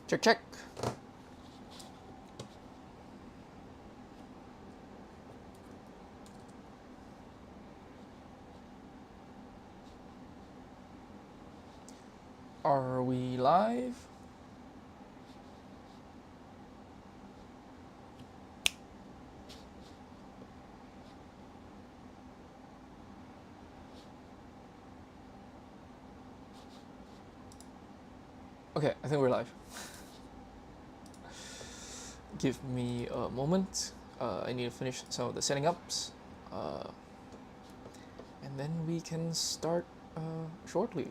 Check, check. Are we live? Okay, I think we're live. Give me a moment. I need to finish some of the setting ups. And then we can start shortly.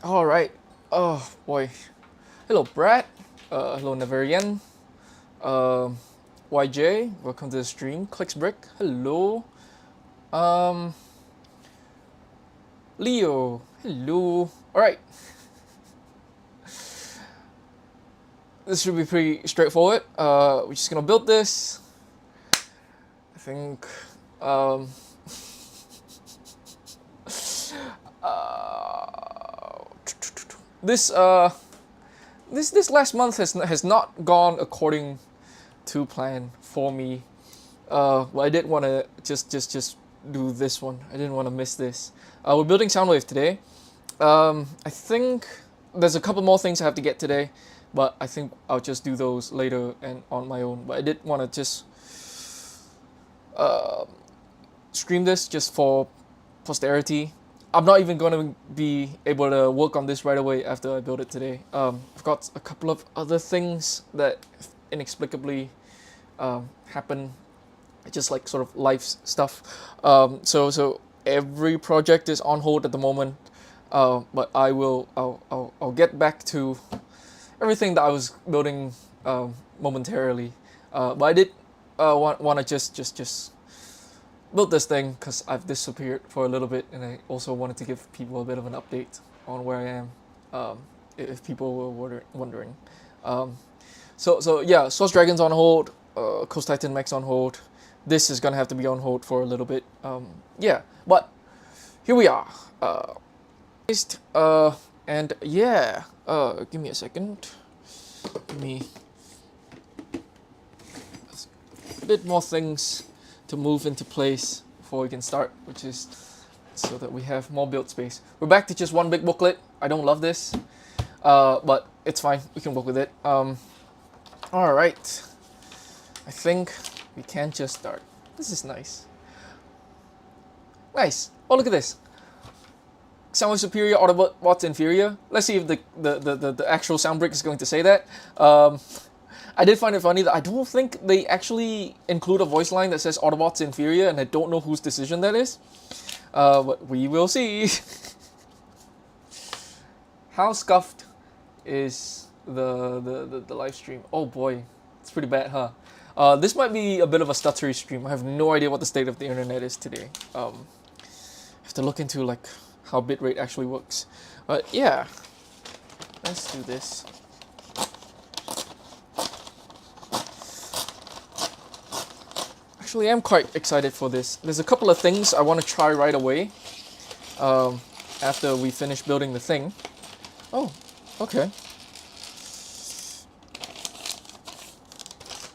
All right. Oh boy. Hello, Brad. Hello, Neverian. YJ, welcome to the stream. Clicksbrick, hello. Um, Leo, hello. All right. This should be pretty straightforward. We're just gonna build this. I think. Uh, this this last month has not gone according to plan for me. Well, I did want to just do this one. I didn't want to miss this. We're building Soundwave today. I think there's a couple more things I have to get today, but I think I'll just do those later and on my own. But I did want to just stream this just for posterity. I'm not even going to be able to work on this right away after I build it today. I've got a couple of other things that inexplicably happen, just like sort of life stuff. So every project is on hold at the moment, but I'll get back to everything that I was building momentarily. But I did want to just build this thing because I've disappeared for a little bit, and I also wanted to give people a bit of an update on where I am, if people were wondering. So yeah, Source Dragon's on hold, Coast Titan Max on hold. This is gonna have to be on hold for a little bit. Yeah, but here we are. And yeah, give me a second. Give me a bit more things to move into place before we can start, which is so that we have more build space. We're back to just one big booklet. I don't love this, but it's fine. We can work with it. All right. I think we can just start. This is nice. Nice. Oh, look at this. Sound superior, Autobots inferior. Let's see if the actual sound brick is going to say that. I did find it funny that I don't think they actually include a voice line that says Autobots inferior, and I don't know whose decision that is. But we will see. How scuffed is the live stream? Oh boy, it's pretty bad, huh? This might be a bit of a stuttery stream. I have no idea what the state of the internet is today. I have to look into like how bitrate actually works. But yeah, let's do this. Actually, I'm quite excited for this. There's a couple of things I want to try right away after we finish building the thing. Oh, okay.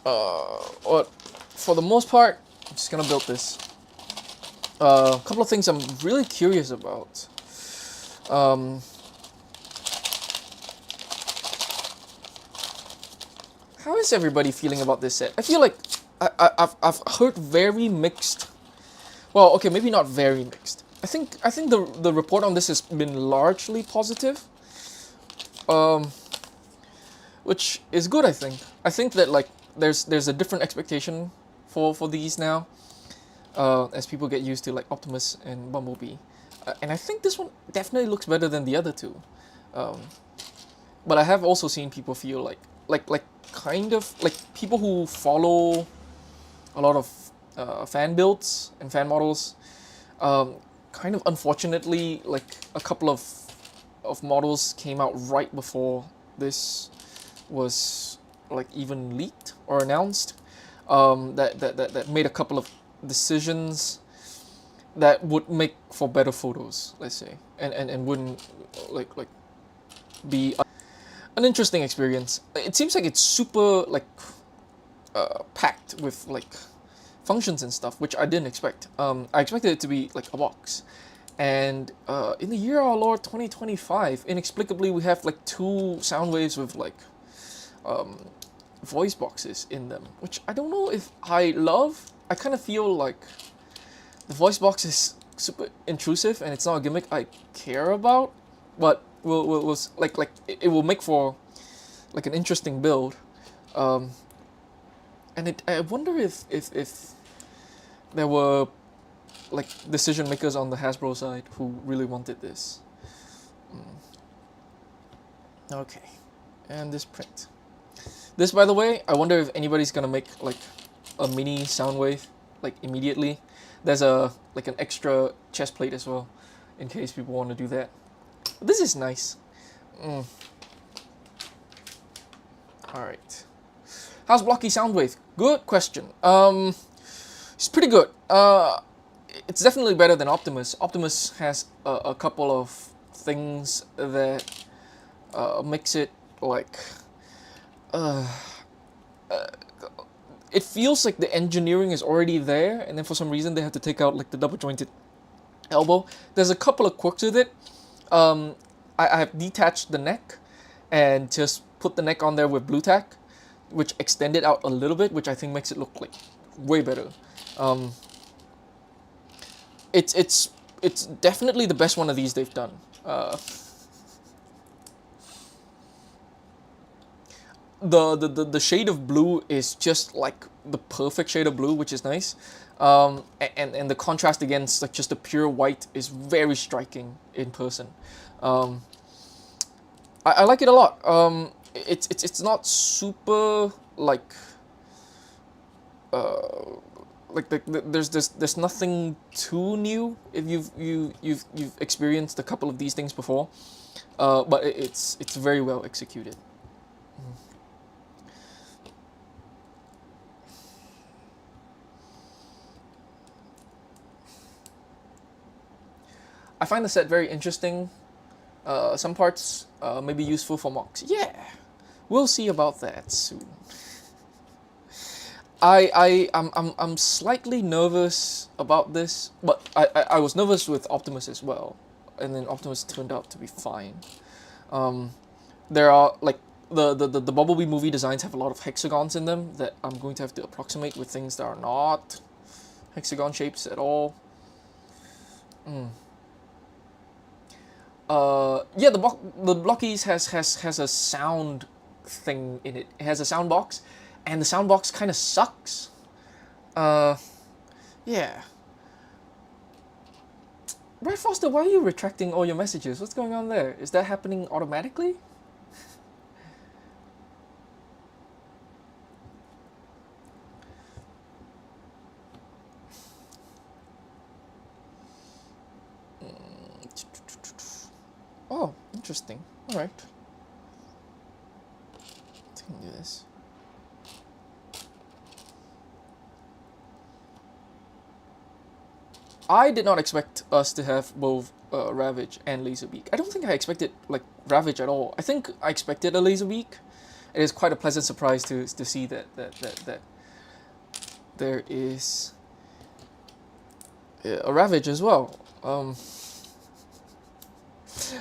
But for the most part, I'm just gonna build this. A couple of things I'm really curious about. How is everybody feeling about this set? I feel like I've heard very mixed. Well, okay, maybe not very mixed. I think the report on this has been largely positive. Which is good, I think. I think that like there's a different expectation for these now, as people get used to like Optimus and Bumblebee, and I think this one definitely looks better than the other two. But I have also seen people feel like kind of like people who follow a lot of fan builds and fan models. Um, Kind of unfortunately, like a couple of models came out right before this was like even leaked or announced. That made a couple of decisions that would make for better photos, let's say, and wouldn't like be an interesting experience. It seems like it's super like packed with like functions and stuff, which I didn't expect. I expected it to be like a box. And in the year our Lord 2025, inexplicably we have like two sound waves with like voice boxes in them, which I don't know if I love. I kind of feel like the voice box is super intrusive and it's not a gimmick I care about, but will like it will make for like an interesting build. Um, and I wonder if there were like decision makers on the Hasbro side who really wanted this. Okay, and this print. This, by the way, I wonder if anybody's gonna make like a mini Soundwave like immediately. There's a like an extra chest plate as well, in case people want to do that. This is nice. All right. How's Blocky Soundwave? Good question. It's pretty good. It's definitely better than Optimus. Optimus has a couple of things that makes it like it feels like the engineering is already there, and then for some reason they have to take out like the double jointed elbow. There's a couple of quirks with it. I have detached the neck and just put the neck on there with blue tack, which extended out a little bit, which I think makes it look like way better. Um, it's definitely the best one of these they've done. The shade of blue is just like the perfect shade of blue, which is nice. And the contrast against like just the pure white is very striking in person. Um, I like it a lot. It's not super like there's nothing too new if you've experienced a couple of these things before, but it's very well executed. I find the set very interesting. Some parts may be useful for mocks. Yeah, we'll see about that soon. I'm slightly nervous about this, but I was nervous with Optimus as well, and then Optimus turned out to be fine. Um, there are like the Bumblebee movie designs have a lot of hexagons in them that I'm going to have to approximate with things that are not hexagon shapes at all. Yeah, the Blockies has a sound thing in it. It has a sound box, and the sound box kind of sucks. Uh, yeah. Brad Foster, why are you retracting all your messages? What's going on there? Is that happening automatically? Oh, interesting. All right. I can do this. I did not expect us to have both Ravage and Laserbeak. I don't think I expected like Ravage at all. I think I expected a Laserbeak. It is quite a pleasant surprise to see that there is a Ravage as well.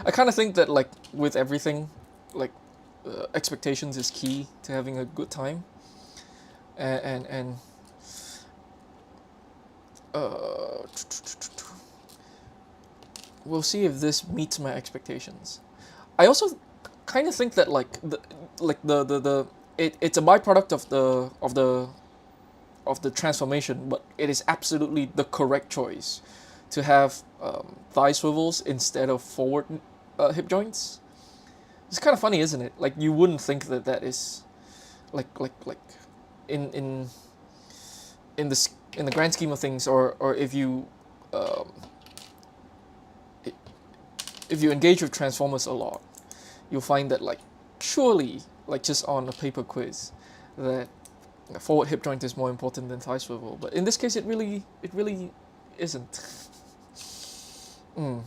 I kind of think that like with everything, like expectations is key to having a good time, and uh, we'll see if this meets my expectations. I also kind of think that it's a byproduct of the transformation, but it is absolutely the correct choice to have thigh swivels instead of forward hip joints. It's kind of funny, isn't it? Like you wouldn't think that that is like in in in the grand scheme of things, or if you um, if you engage with Transformers a lot, you'll find that like surely like just on a paper quiz that forward hip joint is more important than thigh swivel, but in this case it really isn't. Mm.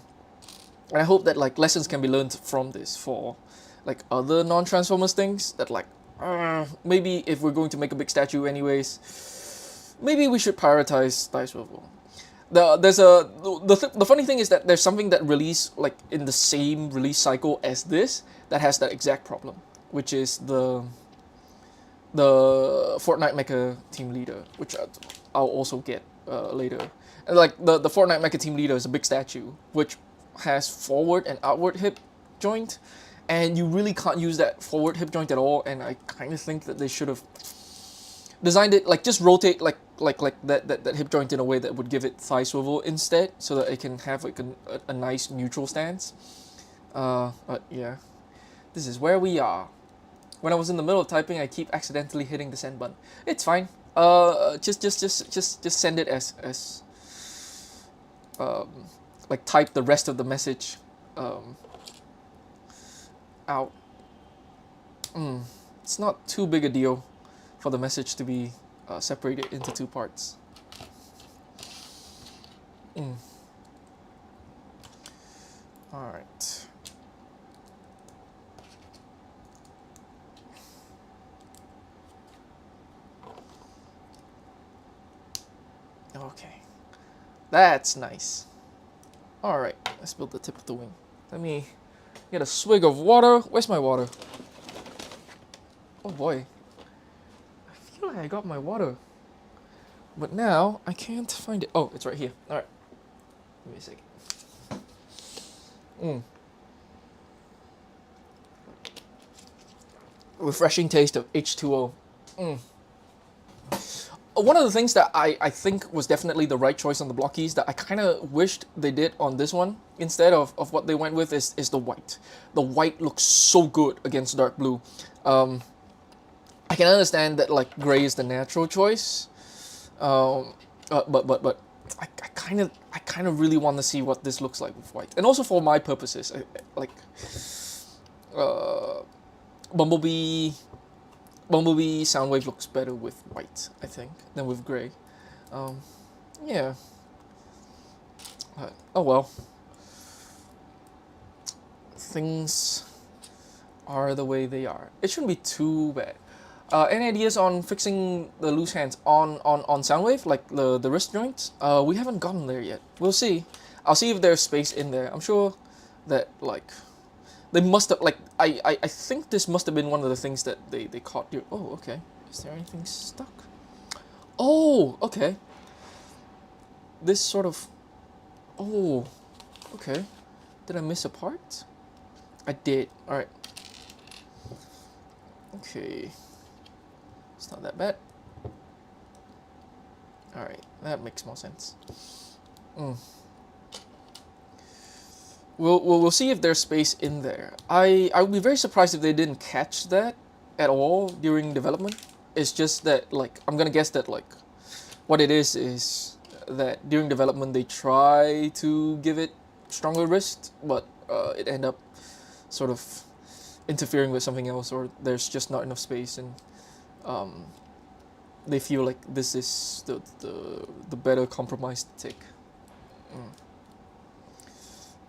And I hope that like lessons can be learned from this for like other non-Transformers things that like maybe if we're going to make a big statue anyways, maybe we should prioritize thigh swivel. The funny thing is that there's something that released like in the same release cycle as this that has that exact problem, which is the Fortnite Mecha Team Leader, which I'll also get later. And like the Fortnite Mecha Team Leader is a big statue which has forward and outward hip joint, and you really can't use that forward hip joint at all. And I kind of think that they should have designed it like just rotate like that hip joint in a way that would give it thigh swivel instead, so that it can have like a nice neutral stance. But yeah, this is where we are. When I was in the middle of typing, I keep accidentally hitting the send button. It's fine. Just send it as um, like type the rest of the message out. It's not too big a deal for the message to be separated into two parts. All right. Okay, that's nice. All right, let's build the tip of the wing. Let me get a swig of water. Where's my water? Oh boy, I feel like I got my water, but now I can't find it. Oh, it's right here. All right, give me a second. Refreshing taste of H2O. One of the things that I think was definitely the right choice on the block keys that I kind of wished they did on this one instead of what they went with is the white. The white looks so good against dark blue. I can understand that like gray is the natural choice, but I kind of really want to see what this looks like with white, and also for my purposes, like uh, Bumblebee Soundwave looks better with white, I think, than with gray. Yeah. Oh well. Things are the way they are. It shouldn't be too bad. Any ideas on fixing the loose hands on Soundwave, like the wrist joints? We haven't gotten there yet. We'll see. I'll see if there's space in there. I'm sure that like they must have like I think this must have been one of the things that they caught you. Oh, okay. Is there anything stuck? Oh, okay. This sort of. Oh, okay. Did I miss a part? I did. All right. Okay. It's not that bad. All right, that makes more sense. We'll see if there's space in there. I would be very surprised if they didn't catch that at all during development. It's just that like I'm gonna guess that like what it is that during development they try to give it stronger wrist, but it end up sort of interfering with something else, or there's just not enough space, and they feel like this is the better compromise to take.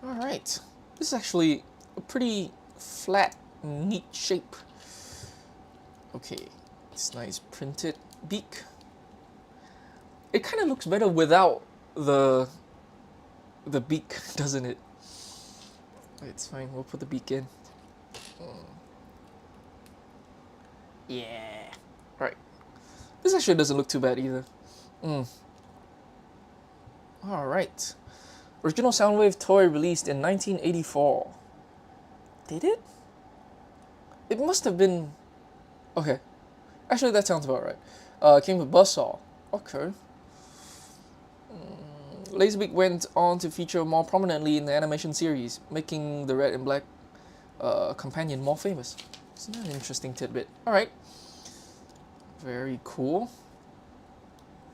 All right, this is actually a pretty flat, neat shape. Okay, it's nice printed beak. It kind of looks better without the beak, doesn't it? It's fine. We'll put the beak in. Yeah. Right. This actually doesn't look too bad either. All right. Original Soundwave toy released in 1984. Did it? It must have been. Okay. Actually, that sounds about right. Came with Buzzsaw. Okay. Laserbeak went on to feature more prominently in the animation series, making the red and black companion more famous. Isn't that an interesting tidbit? Alright. Very cool.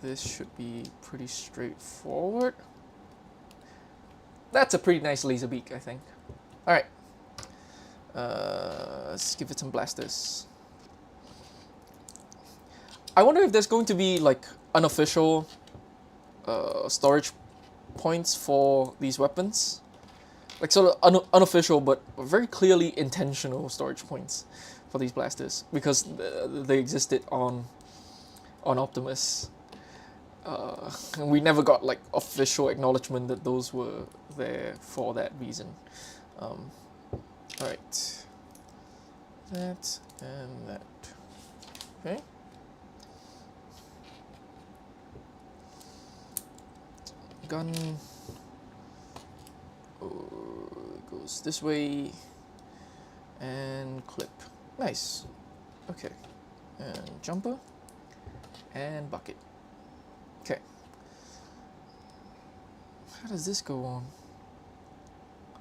This should be pretty straightforward. That's a pretty nice laser beak, I think. Alright. Let's give it some blasters. I wonder if there's going to be like unofficial storage points for these weapons. Like sort of unofficial but very clearly intentional storage points for these blasters, because they existed on Optimus. And we never got like official acknowledgement that those were there for that reason. Alright. That and that. Okay. Gun. It goes this way. And clip. Nice. Okay. And jumper. And bucket. Okay. How does this go on?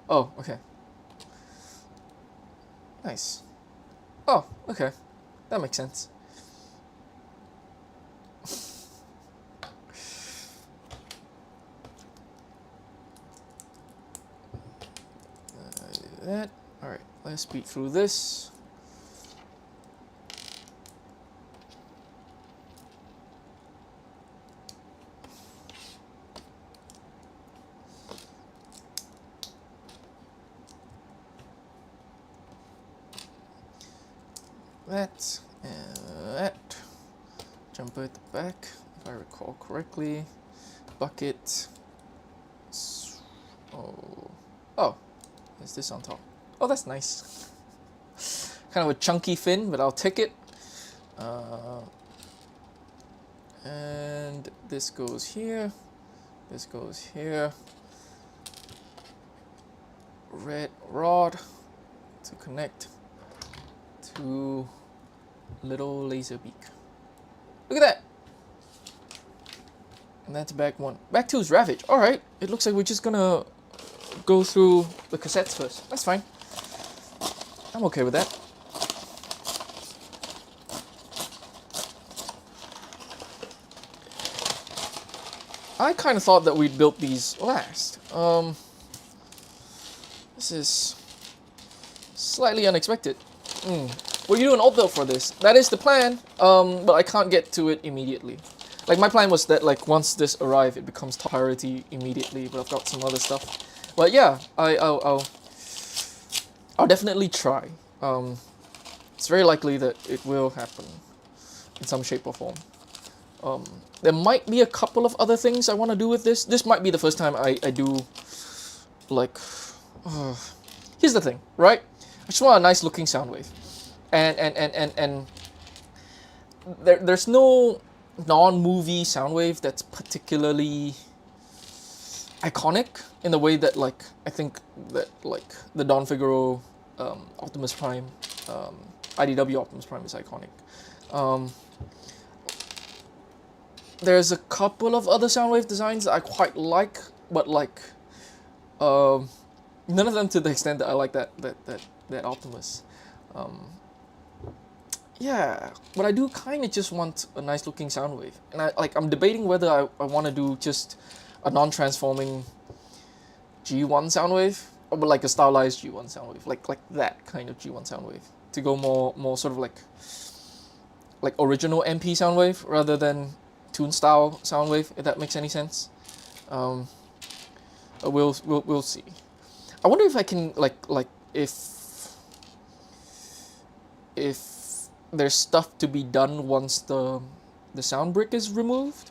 Oh, okay. Nice. Oh, okay. That makes sense. That. Alright, let's speed through this. That and that. Jumper at the back, if I recall correctly. Bucket. Oh, is this on top? Oh, that's nice. Kind of a chunky fin, but I'll take it. And this goes here. This goes here. Red rod to connect to little laser beak. Look at that! And that's bag one. Bag two is Ravage. Alright, it looks like we're just gonna go through the cassettes first. That's fine. I'm okay with that. I kind of thought that we'd built these last. This is slightly unexpected. Well, you do an alt build for this. That is the plan, but I can't get to it immediately. Like, my plan was that, like, once this arrives, it becomes top priority immediately, but I've got some other stuff. But yeah, I'll definitely try. It's very likely that it will happen in some shape or form. There might be a couple of other things I want to do with this. This might be the first time I do, like... here's the thing, right? I just want a nice looking sound wave. And there's no non-movie sound wave that's particularly iconic in the way that, like, I think that, like, the Don Figaro Optimus Prime, IDW Optimus Prime is iconic. There's a couple of other Soundwave designs that I quite like, but like, none of them to the extent that I like that Optimus. Yeah, but I do kind of just want a nice looking Soundwave, and I'm debating whether I want to do just a non-transforming G1 Soundwave, or like a stylized G1 Soundwave, like that kind of G1 Soundwave, to go more sort of like original MP Soundwave rather than Toon style Soundwave, if that makes any sense. We'll see. I wonder if I can like if there's stuff to be done once the sound brick is removed.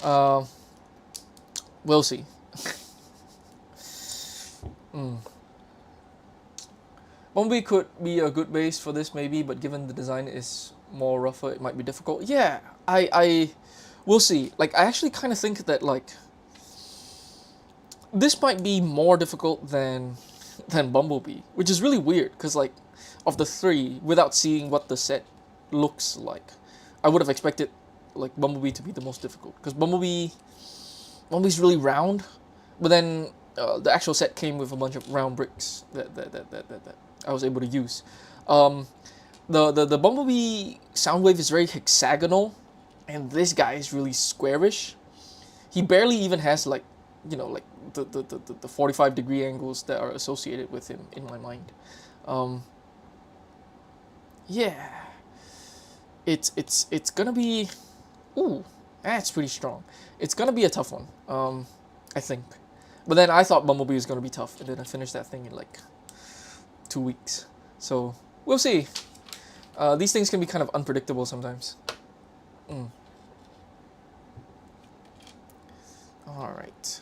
We'll see. Bumblebee could be a good base for this maybe, but given the design is more rougher, it might be difficult. Yeah, we'll see. Like, I actually kind of think that, like, this might be more difficult than Bumblebee, which is really weird, because, like, of the three, without seeing what the set looks like, I would have expected, like, Bumblebee to be the most difficult, because Bumblebee's really round, but then the actual set came with a bunch of round bricks that I was able to use. The the Bumblebee Soundwave is very hexagonal, and this guy is really squarish. He barely even has like, like the 45-degree angles that are associated with him in my mind. Um, yeah, it's gonna be, ooh, that's pretty strong. It's gonna be a tough one. I think, but then I thought Bumblebee was gonna be tough, and then I finished that thing in like 2 weeks. So we'll see. These things can be kind of unpredictable sometimes. Mm. All right.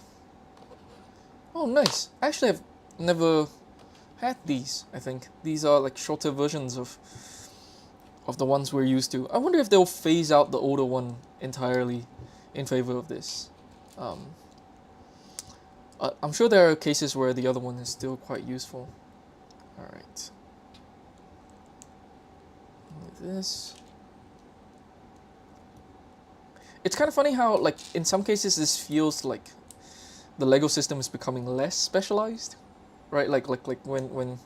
Oh, nice. Actually, I've never had these. I think these are like shorter versions of the ones we're used to. I wonder if they'll phase out the older one entirely in favor of this. Um, I'm sure there are cases where the other one is still quite useful. All right. This. It's kind of funny how, like, in some cases this feels like the Lego system is becoming less specialized, right? Like when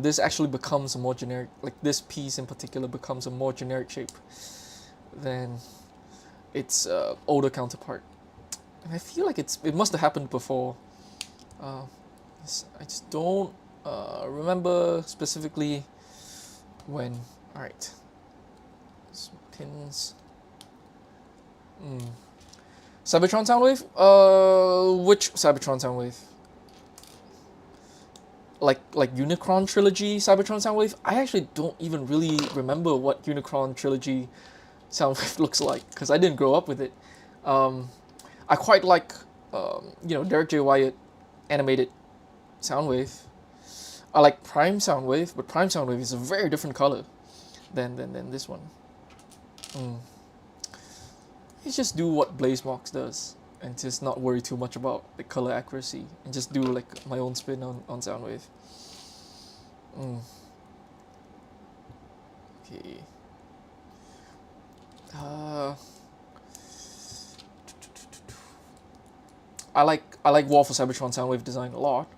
this actually becomes a more generic, like this piece in particular becomes a more generic shape than its older counterpart. And I feel like it must have happened before. Uh, I just don't remember specifically when. All right. Some pins. Cybertron Soundwave? Which Cybertron Soundwave? Like Unicron Trilogy Cybertron Soundwave? I actually don't even really remember what Unicron Trilogy Soundwave looks like, because I didn't grow up with it. I quite like, Derek J. Wyatt animated Soundwave. I like Prime Soundwave, but Prime Soundwave is a very different color than this one. Let's just do what BlazeMox does and just not worry too much about the color accuracy and just do like my own spin on Soundwave. Okay. I like War for Cybertron Soundwave design a lot.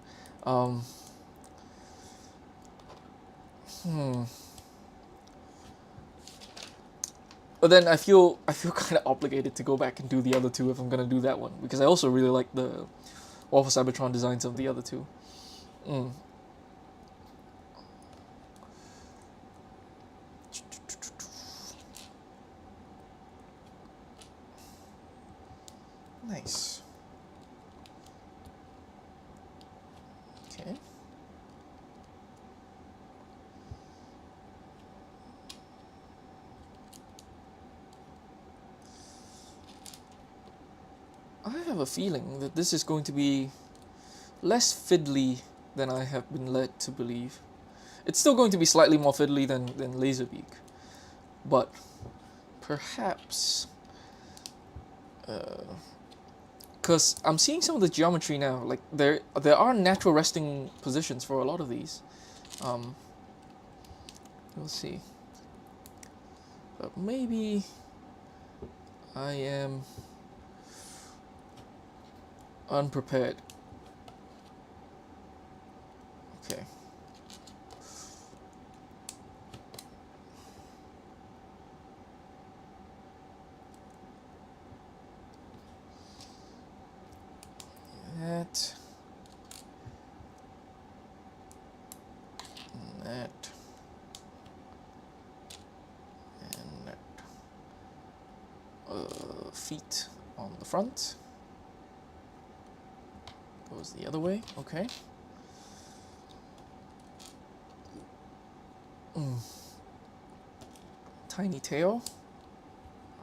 But then I feel kind of obligated to go back and do the other two if I'm gonna do that one, because I also really like the War for Cybertron designs of the other two. Nice. Okay. I have a feeling that this is going to be less fiddly than I have been led to believe. It's still going to be slightly more fiddly than Laserbeak, but perhaps, because I'm seeing some of the geometry now, like there are natural resting positions for a lot of these. We'll see. But maybe I am unprepared. Okay. That. And that. Feet on the front. Goes the other way. Okay. Tiny tail.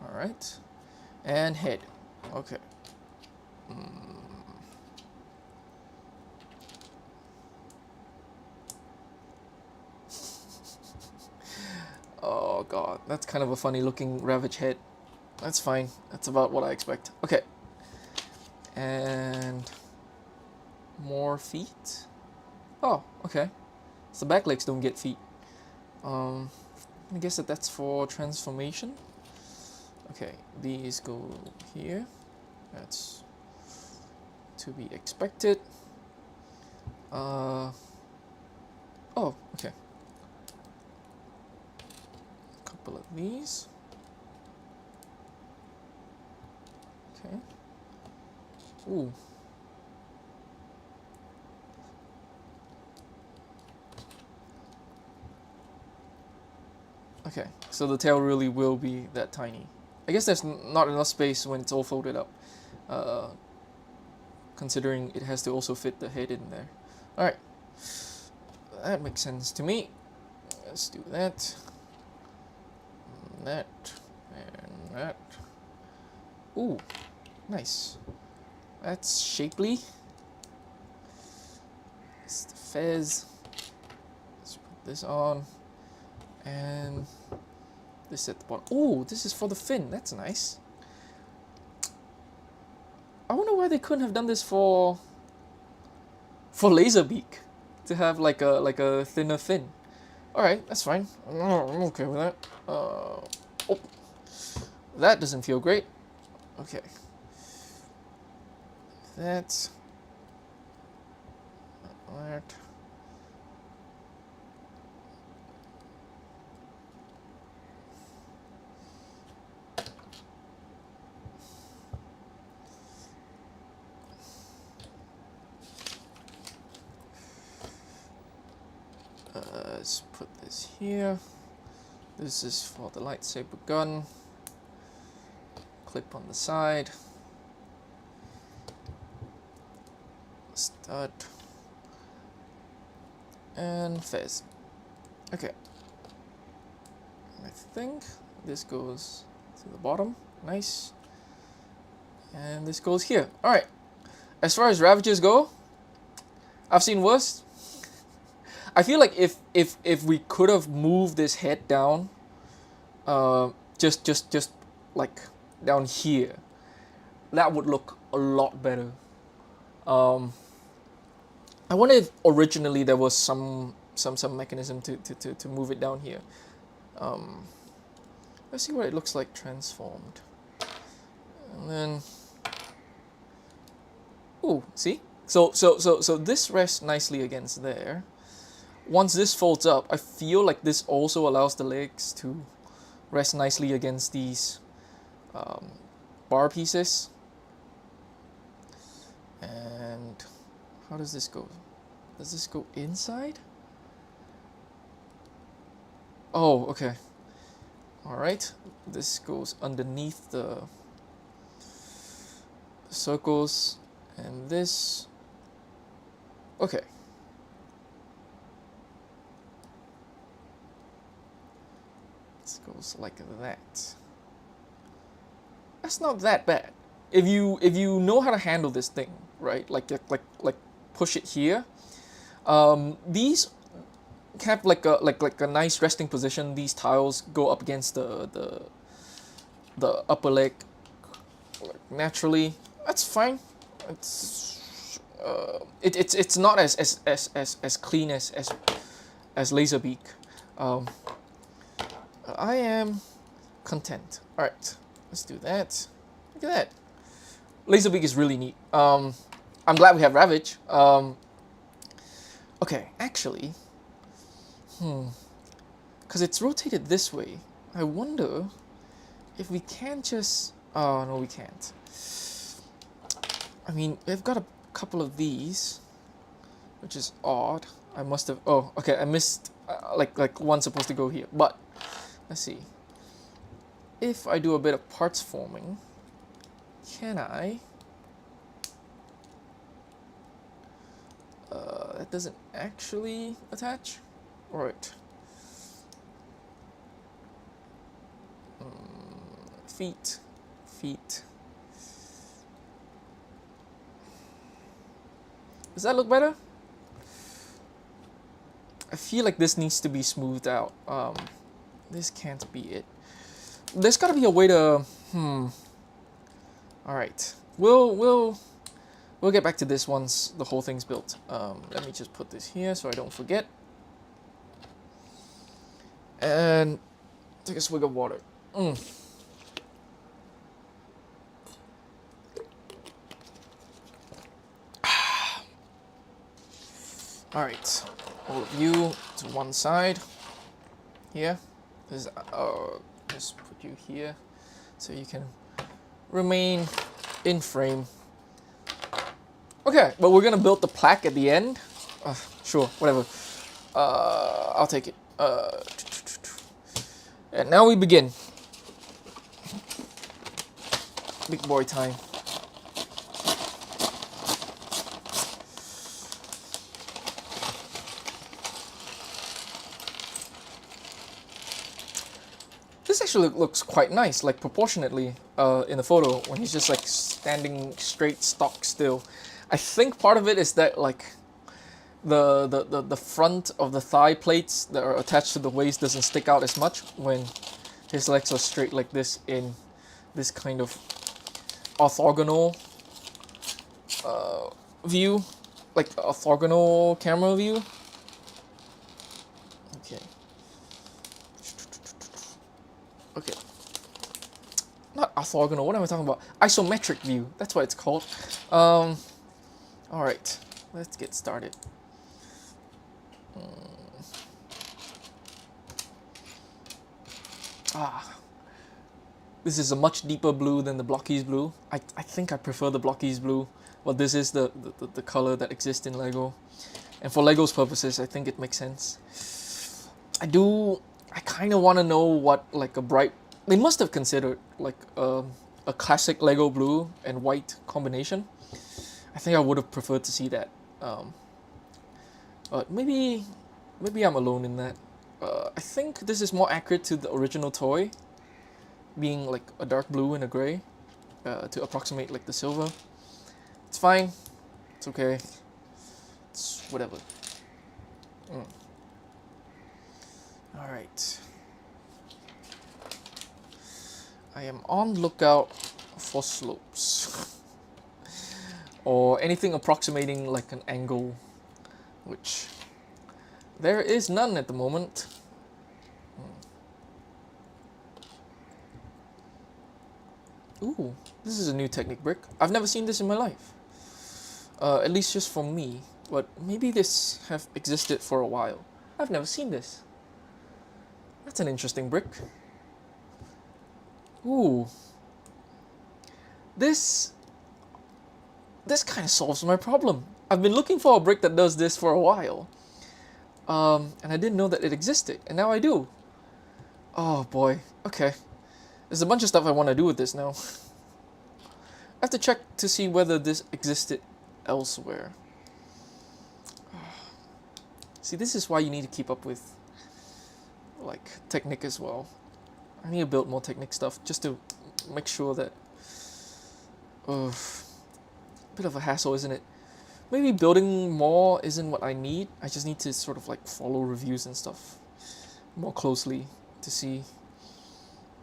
All right. And head. Okay. Oh god, that's kind of a funny looking Ravage head. That's fine. That's about what I expect. Okay. And more feet. Oh, okay. So back legs don't get feet. I guess that's for transformation. Okay, these go here. That's to be expected. Oh, okay. couple of these. Okay. Ooh. Okay, so the tail really will be that tiny. I guess there's not enough space when it's all folded up, considering it has to also fit the head in there. Alright, that makes sense to me. Let's do that. That. And that. Ooh, nice. That's shapely. It's the fez. Let's put this on. And this at the bottom. Oh, this is for the fin. That's nice. I wonder why they couldn't have done this for Laserbeak, to have like a thinner fin. All right, that's fine. I'm okay with that. Oh, that doesn't feel great. Okay. That's that. Let's put this here. This is for the lightsaber gun. Clip on the side. Stud. And fez. Okay. I think this goes to the bottom. Nice. And this goes here. Alright. As far as Ravagers go, I've seen worse. I feel like if we could have moved this head down, just like down here, that would look a lot better. I wonder if originally there was some mechanism to move it down here. Let's see what it looks like transformed. And then, ooh, see? So this rests nicely against there. Once this folds up, I feel like this also allows the legs to rest nicely against these bar pieces. And how does this go? Does this go inside? Oh, okay. Alright, this goes underneath the circles, and this, okay. This goes like that. That's not that bad. If you know how to handle this thing, right? Like push it here. These have like a nice resting position. These tiles go up against the upper leg naturally. That's fine. It's not as clean as Laserbeak. I am content. All right, let's do that. Look at that. Laserbeak is really neat. I'm glad we have Ravage. Okay, actually, because it's rotated this way. I wonder if we can just. Oh no, we can't. I mean, we've got a couple of these, which is odd. I must have. Oh, okay, I missed. Like one's supposed to go here, but let's see. If I do a bit of parts forming, can I? That doesn't actually attach. All right. Feet. Does that look better? I feel like this needs to be smoothed out. This can't be it. There's got to be a way to. All right. We'll get back to this once the whole thing's built. Let me just put this here so I don't forget. And take a swig of water. Alright, all of you to one side here. This, just put you here so you can remain in frame. Okay, but we're gonna build the plaque at the end. Sure, whatever. I'll take it. And now we begin. Big boy time. This actually looks quite nice, like proportionately in the photo when he's just like standing straight, stock still. I think part of it is that like the front of the thigh plates that are attached to the waist doesn't stick out as much when his legs are straight like this in this kind of orthogonal view, like orthogonal camera view. Okay. Okay. Not orthogonal, what am I talking about? Isometric view, that's what it's called. Alright, let's get started. This is a much deeper blue than the Blockies blue. I think I prefer the Blockies blue, but this is the color that exists in LEGO. And for LEGO's purposes, I think it makes sense. I kind of want to know what like a bright... They must have considered like a classic LEGO blue and white combination. I think I would have preferred to see that. But maybe I'm alone in that. I think this is more accurate to the original toy, being like a dark blue and a gray, to approximate like the silver. It's fine. It's okay. It's whatever. Alright. I am on lookout for slopes. Or anything approximating like an angle, which there is none at the moment. Ooh, this is a new Technic brick. I've never seen this in my life. At least just for me. But maybe this have existed for a while. I've never seen this. That's an interesting brick. Ooh. This kind of solves my problem. I've been looking for a brick that does this for a while. And I didn't know that it existed, and now I do. Oh boy, okay. There's a bunch of stuff I want to do with this now. I have to check to see whether this existed elsewhere. See, this is why you need to keep up with like Technic as well. I need to build more Technic stuff just to make sure that... bit of a hassle, isn't it? Maybe building more isn't what I need. I just need to sort of like follow reviews and stuff more closely to see.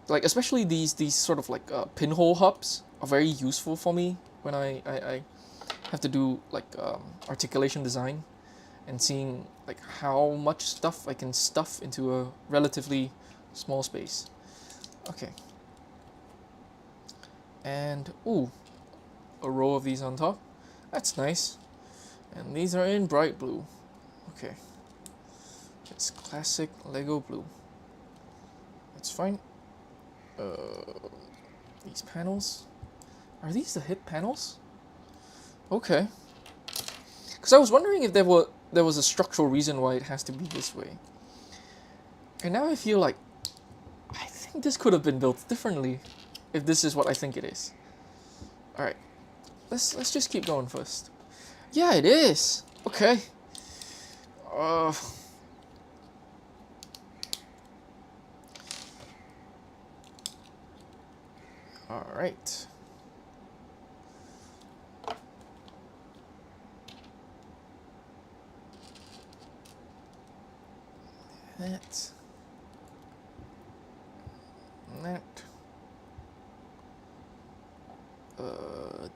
Like especially these sort of like pinhole hubs are very useful for me when I have to do like articulation design and seeing like how much stuff I can stuff into a relatively small space. Okay. And ooh, a row of these on top. That's nice. And these are in bright blue. Okay. It's classic LEGO blue. That's fine. These panels. Are these the hip panels? Okay. Because I was wondering if there was a structural reason why it has to be this way. And now I feel like I think this could have been built differently if this is what I think it is. Alright. Let's just keep going first. Yeah, it is. Okay. Alright. That.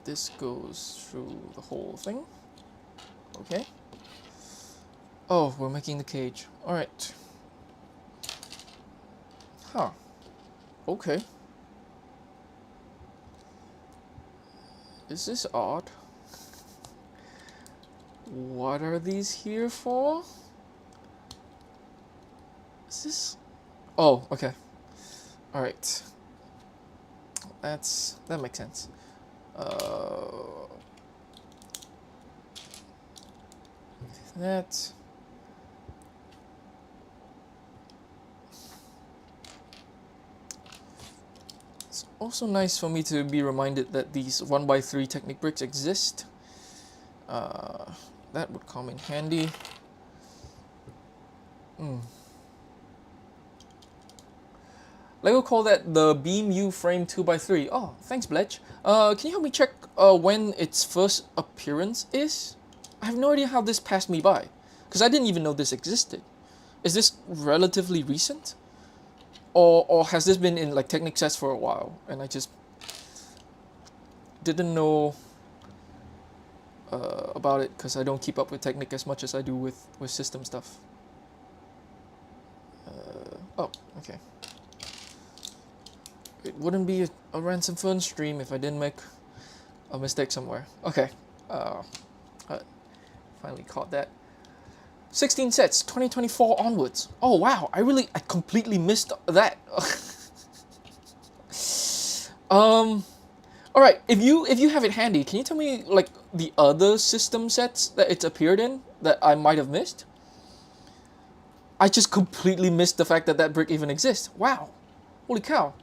This goes through the whole thing. Okay. Oh, we're making the cage. Alright. Huh. Okay. Is this odd? What are these here for? Is this... Oh, okay. All right. That makes sense. That. It's also nice for me to be reminded that these 1x3 Technic bricks exist. That would come in handy. Lego call that the Beam U frame 2x3. Oh, thanks, Bletch. Can you help me check when its first appearance is? I have no idea how this passed me by, because I didn't even know this existed. Is this relatively recent? Or has this been in like Technic sets for a while, and I just didn't know about it because I don't keep up with Technic as much as I do with system stuff. Oh, okay. It wouldn't be a Ransom Fern stream if I didn't make a mistake somewhere. Okay. I finally caught that. 16 sets, 2024 onwards. Oh wow, I completely missed that. Alright, if you have it handy, can you tell me like the other system sets that it's appeared in that I might have missed? I just completely missed the fact that that brick even exists. Wow. Holy cow.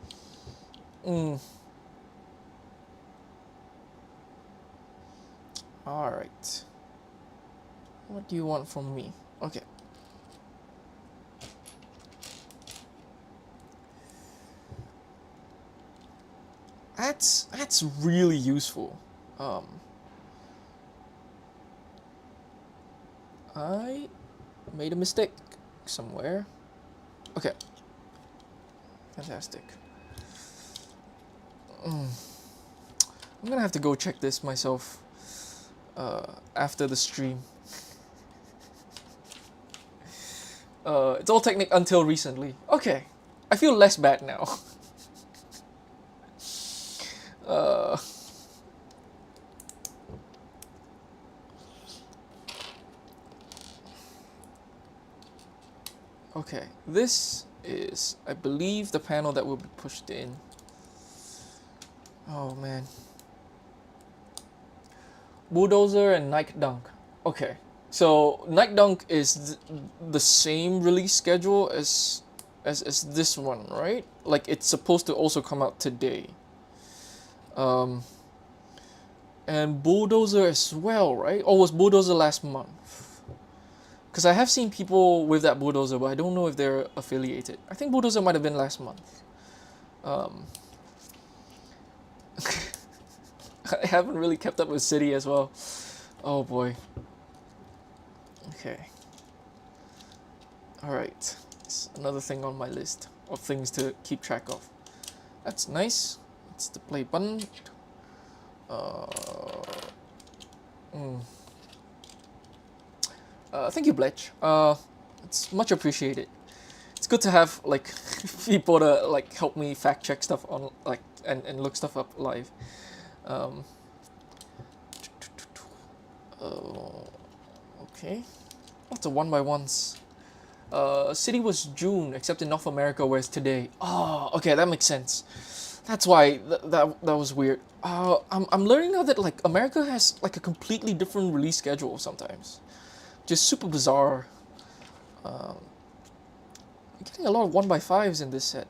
Alright. What do you want from me? Okay. That's really useful. I made a mistake somewhere. Okay. Fantastic. I'm gonna have to go check this myself after the stream. It's all Technic until recently. Okay. I feel less bad now. Okay, this is, I believe, the panel that will be pushed in. Oh man. Bulldozer and Nike Dunk. Okay, so Nike Dunk is the same release schedule as this one, right? Like it's supposed to also come out today. And Bulldozer as well, right? Or was Bulldozer last month? Because I have seen people with that Bulldozer, but I don't know if they're affiliated. I think Bulldozer might have been last month. I haven't really kept up with City as well. Oh boy. Okay. Alright. It's another thing on my list of things to keep track of. That's nice. It's the play button. Thank you, Bletch. It's much appreciated. It's good to have like people to like help me fact check stuff on like and look stuff up live. Okay. Lots of 1x1s. City was June, except in North America, whereas today. Oh, okay, that makes sense. That's why that was weird. I'm learning now that like America has like a completely different release schedule sometimes. Just super bizarre. I'm getting a lot of 1x5s in this set,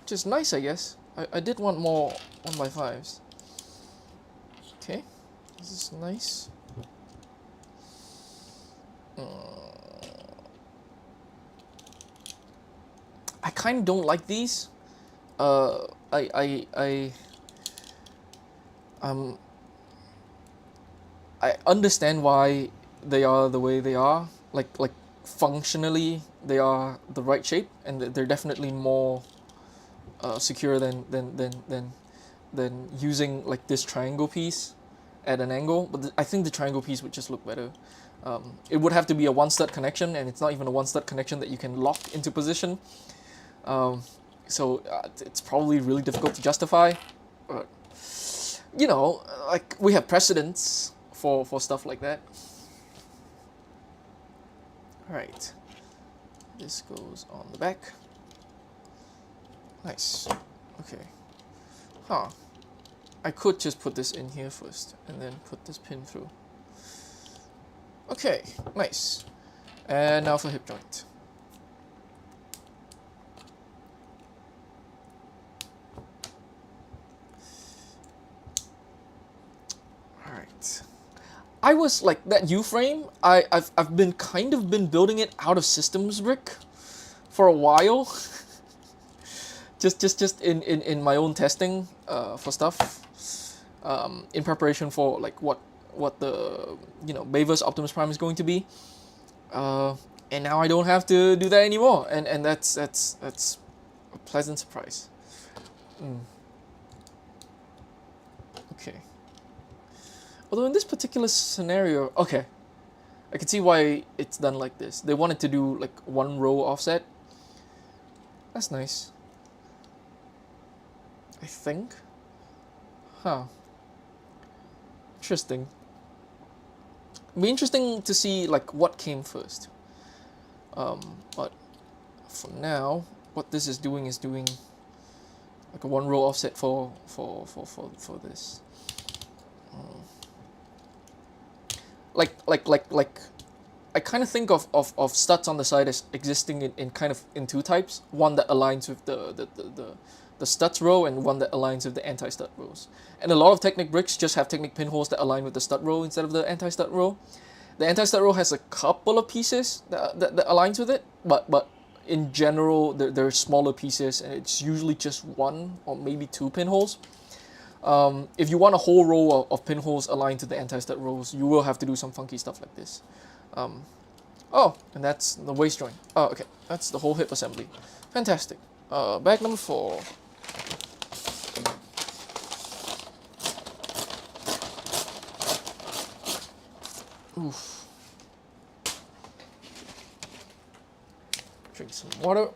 which is nice, I guess. I did want more 1x5s. Okay, this is nice. I kind of don't like these. I understand why they are the way they are. Like functionally, they are the right shape, and they're definitely more secure than using like this triangle piece at an angle. But I think the triangle piece would just look better. It would have to be a one-stud connection, and it's not even a one-stud connection that you can lock into position. So it's probably really difficult to justify. But, you know, like we have precedents for stuff like that. Alright. This goes on the back. Nice. Okay. Huh. I could just put this in here first and then put this pin through. Okay, nice. And now for hip joint. Alright. I was like that U-frame, I've been kind of been building it out of systems brick for a while. just in my own testing for stuff. In preparation for like what the Bayverse Optimus Prime is going to be, and now I don't have to do that anymore, and that's a pleasant surprise. Okay. Although in this particular scenario, okay, I can see why it's done like this. They wanted to do like one row offset. That's nice. I think. Huh. Interesting. It'd be interesting to see like what came first. But for now, what this is doing like a one row offset for this. Like I kind of think of studs on the side as existing in kind of in two types. One that aligns with the studs row and one that aligns with the anti-stud rows. And a lot of Technic bricks just have Technic pinholes that align with the stud row instead of the anti-stud row. The anti-stud row has a couple of pieces that aligns with it, but in general, they're smaller pieces, and it's usually just one or maybe two pinholes. If you want a whole row of pinholes aligned to the anti-stud rows, you will have to do some funky stuff like this. Oh, and that's the waist joint. Oh, okay, that's the whole hip assembly. Fantastic. Bag number 4. Oof. Drink some water.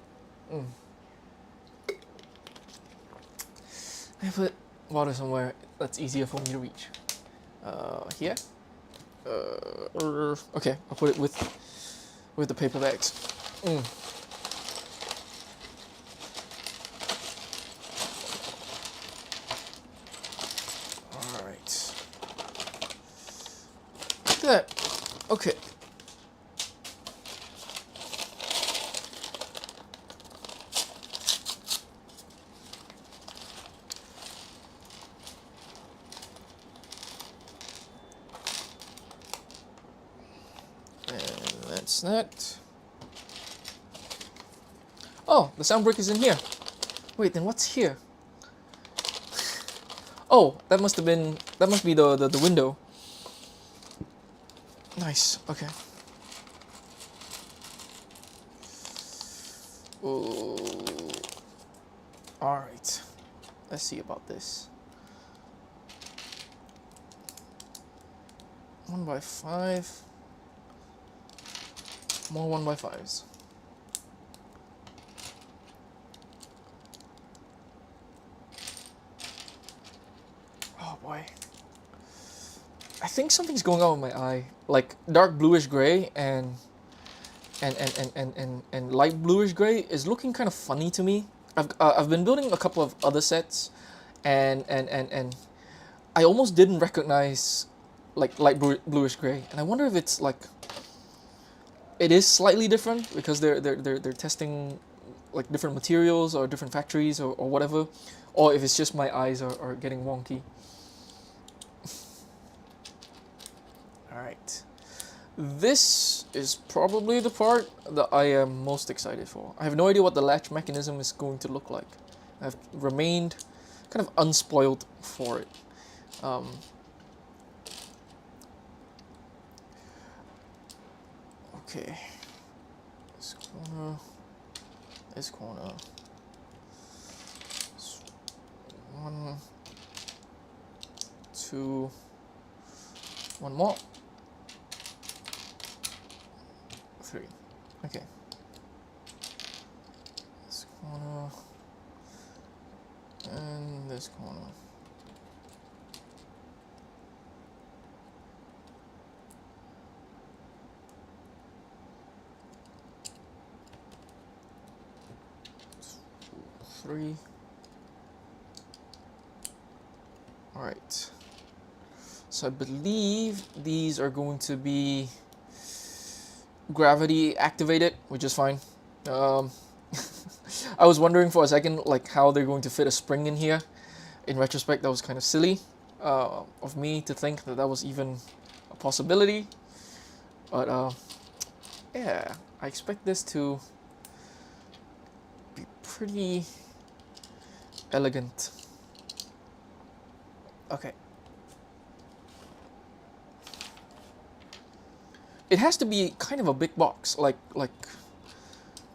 I put water somewhere that's easier for me to reach. Here. Okay, I'll put it with the paper bags. All right. Look at that. Okay. That. Oh, the sound brick is in here. Wait, then what's here? Oh, that must be the window. Nice. Okay. Oh. All right. Let's see about this. 1x5. More 1x5s. Oh boy. I think something's going on with my eye. Like dark bluish gray and light bluish gray is looking kind of funny to me. I've been building a couple of other sets, and I almost didn't recognize like light bluish gray, and I wonder if it's like it is slightly different because they're testing like different materials or different factories or whatever, or if it's just my eyes are getting wonky. All right, this is probably the part that I am most excited for. I have no idea what the latch mechanism is going to look like. I've remained kind of unspoiled for it. Okay, this corner, this corner, this 1, 2, one more, 3, okay, this corner, and this corner. 3. Alright. So I believe these are going to be gravity activated, which is fine. I was wondering for a second like how they're going to fit a spring in here. In retrospect, that was kind of silly of me to think that that was even a possibility. But yeah, I expect this to be pretty elegant. Okay. It has to be kind of a big box, like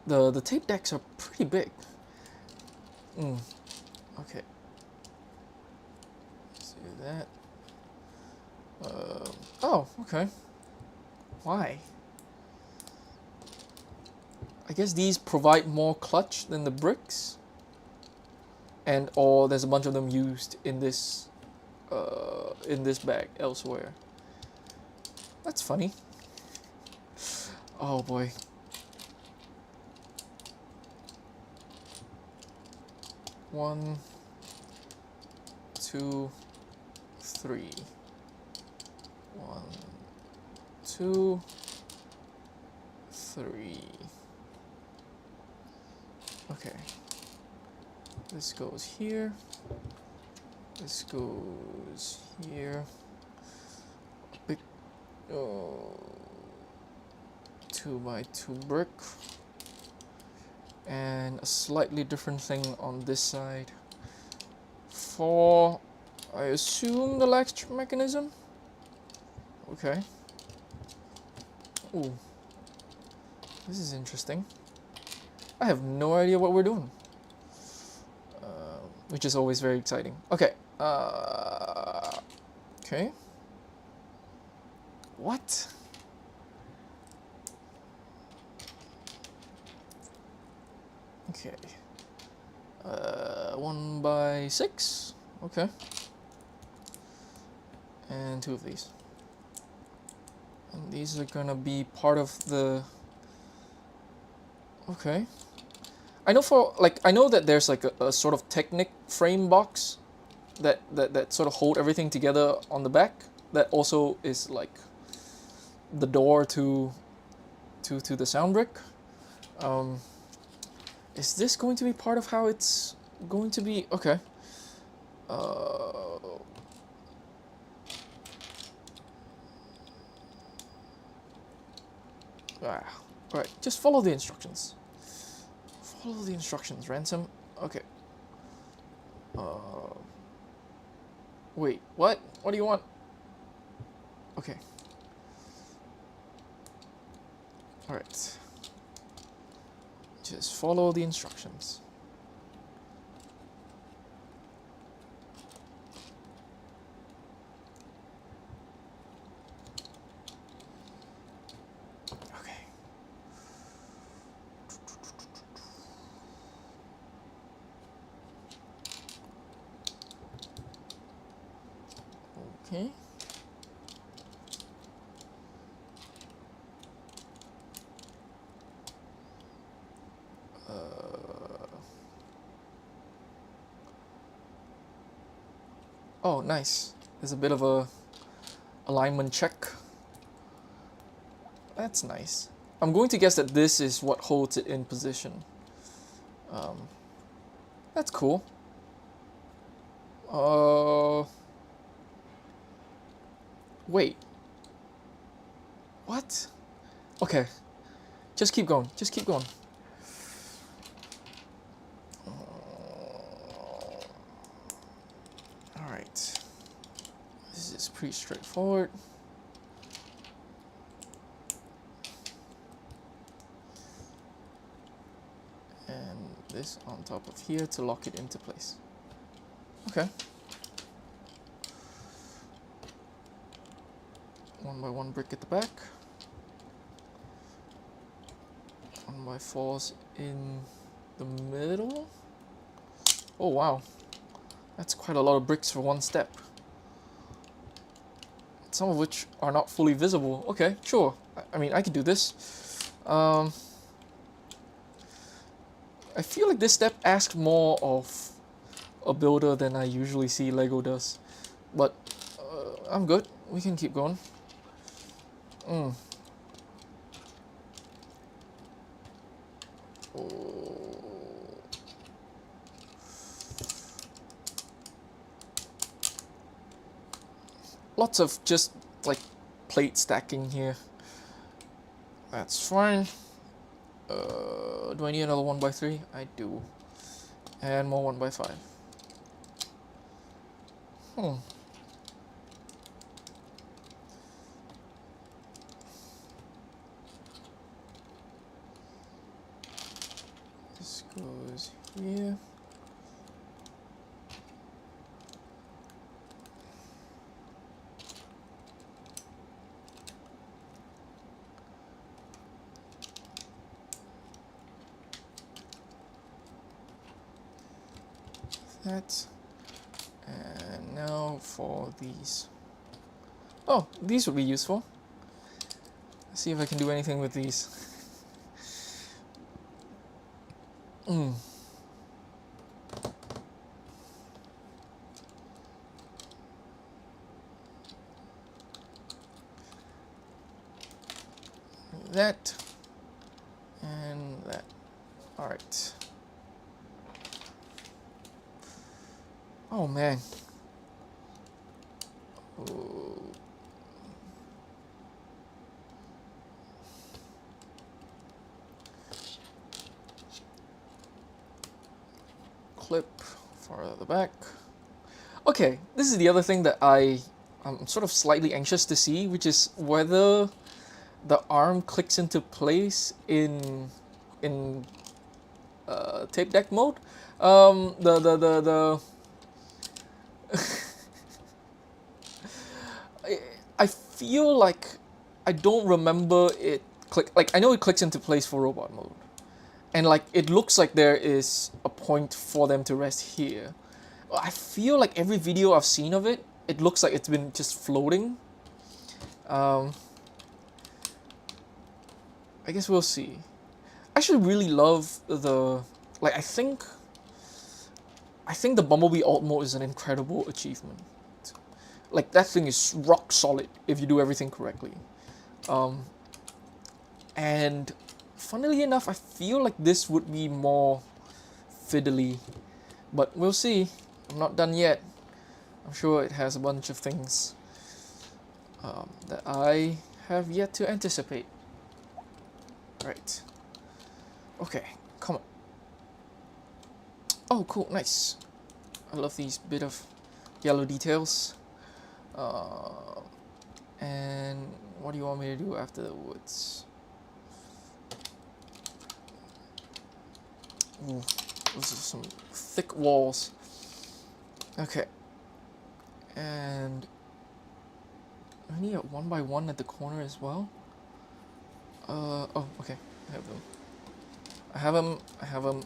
the tape decks are pretty big. Okay. Let's do that. Oh, okay. Why? I guess these provide more clutch than the bricks, and or there's a bunch of them used in this bag elsewhere. That's funny. Oh boy. One, two, three. 1, 2, 3. Okay. This goes here. This goes here. Big 2x2 brick. And a slightly different thing on this side. For, I assume, the latch mechanism? Okay. Ooh. This is interesting. I have no idea what we're doing. Which is always very exciting. Okay. Okay. What? Okay. 1x6. Okay. And 2 of these. And these are gonna be part of the... Okay. I know that there's like a sort of Technic frame box that sort of hold everything together on the back. That also is like the door to the sound brick. Is this going to be part of how it's going to be? Okay. Right. Just follow the instructions. Follow the instructions, Ransom. Okay. Wait, what? What do you want? Okay. Alright. Just follow the instructions. Okay. Okay. Oh, nice. There's a bit of a alignment check. That's nice. I'm going to guess that this is what holds it in position. That's cool. Wait. What? Okay. Just keep going. Just keep going. Alright. This is pretty straightforward. And this on top of here to lock it into place. Okay. 1x1 brick at the back. 1x4s in the middle. Oh wow. That's quite a lot of bricks for one step. Some of which are not fully visible. Okay, sure. I mean, I can do this. I feel like this step asks more of a builder than I usually see Lego does. But I'm good. We can keep going. Mm. Lots of just like plate stacking here. That's fine. Do I need another 1x3? I do. And more 1x5. Hmm. This goes here. That. And now for these. Oh, these would be useful. Let's see if I can do anything with these. Mm. That and that. All right. Oh man. Ooh. Clip for the back. Okay, this is the other thing that I'm sort of slightly anxious to see, which is whether the arm clicks into place in tape deck mode. The I feel like I don't remember it click, like I know it clicks into place for robot mode, and like it looks like there is a point for them to rest here. I feel like every video I've seen of it, it looks like it's been just floating. I guess we'll see. I actually really love the, like, I think the Bumblebee alt mode is an incredible achievement. Like, that thing is rock solid if you do everything correctly. And funnily enough, I feel like this would be more fiddly, but we'll see. I'm not done yet. I'm sure it has a bunch of things that I have yet to anticipate. Right. Okay, come on. Oh, cool, nice. I love these bit of yellow details. And what do you want me to do after the woods? Ooh, those are some thick walls. Okay. And I need a 1x1 at the corner as well. Oh, okay. I have them. I have them.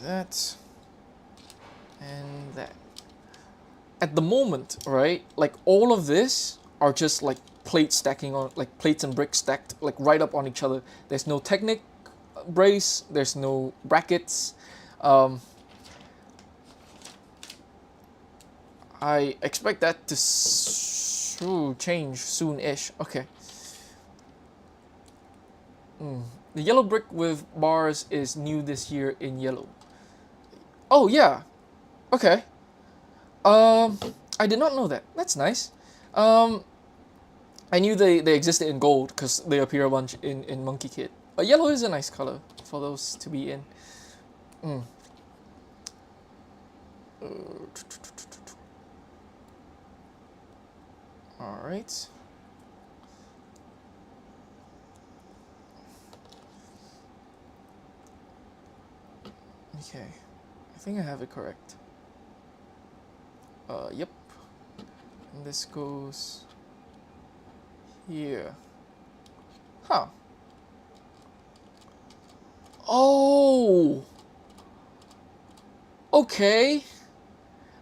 That. And that. At the moment, right, like all of this are just like plates stacking on, like plates and bricks stacked like right up on each other. There's no Technic brace, there's no brackets. I expect that to change soon-ish. Okay. The yellow brick with bars is new this year in yellow. Oh yeah. Okay. I did not know that. That's nice. I knew they existed in gold because they appear a bunch in Monkey Kid. But yellow is a nice color for those to be in. Alright. Okay. I think I have it correct. Yep. And this goes here. Huh. Oh! Okay.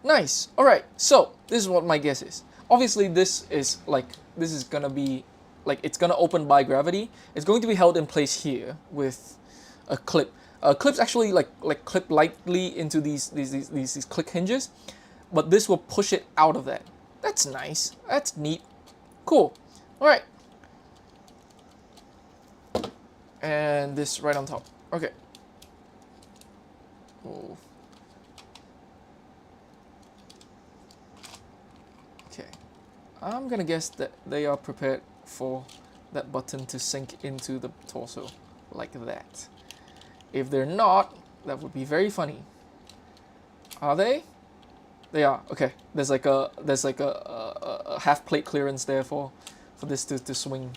Nice. Alright, so this is what my guess is. Obviously this is gonna be like it's gonna open by gravity. It's going to be held in place here with a clip. Clips actually like clip lightly into these click hinges, but this will push it out of that. That's nice. That's neat. Cool. All right. And this right on top. Okay. Oh. Okay. I'm gonna guess that they are prepared for that button to sink into the torso like that. If they're not, that would be very funny. Are they? They are. Okay. There's like a half plate clearance there for this to swing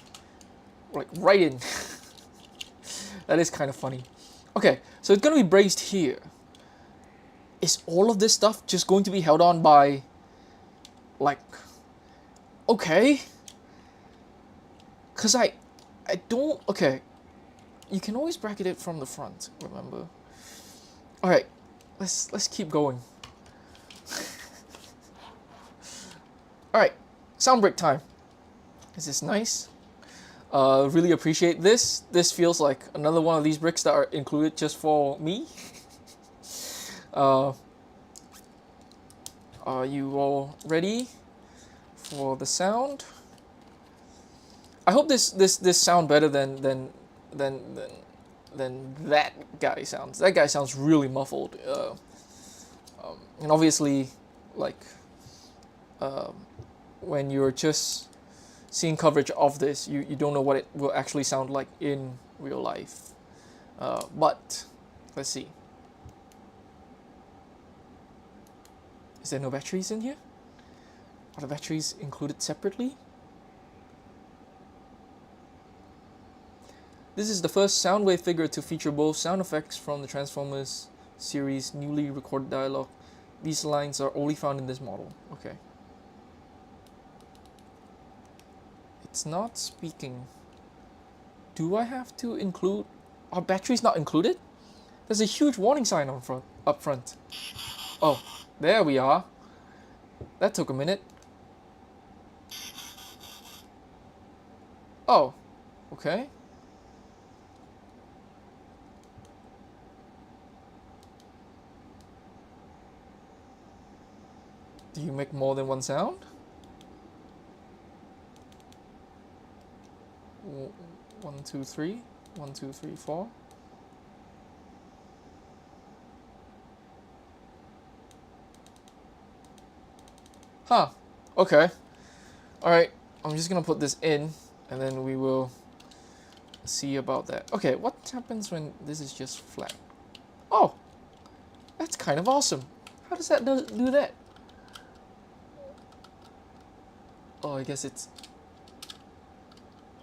like right in. That is kind of funny. Okay, so it's gonna be braced here. Is all of this stuff just going to be held on by, like, okay? Cause I don't. Okay, you can always bracket it from the front. Remember. All right, let's keep going. All right, sound break time. Is this nice? Really appreciate this. This feels like another one of these bricks that are included just for me. Are you all ready for the sound? I hope this sound better than that guy sounds. That guy sounds really muffled. And obviously, like, when you're just seeing coverage of this, you don't know what it will actually sound like in real life. But let's see. Is there no batteries in here? Are the batteries included separately? This is the first Soundwave figure to feature both sound effects from the Transformers series newly recorded dialogue. These lines are only found in this model. Okay. It's not speaking. Do I have to include... Are batteries not included? There's a huge warning sign up front. Oh, there we are. That took a minute. Oh, okay. Do you make more than one sound? 1, 2, 3. 1, 2, 3, 4. Huh. Okay. Alright. I'm just gonna put this in, and then we will see about that. Okay, what happens when this is just flat? Oh! That's kind of awesome. How does that do that? Oh, I guess it's...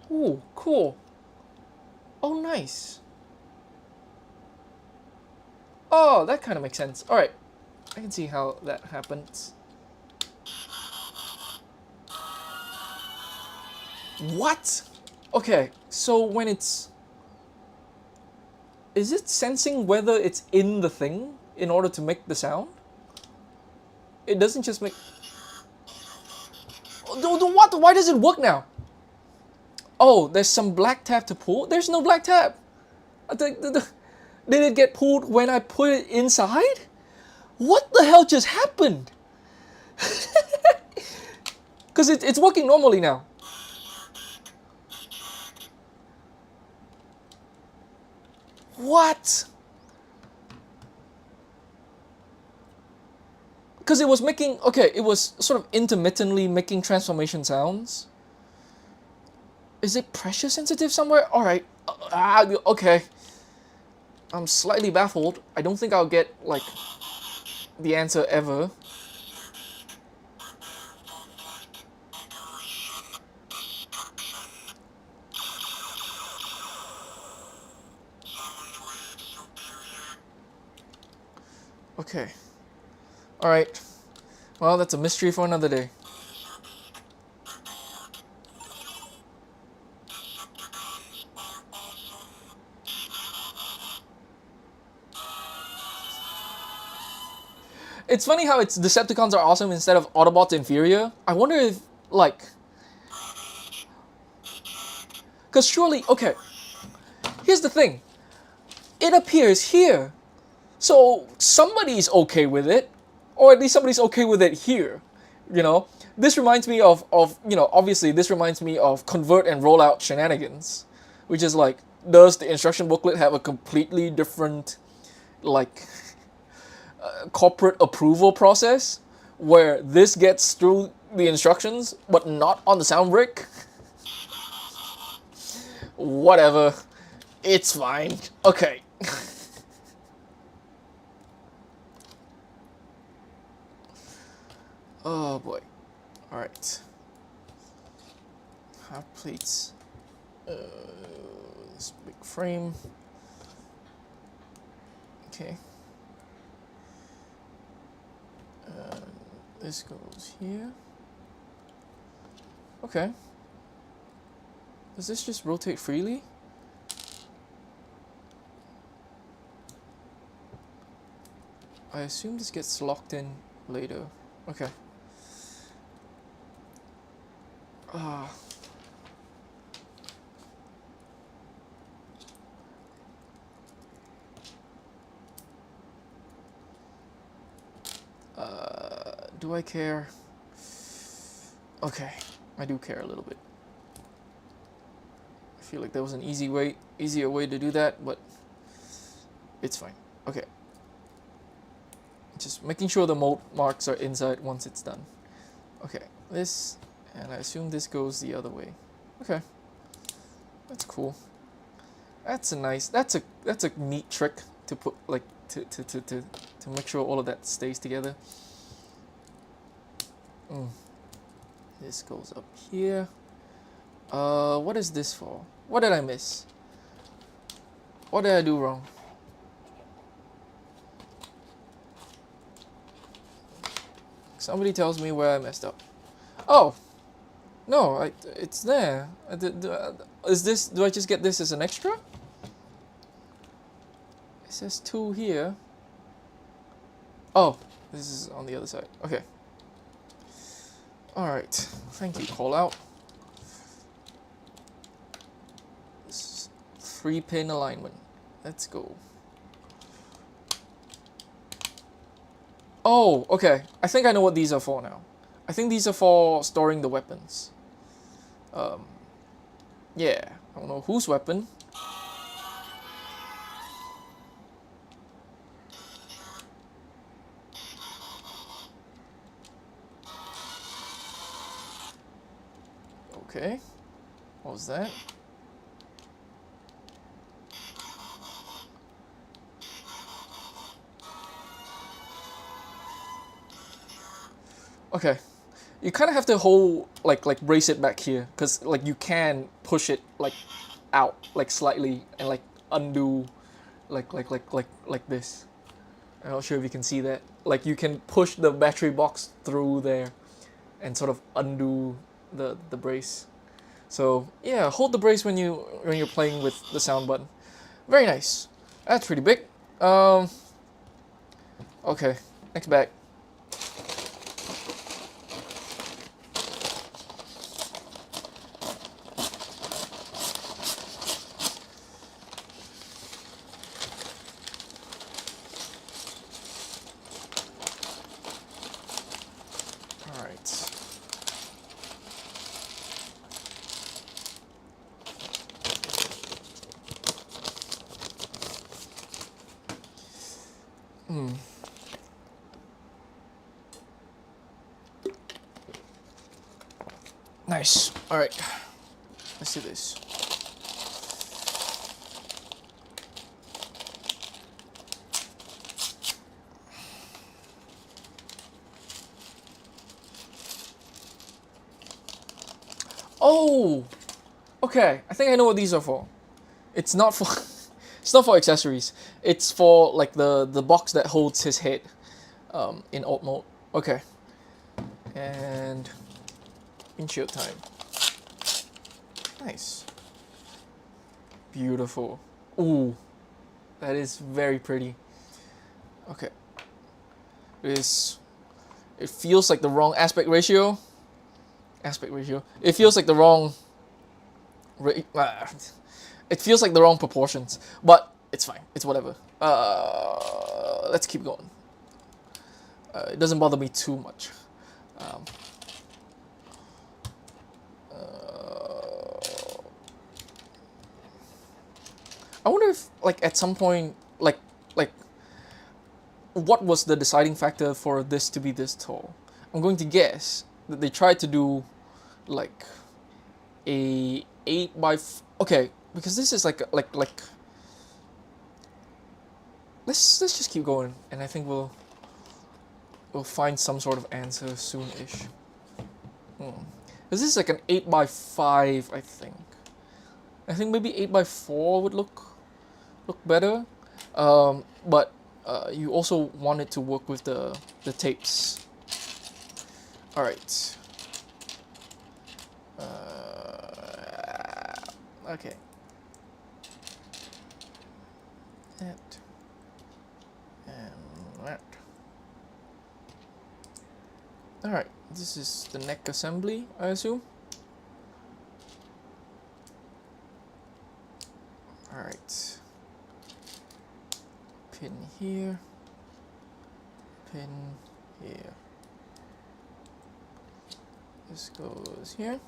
Ooh, cool. Oh, nice. Oh, that kind of makes sense. Alright. I can see how that happens. What? Okay, so when it's... Is it sensing whether it's in the thing in order to make the sound? It doesn't just make... What? Why does it work now? Oh, there's some black tab to pull? There's no black tab. Did it get pulled when I put it inside? What the hell just happened? Because it's working normally now. What? Because it was making... Okay, it was sort of intermittently making transformation sounds. Is it pressure sensitive somewhere? Alright. Okay. I'm slightly baffled. I don't think I'll get, like, the answer ever. Okay. Alright. Well, that's a mystery for another day. It's funny how it's Decepticons are awesome instead of Autobots inferior. I wonder if, like... Because surely, okay, here's the thing. It appears here. So somebody's okay with it. Or at least somebody's okay with it here. You know? This reminds me of obviously this reminds me of convert and rollout shenanigans. Which is like, does the instruction booklet have a completely different, like, corporate approval process? Where this gets through the instructions, but not on the sound brick? Whatever. It's fine. Okay. Oh boy. Alright. Half plates. This big frame. Okay. This goes here. Okay. Does this just rotate freely? I assume this gets locked in later. Okay. Ah. Do I care? Okay, I do care a little bit. I feel like there was an easier way to do that, but it's fine. Okay. Just making sure the mold marks are inside once it's done. Okay, this, and I assume this goes the other way. Okay, that's cool. That's a neat trick to put, like, to make sure all of that stays together. This goes up here. What is this for? What did I miss? What did I do wrong? Somebody tells me where I messed up. Oh! No, it's there. Is this, do I just get this as an extra? It says 2 here. Oh, this is on the other side. Okay. Alright, thank you, call out. 3-pin alignment. Let's go. Oh, okay. I think I know what these are for now. I think these are for storing the weapons. Yeah. I don't know whose weapon. Okay. What was that? Okay. You kind of have to hold, like brace it back here, because, like, you can push it, like, out, like, slightly, and, like, undo, like this. I'm not sure if you can see that. Like, you can push the battery box through there and sort of undo the brace. So, yeah, hold the brace when you're playing with the sound button. Very nice. That's pretty big. Okay, next bag. Nice. All right. Let's do this. Oh, okay. I think I know what these are for. It's not for it's not for accessories. It's for, like, the box that holds his head in alt mode. Okay. And windshield time. Nice. Beautiful. Ooh. That is very pretty. Okay. It feels like the wrong aspect ratio. It feels like the wrong It feels like the wrong proportions, but it's fine. It's whatever. Let's keep going. It doesn't bother me too much. Um, I wonder if, like, at some point, like, what was the deciding factor for this to be this tall? I'm going to guess that they tried to do, like, a 8 by okay, because this is like let's just keep going, and I think we'll find some sort of answer soon-ish. This is like an 8 by 5, I think. I think maybe 8 by 4 would look better, but you also want it to work with the tapes. All right. Okay. That and that. All right. This is the neck assembly, I assume. All right. Pin here. Pin here. This goes here.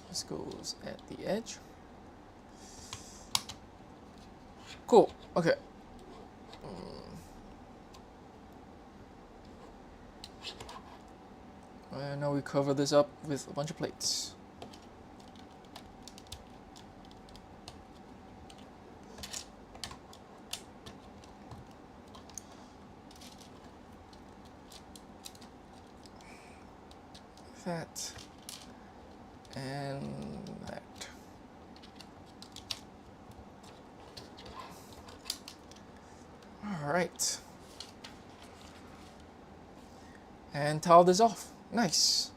This goes at the edge. Cool. Okay. And now we cover this up with a bunch of plates. That and that. All right. And tile this off. Nice.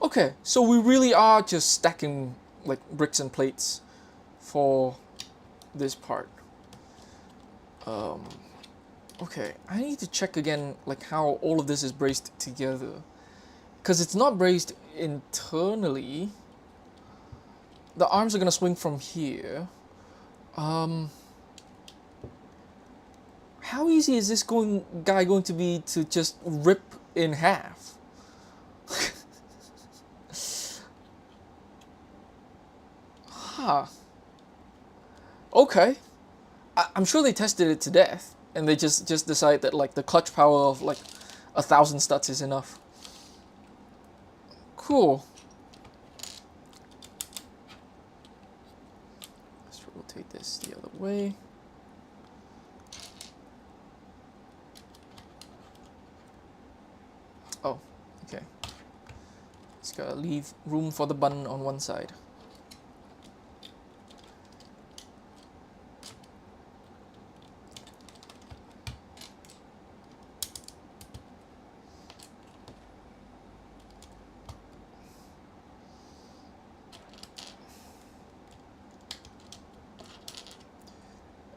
Okay, so we really are just stacking like bricks and plates for this part. Okay, I need to check again like how all of this is braced together, because it's not braced internally. The arms are gonna swing from here. How easy is this guy going to be to just rip in half? Huh. Okay. I'm sure they tested it to death, and they just decide that like the clutch power of like 1,000 studs is enough. Cool. Let's rotate this the other way. Oh, okay. Just gotta leave room for the button on one side.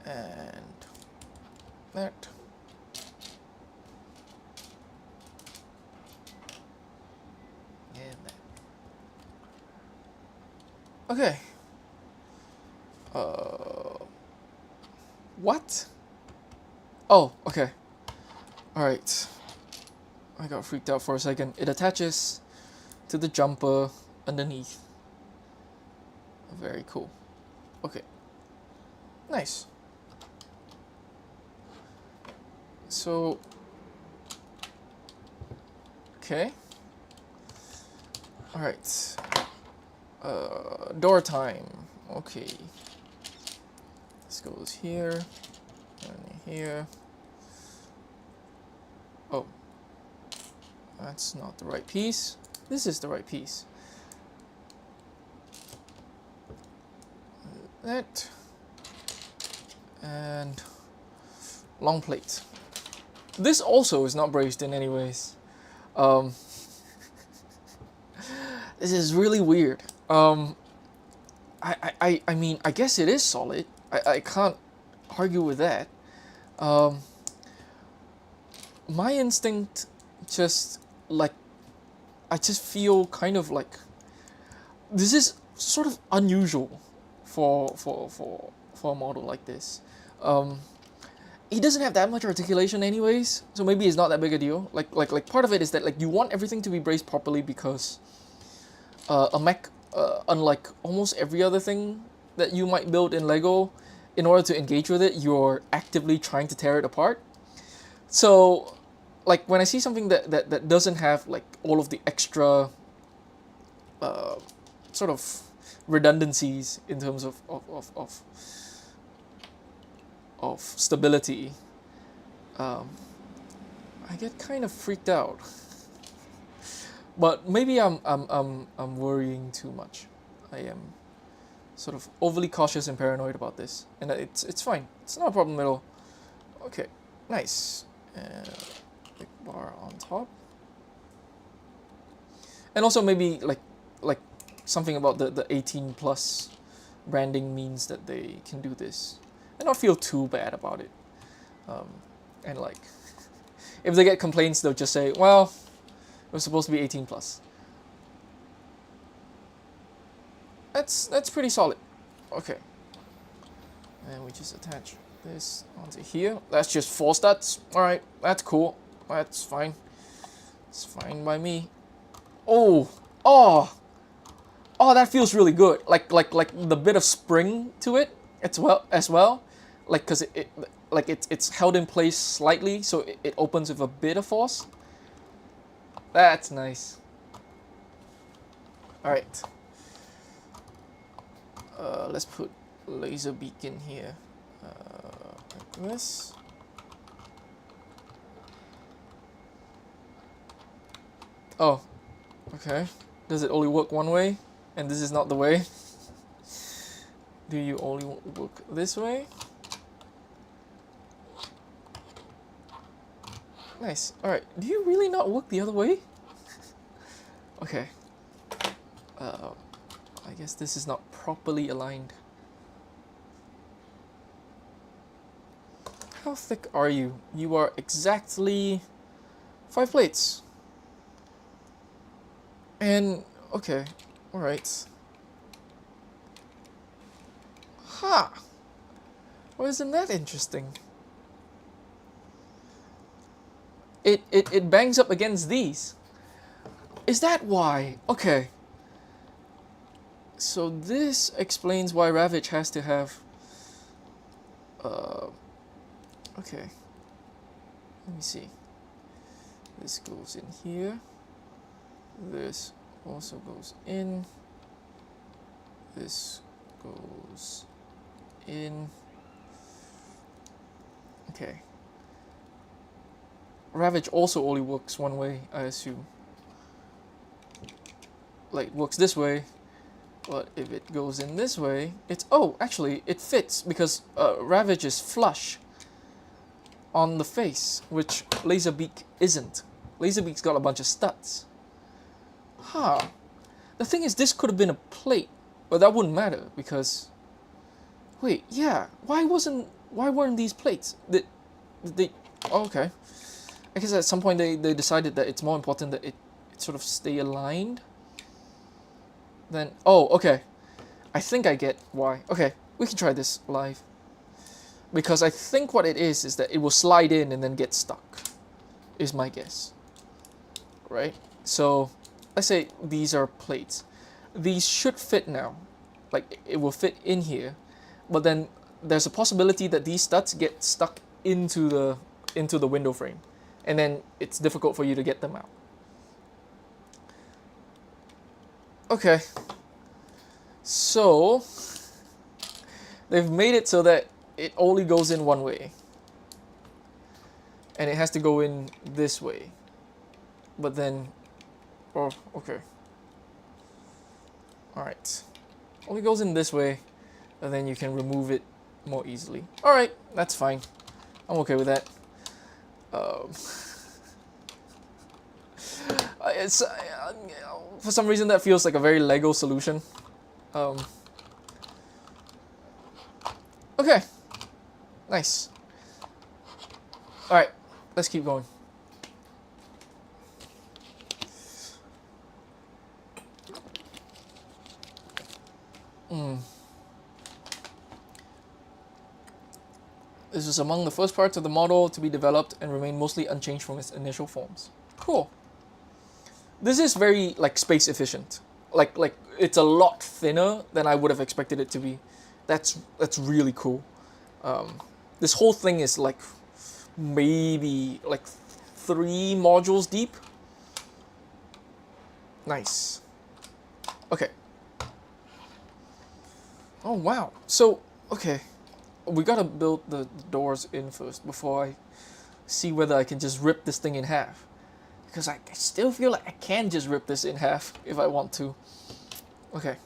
And that. And that. Okay. What? Oh, okay. Alright. I got freaked out for a second. It attaches to the jumper underneath. Very cool. Okay. Nice. So, okay. All right. Door time. Okay. This goes here and here. Oh, that's not the right piece. This is the right piece. That and long plate. This also is not braced in any ways. This is really weird. I mean, I guess it is solid. I can't argue with that. Um, my instinct just like I just feel kind of like this is sort of unusual for a model like this. Um, he doesn't have that much articulation anyways, so maybe it's not that big a deal. Like part of it is that like you want everything to be braced properly because a mech, unlike almost every other thing that you might build in Lego, in order to engage with it, you're actively trying to tear it apart. So, like when I see something that doesn't have like all of the extra uh, sort of redundancies in terms of stability, um, I get kind of freaked out. But maybe I'm worrying too much. I am sort of overly cautious and paranoid about this, and it's fine. It's not a problem at all. Okay, nice. Big bar on top, and also maybe like something about the 18 plus branding means that they can do this and not feel too bad about it. And like, if they get complaints, they'll just say, well, it was supposed to be 18 plus. That's pretty solid. Okay. And we just attach this onto here. That's just 4 studs. Alright, that's cool. That's fine. It's fine by me. Oh! Oh! Oh, that feels really good. Like the bit of spring to it as well. Like, cause it's held in place slightly, so it opens with a bit of force. That's nice. Alright. Let's put laser beak in here. Like this. Oh, okay. Does it only work one way? And this is not the way? Do you only work this way? Nice. Alright, do you really not work the other way? Okay. I guess this is not properly aligned. How thick are you? You are exactly 5 plates. And, okay, alright. Ha! Well, isn't that interesting? It bangs up against these. Is that why? Okay. So this explains why Ravage has to have... okay. Let me see. This goes in here. This also goes in. This goes in. Okay. Ravage also only works one way, I assume. Like, works this way, but if it goes in this way, it's... Oh, actually, it fits, because Ravage is flush on the face, which Laserbeak isn't. Laserbeak's got a bunch of studs. Huh. The thing is, this could have been a plate, but that wouldn't matter, because... Wait, yeah, why weren't these plates? They oh, okay. I guess at some point they decided that it's more important that it sort of stay aligned. Then, oh, okay. I think I get why. Okay, we can try this live. Because I think what it is that it will slide in and then get stuck, is my guess. Right? So, let's say these are plates. These should fit now. Like, it will fit in here. But then, there's a possibility that these studs get stuck into the window frame. And then, it's difficult for you to get them out. Okay. So, they've made it so that it only goes in one way. And it has to go in this way. But then... Oh, okay. Alright. Only goes in this way. And then you can remove it more easily. Alright, that's fine. I'm okay with that. It's... for some reason that feels like a very Lego solution. Okay. Nice. Alright, let's keep going. This is among the first parts of the model to be developed and remain mostly unchanged from its initial forms. Cool. This is very like space efficient. Like it's a lot thinner than I would have expected it to be. That's really cool. This whole thing is like maybe like 3 modules deep. Nice. Okay. Oh wow. So okay, we gotta build the doors in first before I see whether I can just rip this thing in half. Because I still feel like I can just rip this in half if I want to. Okay.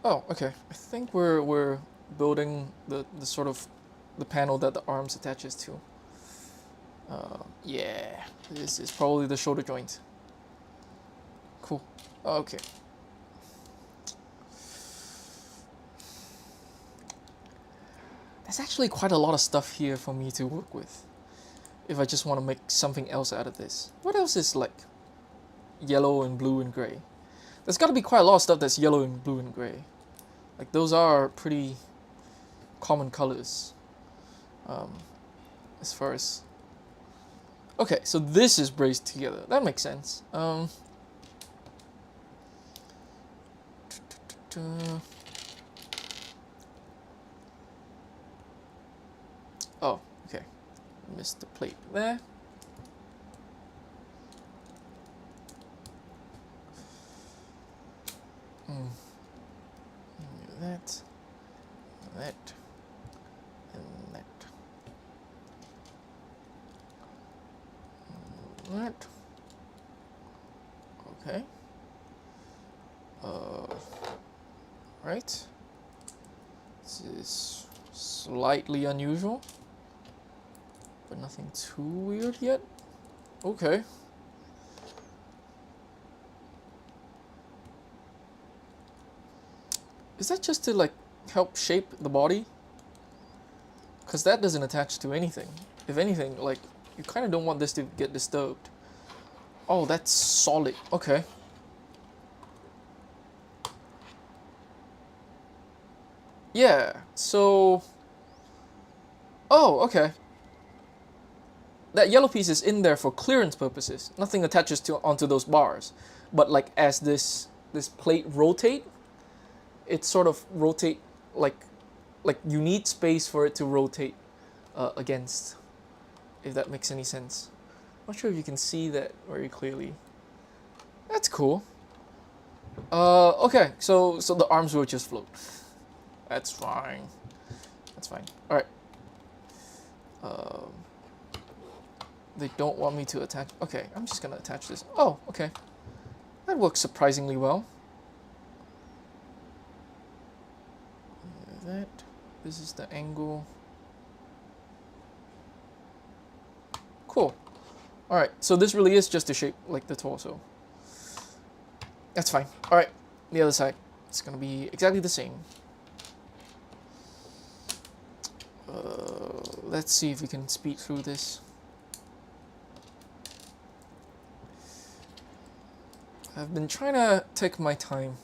Oh, okay. I think we're building the sort of the panel that the arms attaches to. Yeah, this is probably the shoulder joint. Cool. Okay. There's actually quite a lot of stuff here for me to work with. If I just want to make something else out of this. What else is like yellow and blue and gray? There's got to be quite a lot of stuff that's yellow and blue and gray. Like those are pretty common colors. As far as... Okay, so this is braced together. That makes sense. Oh, okay. Missed the plate there. That, that, and that. That. Okay. Right. This is slightly unusual, but nothing too weird yet. Okay. Is that just to like help shape the body? Because that doesn't attach to anything. If anything, like you kind of don't want this to get disturbed. Oh, that's solid. Okay. Yeah, so... Oh, okay. That yellow piece is in there for clearance purposes. Nothing attaches onto those bars. But like as this plate rotate, it sort of rotate like you need space for it to rotate against, if that makes any sense. Not sure if you can see that very clearly. That's cool. Okay, so the arms will just float. That's fine. That's fine. All right. They don't want me to attach. Okay, I'm just gonna attach this. Oh, okay. That works surprisingly well. That. This is the angle. Cool. All right. So this really is just to shape like the torso. That's fine. All right. The other side. It's gonna be exactly the same. Let's see if we can speed through this. I've been trying to take my time,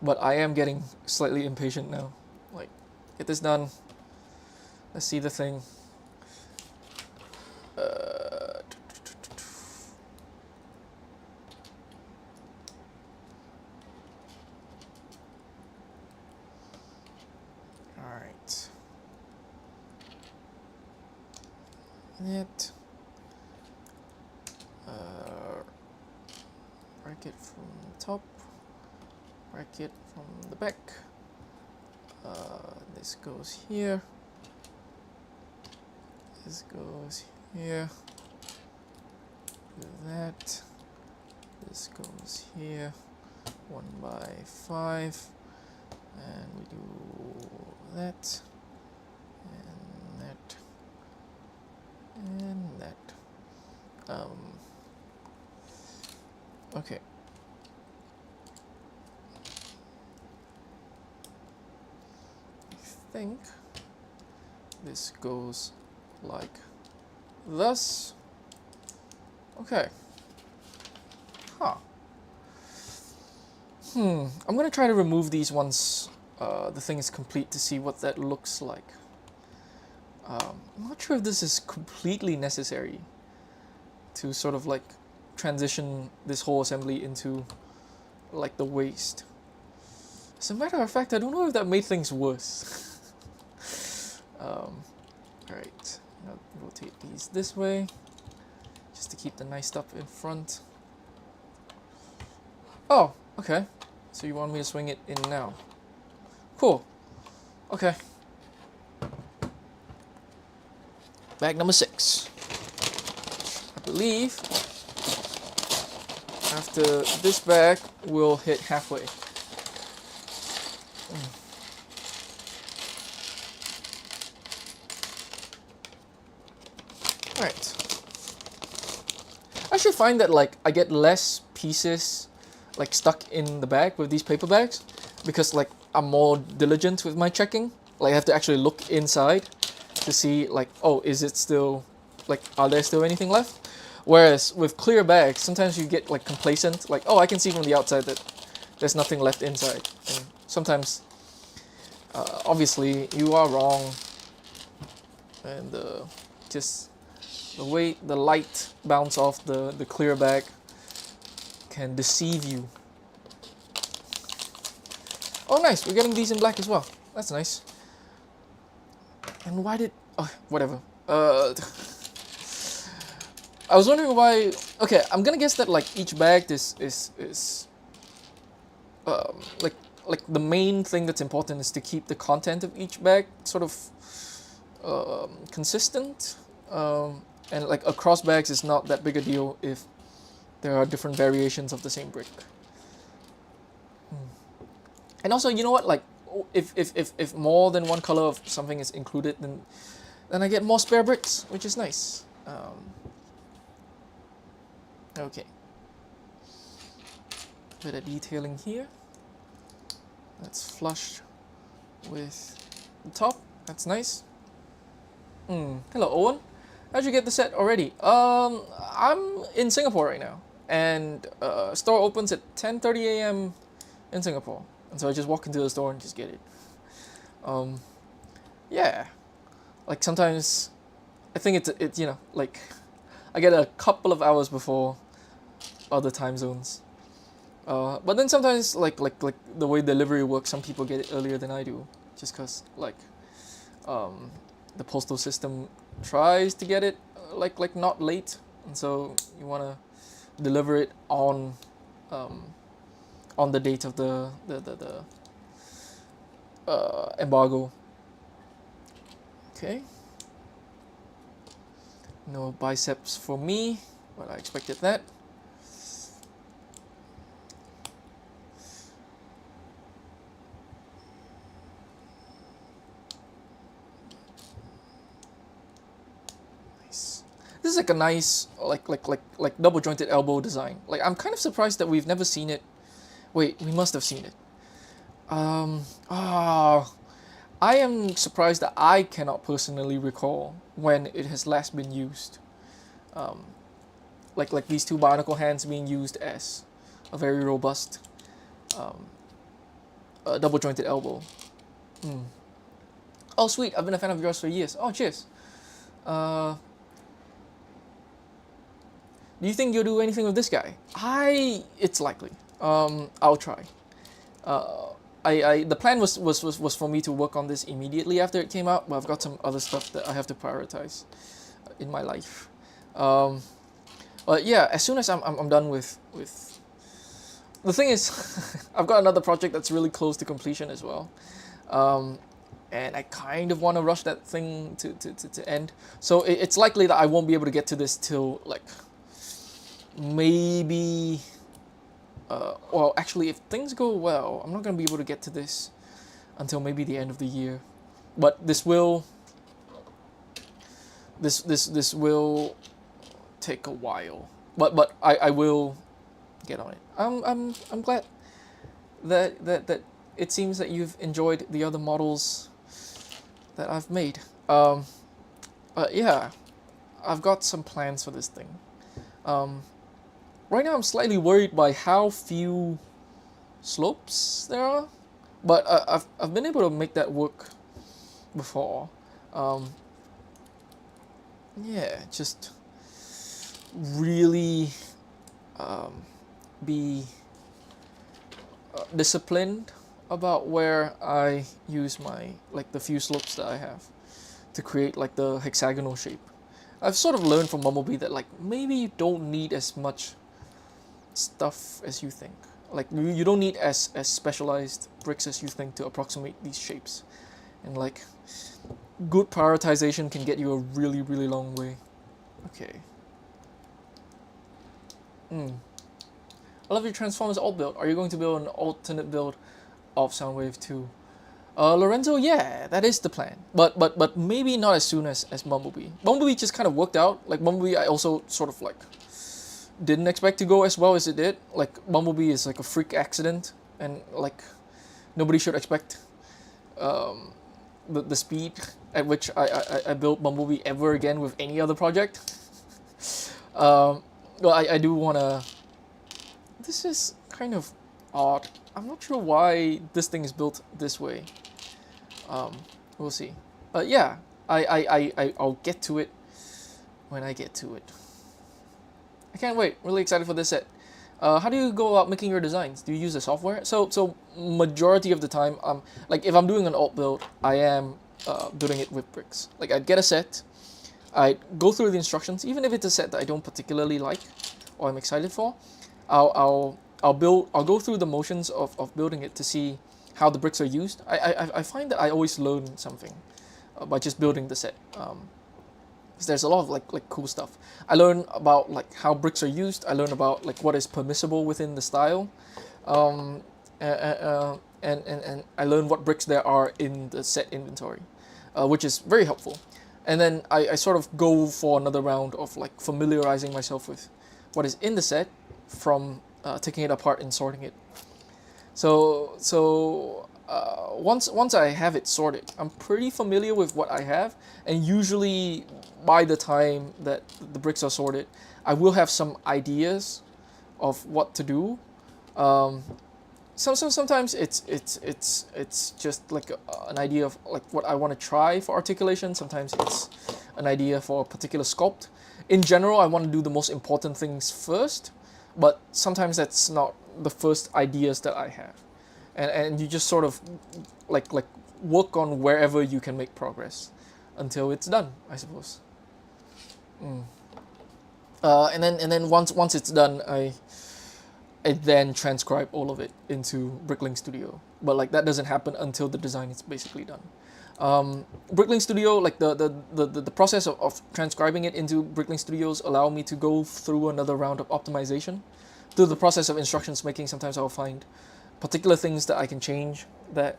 but I am getting slightly impatient now. Like, get this done. Let's see the thing. Alright. That. Bracket from the top. Bracket from the back. This goes here. This goes here. Do that. This goes here. 1 by 5. And we do that. And that. And that. Okay. I think this goes like thus. Okay. Huh. I'm gonna try to remove these once the thing is complete to see what that looks like. I'm not sure if this is completely necessary to sort of like transition this whole assembly into like the waste. As a matter of fact, I don't know if that made things worse. Alright, now rotate these this way just to keep the nice stuff in front. Oh, okay. So you want me to swing it in now. Cool. Okay. Bag number 6. I believe after this bag we'll hit halfway. Alright. I should find that like I get less pieces like stuck in the bag with these paper bags because like I'm more diligent with my checking. Like I have to actually look inside to see like, oh, is it still like, are there still anything left? Whereas with clear bags, sometimes you get like complacent, like, oh, I can see from the outside that there's nothing left inside. And sometimes, obviously, you are wrong, and just the way the light bounce off the clear bag can deceive you. Oh, nice, we're getting these in black as well. That's nice. And why did... oh, whatever. I was wondering why... okay, I'm gonna guess that like each bag is like the main thing that's important is to keep the content of each bag sort of consistent. And like across bags is not that big a deal if there are different variations of the same brick. And also, you know what? Like, if more than one color of something is included, then I get more spare bricks, which is nice. Okay. Bit of detailing here. That's flush with the top. That's nice. Hello, Owen. How'd you get the set already? I'm in Singapore right now, and store opens at 10:30 a.m. in Singapore, and so I just walk into the store and just get it. Yeah, like sometimes I think it's you know, like I get a couple of hours before other time zones. But then sometimes like the way delivery works, some people get it earlier than I do, just cause like the postal system tries to get it like not late, and so you wanna deliver it on the date of the embargo. Okay. No biceps for me, but I expected that. Nice. This is like a nice like double jointed elbow design. Like I'm kind of surprised that we've never seen it. Wait, we must have seen it. I am surprised that I cannot personally recall when it has last been used. Like these two bionicle hands being used as a very robust double jointed elbow. Oh sweet, I've been a fan of yours for years. Oh cheers. Do you think you'll do anything with this guy? It's likely. I'll try. The plan was for me to work on this immediately after it came out, but I've got some other stuff that I have to prioritize in my life. But yeah, as soon as I'm done with the thing is, I've got another project that's really close to completion as well. and I kind of want to rush that thing to end. So it's likely that I won't be able to get to this till like maybe. Well, actually, if things go well, I'm not gonna be able to get to this until maybe the end of the year. But this will take a while. But I will get on it. I'm glad that it seems that you've enjoyed the other models that I've made. Yeah, I've got some plans for this thing. Um, right now I'm slightly worried by how few slopes there are, but I've been able to make that work before. Um, yeah, just really um, be disciplined about where I use my like the few slopes that I have to create like the hexagonal shape. I've sort of learned from Bumblebee that like maybe you don't need as much stuff as you think. Like you don't need as specialized bricks as you think to approximate these shapes. And like good prioritization can get you a really long way. Okay. I love your Transformers alt build. Are you going to build an alternate build of Soundwave 2? Lorenzo, yeah, that is the plan. But maybe not as soon as Bumblebee. Bumblebee just kind of worked out. Like Bumblebee, I also sort of like didn't expect to go as well as it did. Like Bumblebee is like a freak accident, and like nobody should expect the speed at which I built Bumblebee ever again with any other project. Well, I do wanna. This is kind of odd. I'm not sure why this thing is built this way. We'll see. But yeah, I'll get to it when I get to it. I can't wait. Really excited for this set. How do you go about making your designs? Do you use the software? So majority of the time, like if I'm doing an alt build, I am building it with bricks. Like I'd get a set, I'd go through the instructions, even if it's a set that I don't particularly like or I'm excited for, I'll go through the motions of building it to see how the bricks are used. I find that I always learn something by just building the set. Because there's a lot of like cool stuff. I learn about like how bricks are used. I learn about like what is permissible within the style, and I learn what bricks there are in the set inventory, which is very helpful. And then I sort of go for another round of like familiarizing myself with what is in the set from taking it apart and sorting it. So once I have it sorted, I'm pretty familiar with what I have, and usually by the time that the bricks are sorted, I will have some ideas of what to do. Sometimes it's just like an idea of like what I want to try for articulation. Sometimes it's an idea for a particular sculpt. In general, I want to do the most important things first, but sometimes that's not the first ideas that I have, and you just sort of like work on wherever you can make progress until it's done, I suppose. And then once it's done, I then transcribe all of it into Bricklink Studio. But like that doesn't happen until the design is basically done. Bricklink Studio, like the process of transcribing it into Bricklink Studios allow me to go through another round of optimization. Through the process of instructions making, sometimes I'll find particular things that I can change that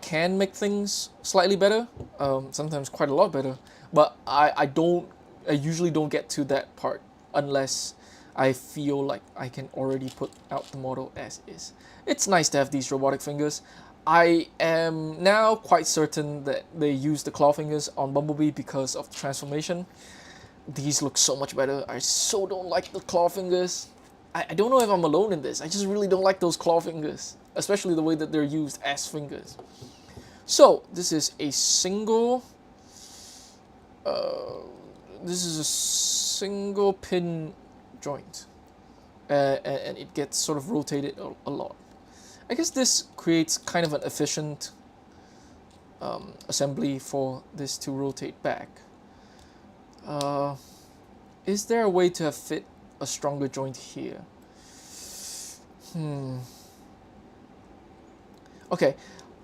can make things slightly better, sometimes quite a lot better. But I usually don't get to that part unless I feel like I can already put out the model as is. It's nice to have these robotic fingers. I am now quite certain that they use the claw fingers on Bumblebee because of the transformation. These look so much better. I so don't like the claw fingers. I don't know if I'm alone in this. I just really don't like those claw fingers, especially the way that they're used as fingers. So this is a single pin joint, and it gets sort of rotated a lot. I guess this creates kind of an efficient assembly for this to rotate back. Is there a way to have fit a stronger joint here? Okay,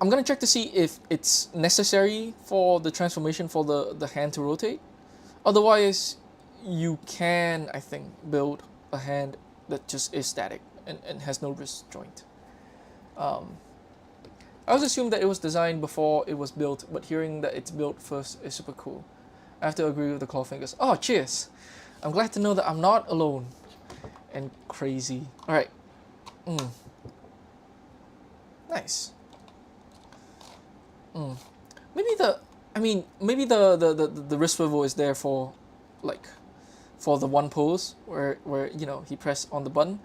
I'm gonna check to see if it's necessary for the transformation for the hand to rotate. Otherwise, you can, I think, build a hand that just is static and has no wrist joint. Um, I always assumed that it was designed before it was built, but hearing that it's built first is super cool. I have to agree with the claw fingers. Oh, cheers! I'm glad to know that I'm not alone and crazy. Alright. Nice. Maybe the wrist swivel is there for, like, for the one pose where you know he pressed on the button,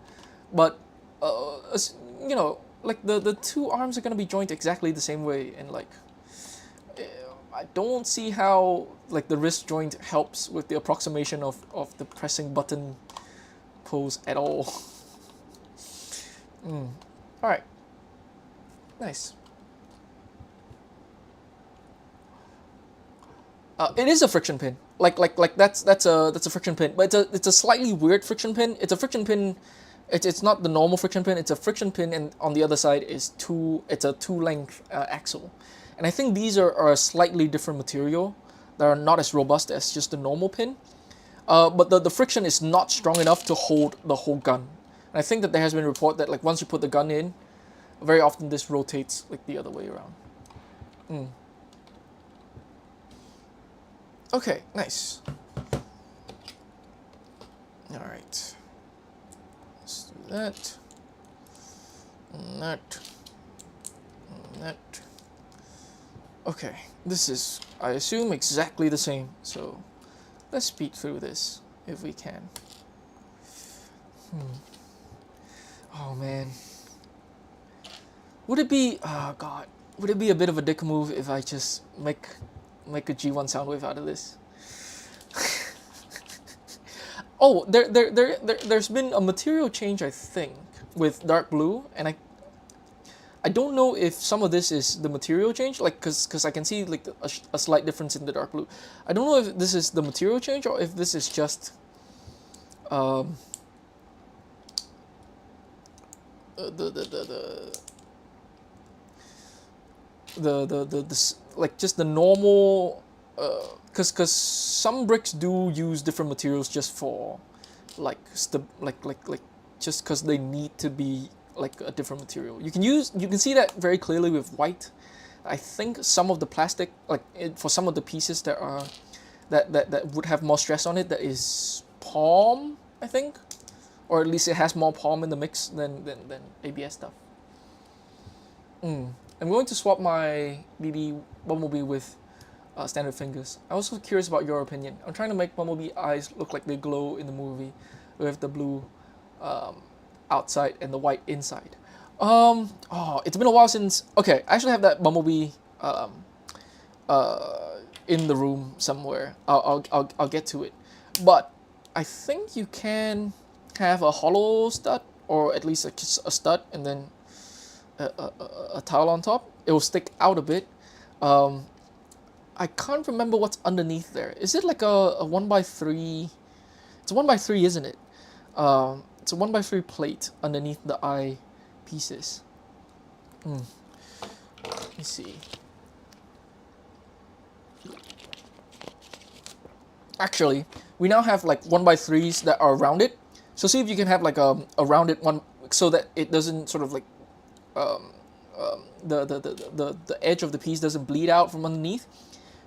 but you know, like the two arms are gonna be joined exactly the same way, and like I don't see how like the wrist joint helps with the approximation of the pressing button pose at all. All right, nice. It is a friction pin. Like that's a friction pin, but it's a slightly weird friction pin. It's a friction pin. It's not the normal friction pin. It's a friction pin, and on the other side is two. It's a two length axle, and I think these are a slightly different material. That are not as robust as just the normal pin. But the friction is not strong enough to hold the whole gun. And I think that there has been a report that like once you put the gun in, very often this rotates like the other way around. Okay, nice. All right. Let's do that. And that. And that. Okay, this is, I assume, exactly the same. So let's speed through this if we can. Oh man. Would it be, oh god, would it be a bit of a dick move if I just make a G1 Soundwave out of this? Oh, there's been a material change, I think, with dark blue, and I don't know if some of this is the material change, like, cause I can see like a slight difference in the dark blue. I don't know if this is the material change or if this is just like just the normal, cause some bricks do use different materials just for like just cause they need to be like a different material. You can see that very clearly with white. I think some of the plastic, like for some of the pieces that are that would have more stress on it, that is palm, I think, or at least it has more palm in the mix than ABS stuff. I'm going to swap my BB Bumblebee with standard fingers. I'm also curious about your opinion. I'm trying to make Bumblebee eyes look like they glow in the movie with the blue outside and the white inside. Oh, it's been a while since. Okay, I actually have that Bumblebee in the room somewhere. I'll get to it, but I think you can have a hollow stud, or at least a stud, and then a towel on top. It will stick out a bit. I can't remember what's underneath there. Is it like a 1x3? It's a 1x3, isn't it? It's a 1x3 plate underneath the eye pieces. Let me see. Actually, we now have like 1x3s that are rounded. So see if you can have like a rounded one so that it doesn't sort of like the edge of the piece doesn't bleed out from underneath.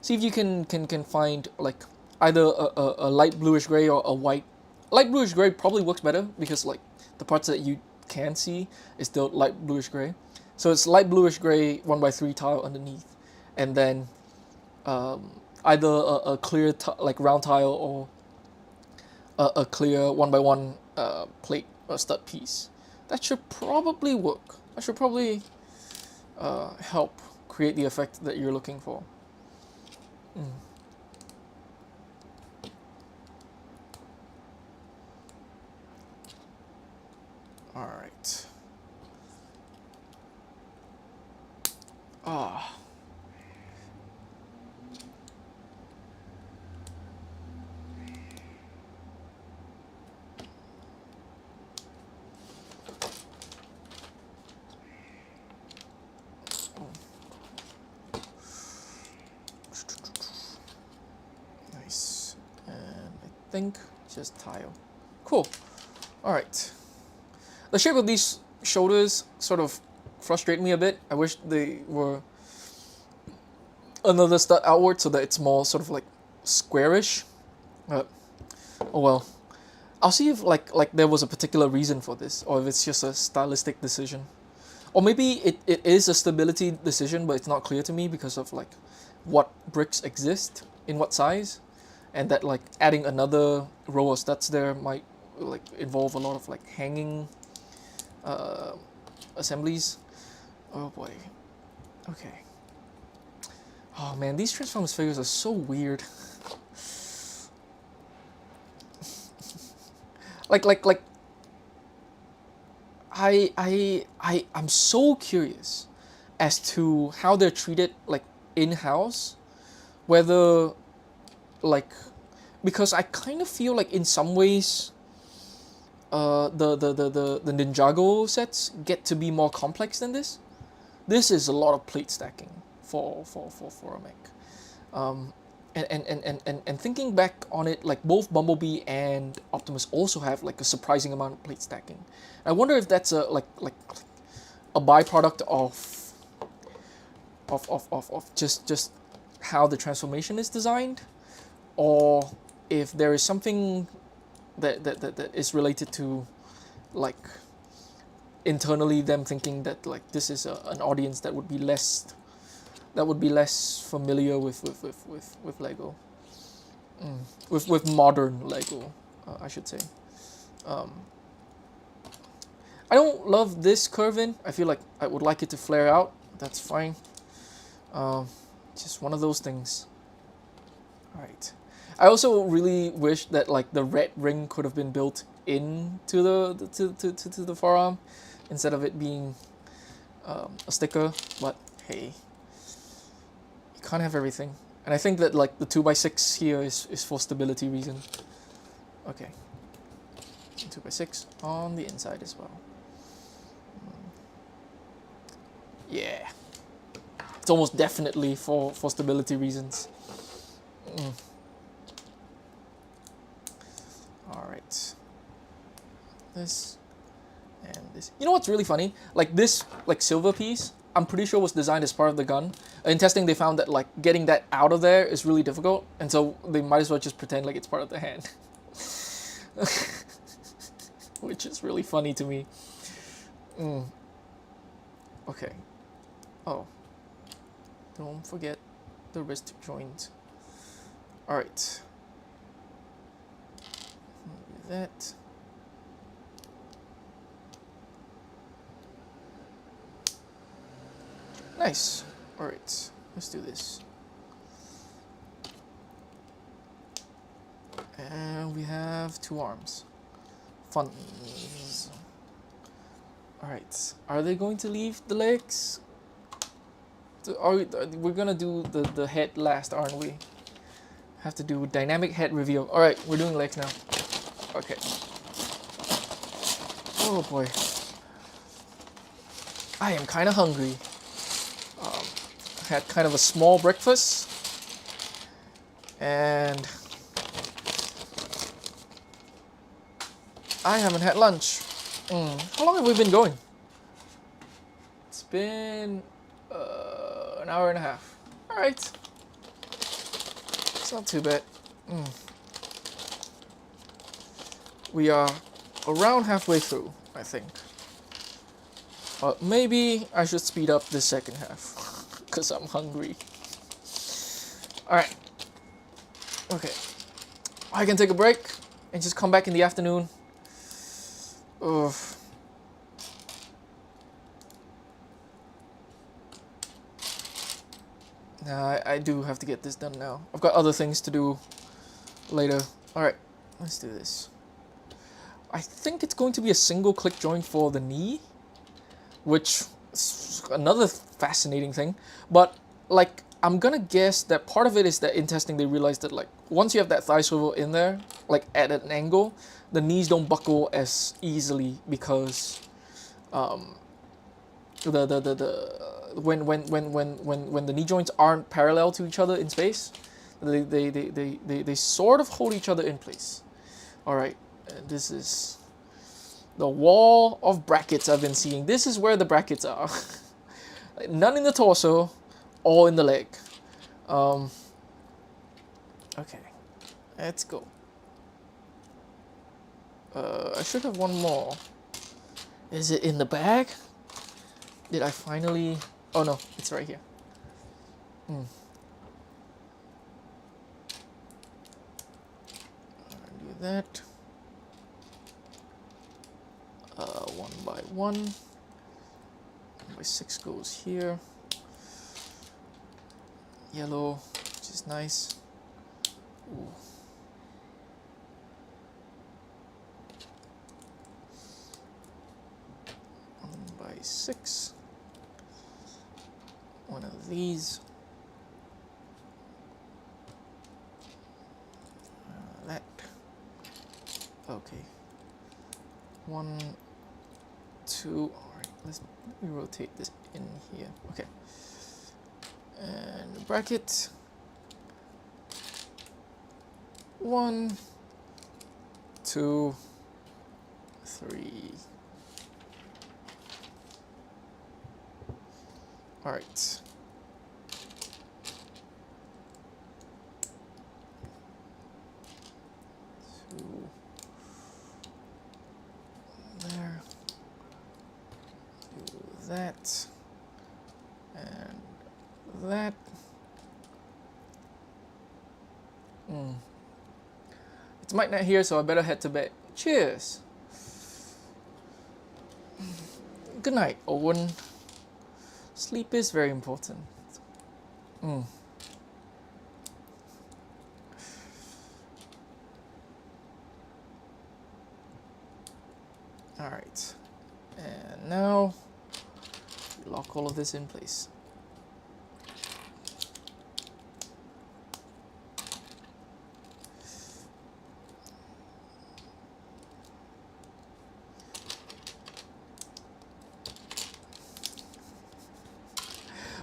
See if you can find like either a light bluish gray or a white. Light bluish gray probably works better because like the parts that you can see is still light bluish gray. So it's light bluish gray 1x3 tile underneath, and then either a clear like round tile or a clear 1x1 plate or stud piece. That should probably work. That should probably help create the effect that you're looking for. All right. Ah. think. Just tile. Cool. Alright. The shape of these shoulders sort of frustrate me a bit. I wish they were another stud outward so that it's more sort of like squarish. Oh well. I'll see if like there was a particular reason for this, or if it's just a stylistic decision. Or maybe it is a stability decision, but it's not clear to me because of like what bricks exist in what size, and that like adding another row of studs there might like involve a lot of like hanging assemblies. Oh boy. Okay. Oh man, these Transformers figures are so weird. like I'm so curious as to how they're treated like in-house, whether like, because I kind of feel like in some ways the Ninjago sets get to be more complex than this. This is a lot of plate stacking for a mech. And thinking back on it, like both Bumblebee and Optimus also have like a surprising amount of plate stacking. I wonder if that's a like a byproduct of just how the transformation is designed, or if there is something that is related to like internally them thinking that like this is an audience that would be less familiar with Lego, with modern Lego, I should say. I don't love this curve in. I feel like I would like it to flare out. That's fine. Just one of those things. All right. I also really wish that like the red ring could have been built into to the forearm instead of it being a sticker. But hey, you can't have everything. And I think that like the 2x6 here is for stability reasons. Okay. 2x6 on the inside as well. Yeah. It's almost definitely for stability reasons. Alright. This and this. You know what's really funny? Like this like silver piece, I'm pretty sure was designed as part of the gun. In testing they found that like getting that out of there is really difficult, and so they might as well just pretend like it's part of the hand. Which is really funny to me. Okay. Oh. Don't forget the wrist joint. Alright. That. Nice. Alright. Let's do this. And we have 2 arms. Fun. Alright. Are they going to leave the legs? We're gonna do the head last, aren't we? Have to do dynamic head reveal. Alright, we're doing legs now. Okay. Oh boy. I am kind of hungry. Had kind of a small breakfast. And I haven't had lunch. How long have we been going? It's been an hour and a half. Alright. It's not too bad. We are around halfway through, I think. But maybe I should speed up the second half. Because I'm hungry. Alright. Okay. I can take a break and just come back in the afternoon. Ugh. Nah, I do have to get this done now. I've got other things to do later. Alright, let's do this. I think it's going to be a single click joint for the knee, which is another fascinating thing. But like, I'm gonna guess that part of it is that in testing they realized that like once you have that thigh swivel in there, like at an angle, the knees don't buckle as easily because when the knee joints aren't parallel to each other in space, They sort of hold each other in place. All right, and this is the wall of brackets I've been seeing. This is where the brackets are. None in the torso, all in the leg. Okay, let's go. I should have one more. Is it in the bag? Did I finally... Oh no, it's right here. Do that. One by one. 1 by 6 goes here. Yellow, which is nice. Ooh. 1 by 6. One of these. That. Okay. 1, 2. All right. Let me rotate this in here. Okay. And bracket. 1, 2, 3. All right. Two. There. Do that. And that. It's might not here, so I better head to bed. Cheers. Good night, Owen. Sleep is very important. All right, and now lock all of this in place.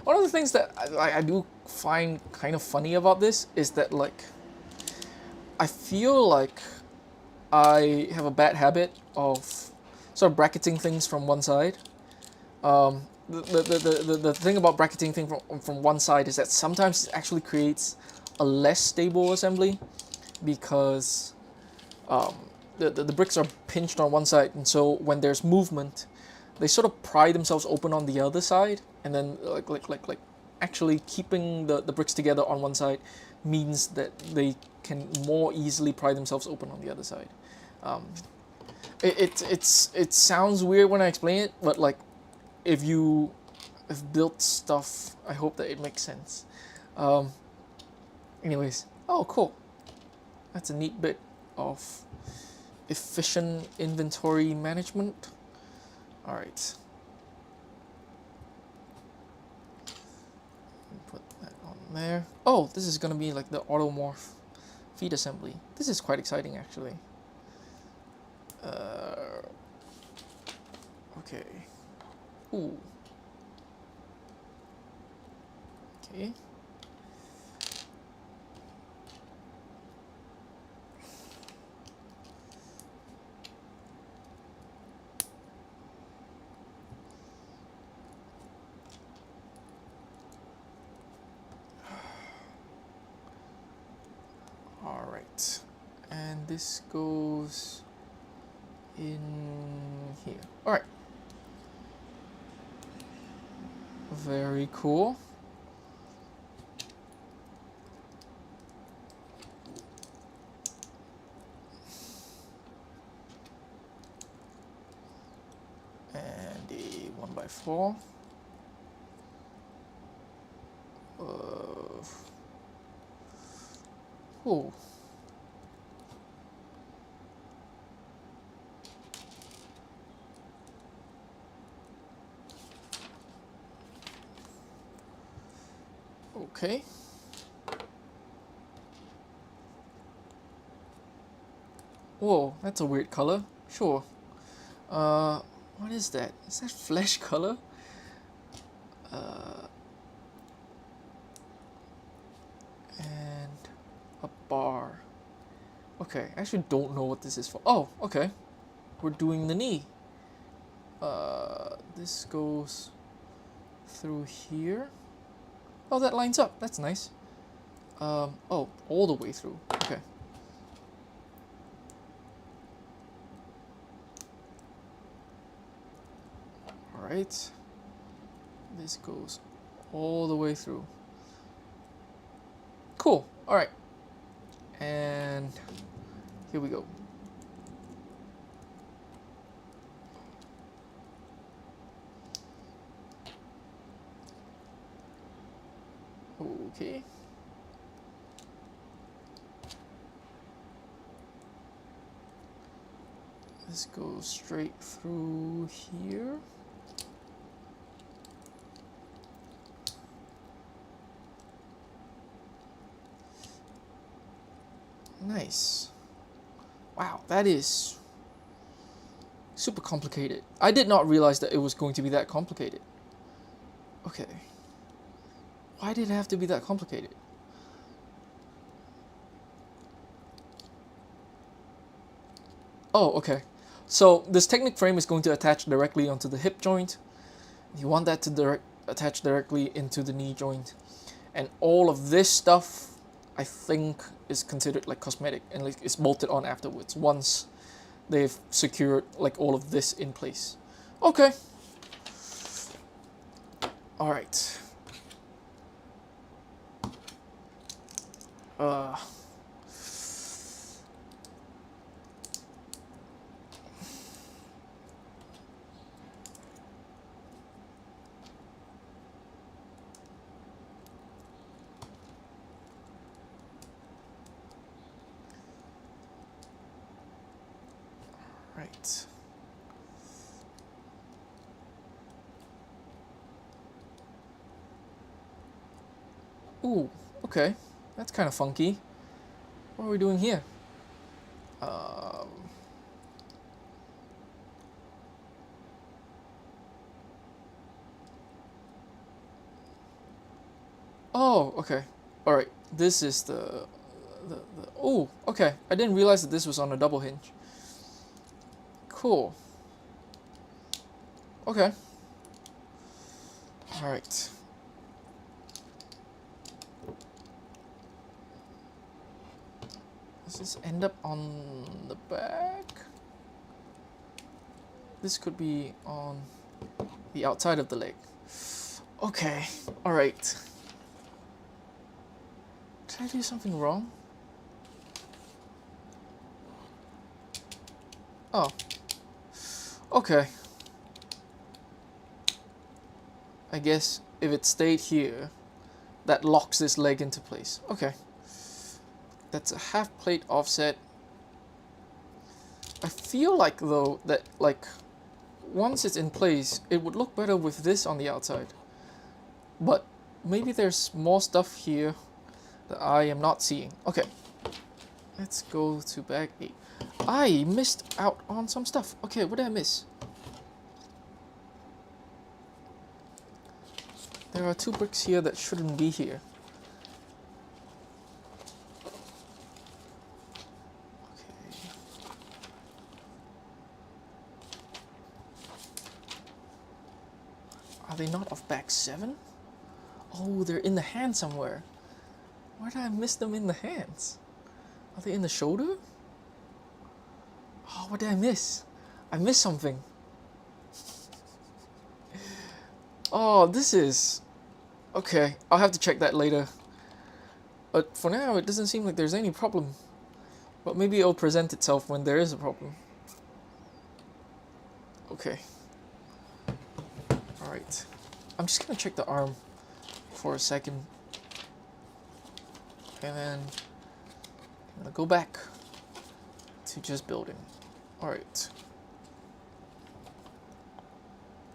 One of the things that I do find kind of funny about this is that, like, I feel like I have a bad habit of sort of bracketing things from one side. The thing about bracketing things from one side is that sometimes it actually creates a less stable assembly because the bricks are pinched on one side, and so when there's movement, they sort of pry themselves open on the other side, and then like actually keeping the bricks together on one side means that they can more easily pry themselves open on the other side. It sounds weird when I explain it, but like if you have built stuff, I hope that it makes sense. Anyways, oh cool, that's a neat bit of efficient inventory management. All right. Put that on there. Oh, this is gonna be like the automorph feed assembly. This is quite exciting, actually. Okay. Ooh. Okay. All right, and this goes in here. All right. Very cool. And a 1x4. Oh. Okay. Whoa, that's a weird color. Sure. What is that? Is that flesh color? And a bar. Okay, I actually don't know what this is for. Oh, okay. We're doing the knee. This goes through here. Oh, that lines up. That's nice. Oh, all the way through. Okay. Alright. This goes all the way through. Cool. Alright. And here we go. Okay. This goes straight through here. Nice. Wow, that is super complicated. I did not realize that it was going to be that complicated. Okay. Why did it have to be that complicated? Oh, okay. So this Technic frame is going to attach directly onto the hip joint. You want that to attach directly into the knee joint. And all of this stuff, I think, is considered like cosmetic and like it's bolted on afterwards once they've secured like all of this in place. Okay. All right. Right. Ooh, okay. That's kind of funky. What are we doing here? Oh, okay. All right. This is the oh, okay. I didn't realize that this was on a double hinge. Cool. Okay. All right. Does this end up on the back? This could be on the outside of the leg. Okay. All right. Did I do something wrong? Oh. Okay. I guess if it stayed here, that locks this leg into place. Okay. That's a half plate offset. I feel like though that like once it's in place, it would look better with this on the outside. But maybe there's more stuff here that I am not seeing. Okay. Let's go to bag 8. I missed out on some stuff. Okay, what did I miss? There are 2 bricks here that shouldn't be here. Okay. Are they not of bag 7? Oh, they're in the hand somewhere. Why did I miss them in the hands? Are they in the shoulder? Oh, what did I miss? I missed something. Oh, this is... Okay, I'll have to check that later. But for now, it doesn't seem like there's any problem. But maybe it'll present itself when there is a problem. Okay. Alright. I'm just gonna check the arm for a second. And then I'm gonna go back to just building. Alright.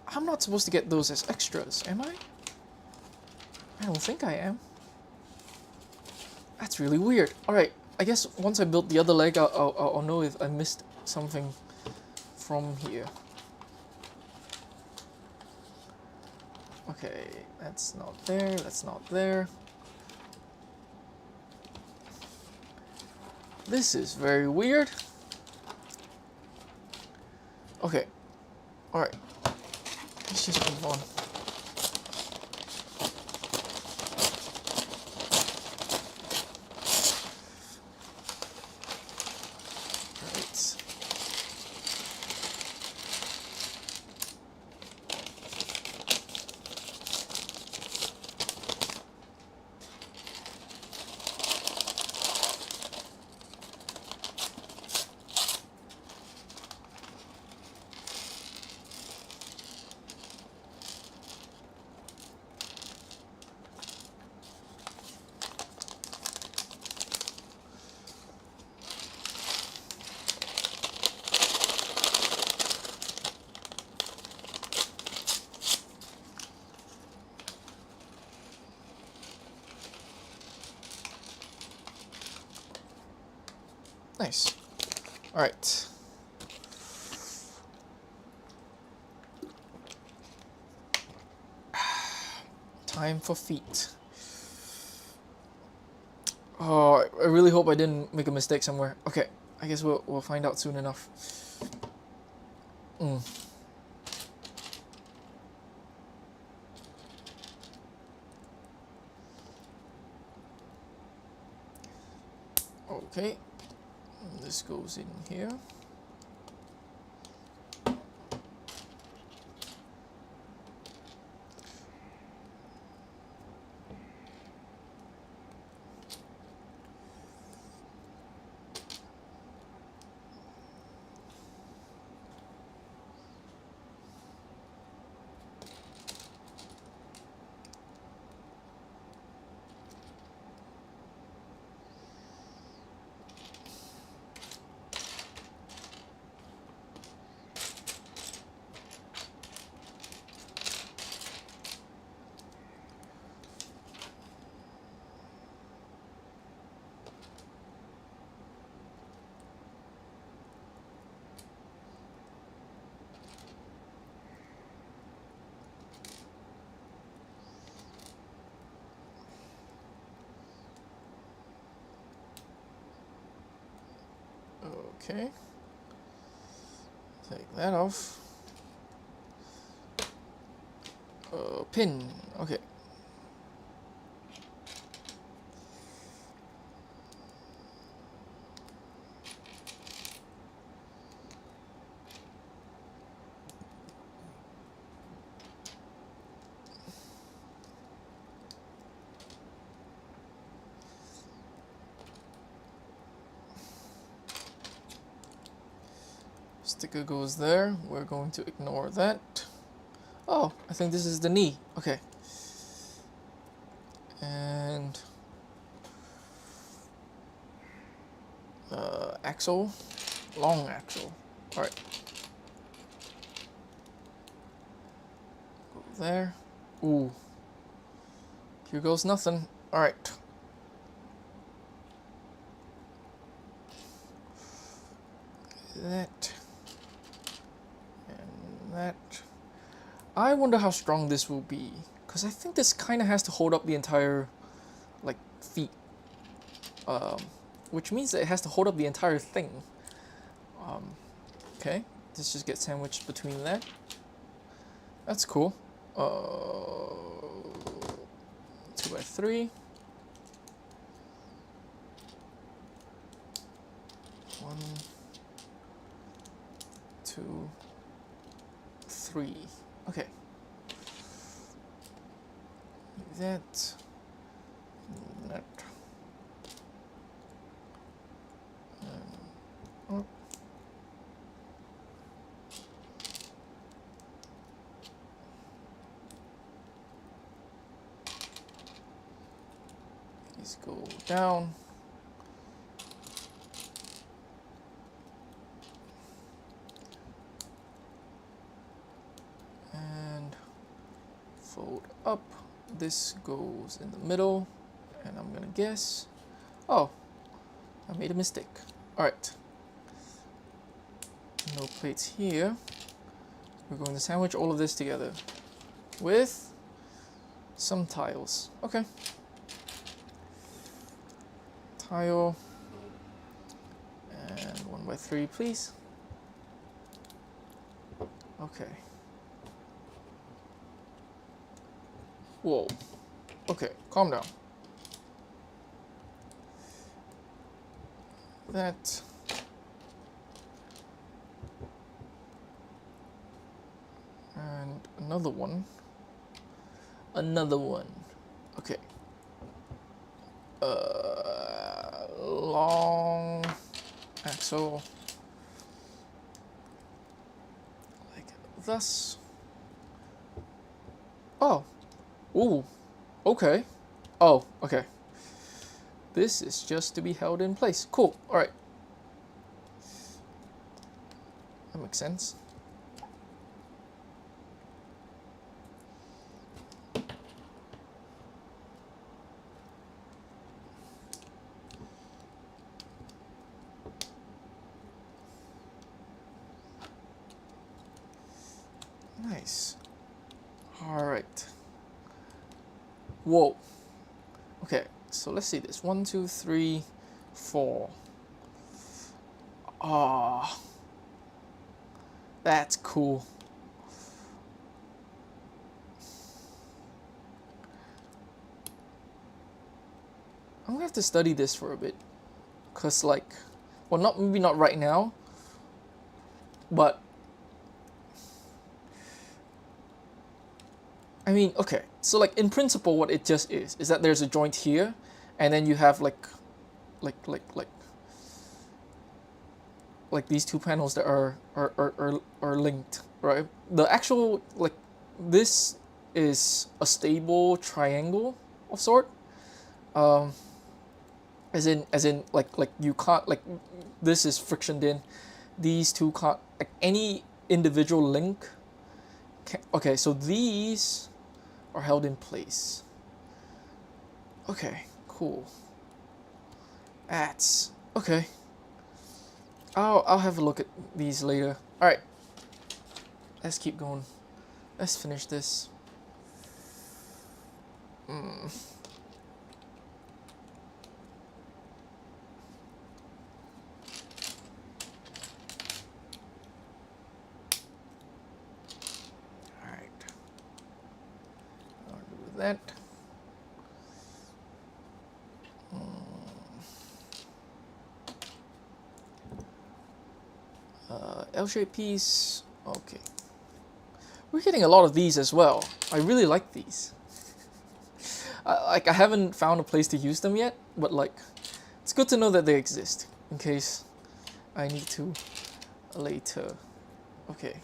I'm not supposed to get those as extras, am I? I don't think I am. That's really weird. Alright, I guess once I build the other leg, I'll know if I missed something from here. Okay, that's not there, that's not there. This is very weird. Okay. Alright. Let's just move on. Alright. Nice. Alright. Time for feet. Oh, I really hope I didn't make a mistake somewhere. Okay, I guess we'll find out soon enough. Okay, this goes in here. Okay. Take that off. Pin. Okay. Sticker goes there. We're going to ignore that. Oh, I think this is the knee. Okay. And axle, long axle. All right. Go there. Ooh. Here goes nothing. All right. That. And that. I wonder how strong this will be. Because I think this kind of has to hold up the entire, like, feet. Which means that it has to hold up the entire thing. Okay. This just gets sandwiched between that. That's cool. 2x3. 1, 2, 3. Okay. That. That. Oh. These go down. And fold up. This goes in the middle. And I'm gonna guess. Oh, I made a mistake. Alright. No plates here. We're going to sandwich all of this together with some tiles. Okay. Tile. 1x3, please. Okay. Whoa. Okay, calm down. That. And another one. Another one. Okay. Long axle. Like thus. Oh. Ooh. Okay. Oh, okay. This is just to be held in place. Cool. Alright. That makes sense. Nice. Alright. Whoa. Okay, so let's see this. 1, 2, 3, 4. Ah, that's cool. I'm gonna have to study this for a bit, cause like, well, not maybe not right now, but I mean, okay. So like in principle, what it just is that there's a joint here, and then you have like these two panels that are linked, right? The actual like this is a stable triangle of sort. As in like you can't like this is frictioned in. These two can't like any individual link. Okay, so these are held in place. Okay, cool. That's okay. I'll have a look at these later. All right, let's keep going. Let's finish this. That. L-shaped piece. Okay. We're getting a lot of these as well. I really like these. I haven't found a place to use them yet, but like, it's good to know that they exist in case I need to later. Okay.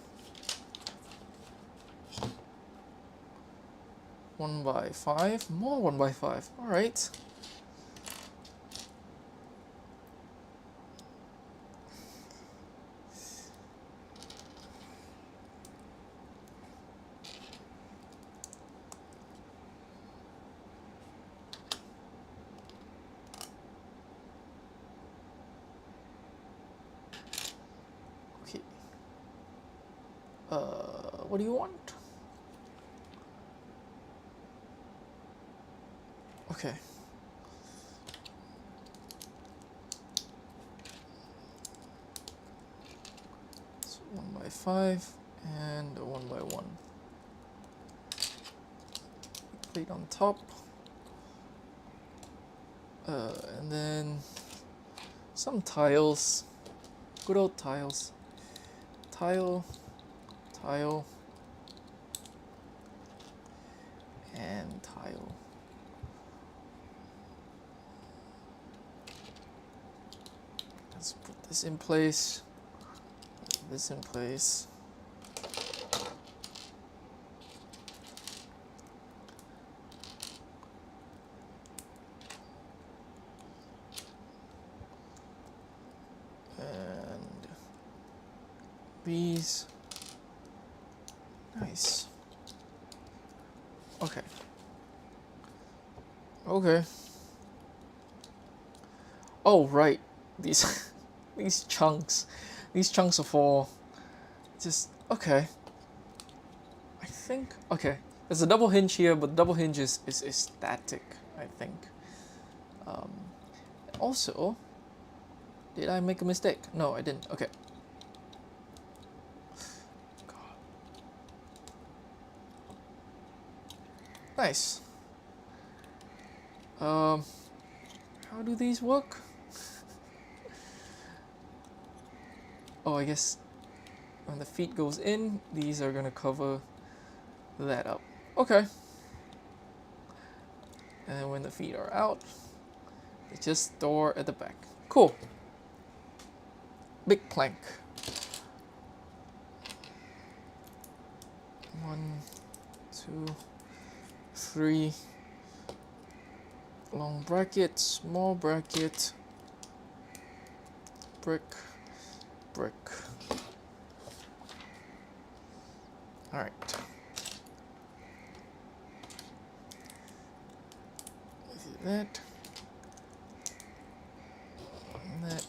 1x5, more 1x5. All right. Okay. What do you want? Okay. So 1x5 and a 1x1. Plate on top. And then some tiles. Good old tiles. Tile, tile, and tile. Let's put this in place. This in place. And these. Nice. Okay. Okay. Oh, right. These these chunks. These chunks are for just okay. I think okay. There's a double hinge here, but double hinge is static, I think. Also, Did I make a mistake? No, I didn't. Okay. Nice. How do these work? Oh, I guess when the feet goes in, these are gonna cover that up. Okay. And when the feet are out, they just store at the back. Cool. Big plank. 1, 2, 3. Long bracket, small bracket, brick, brick. All right. That. And that.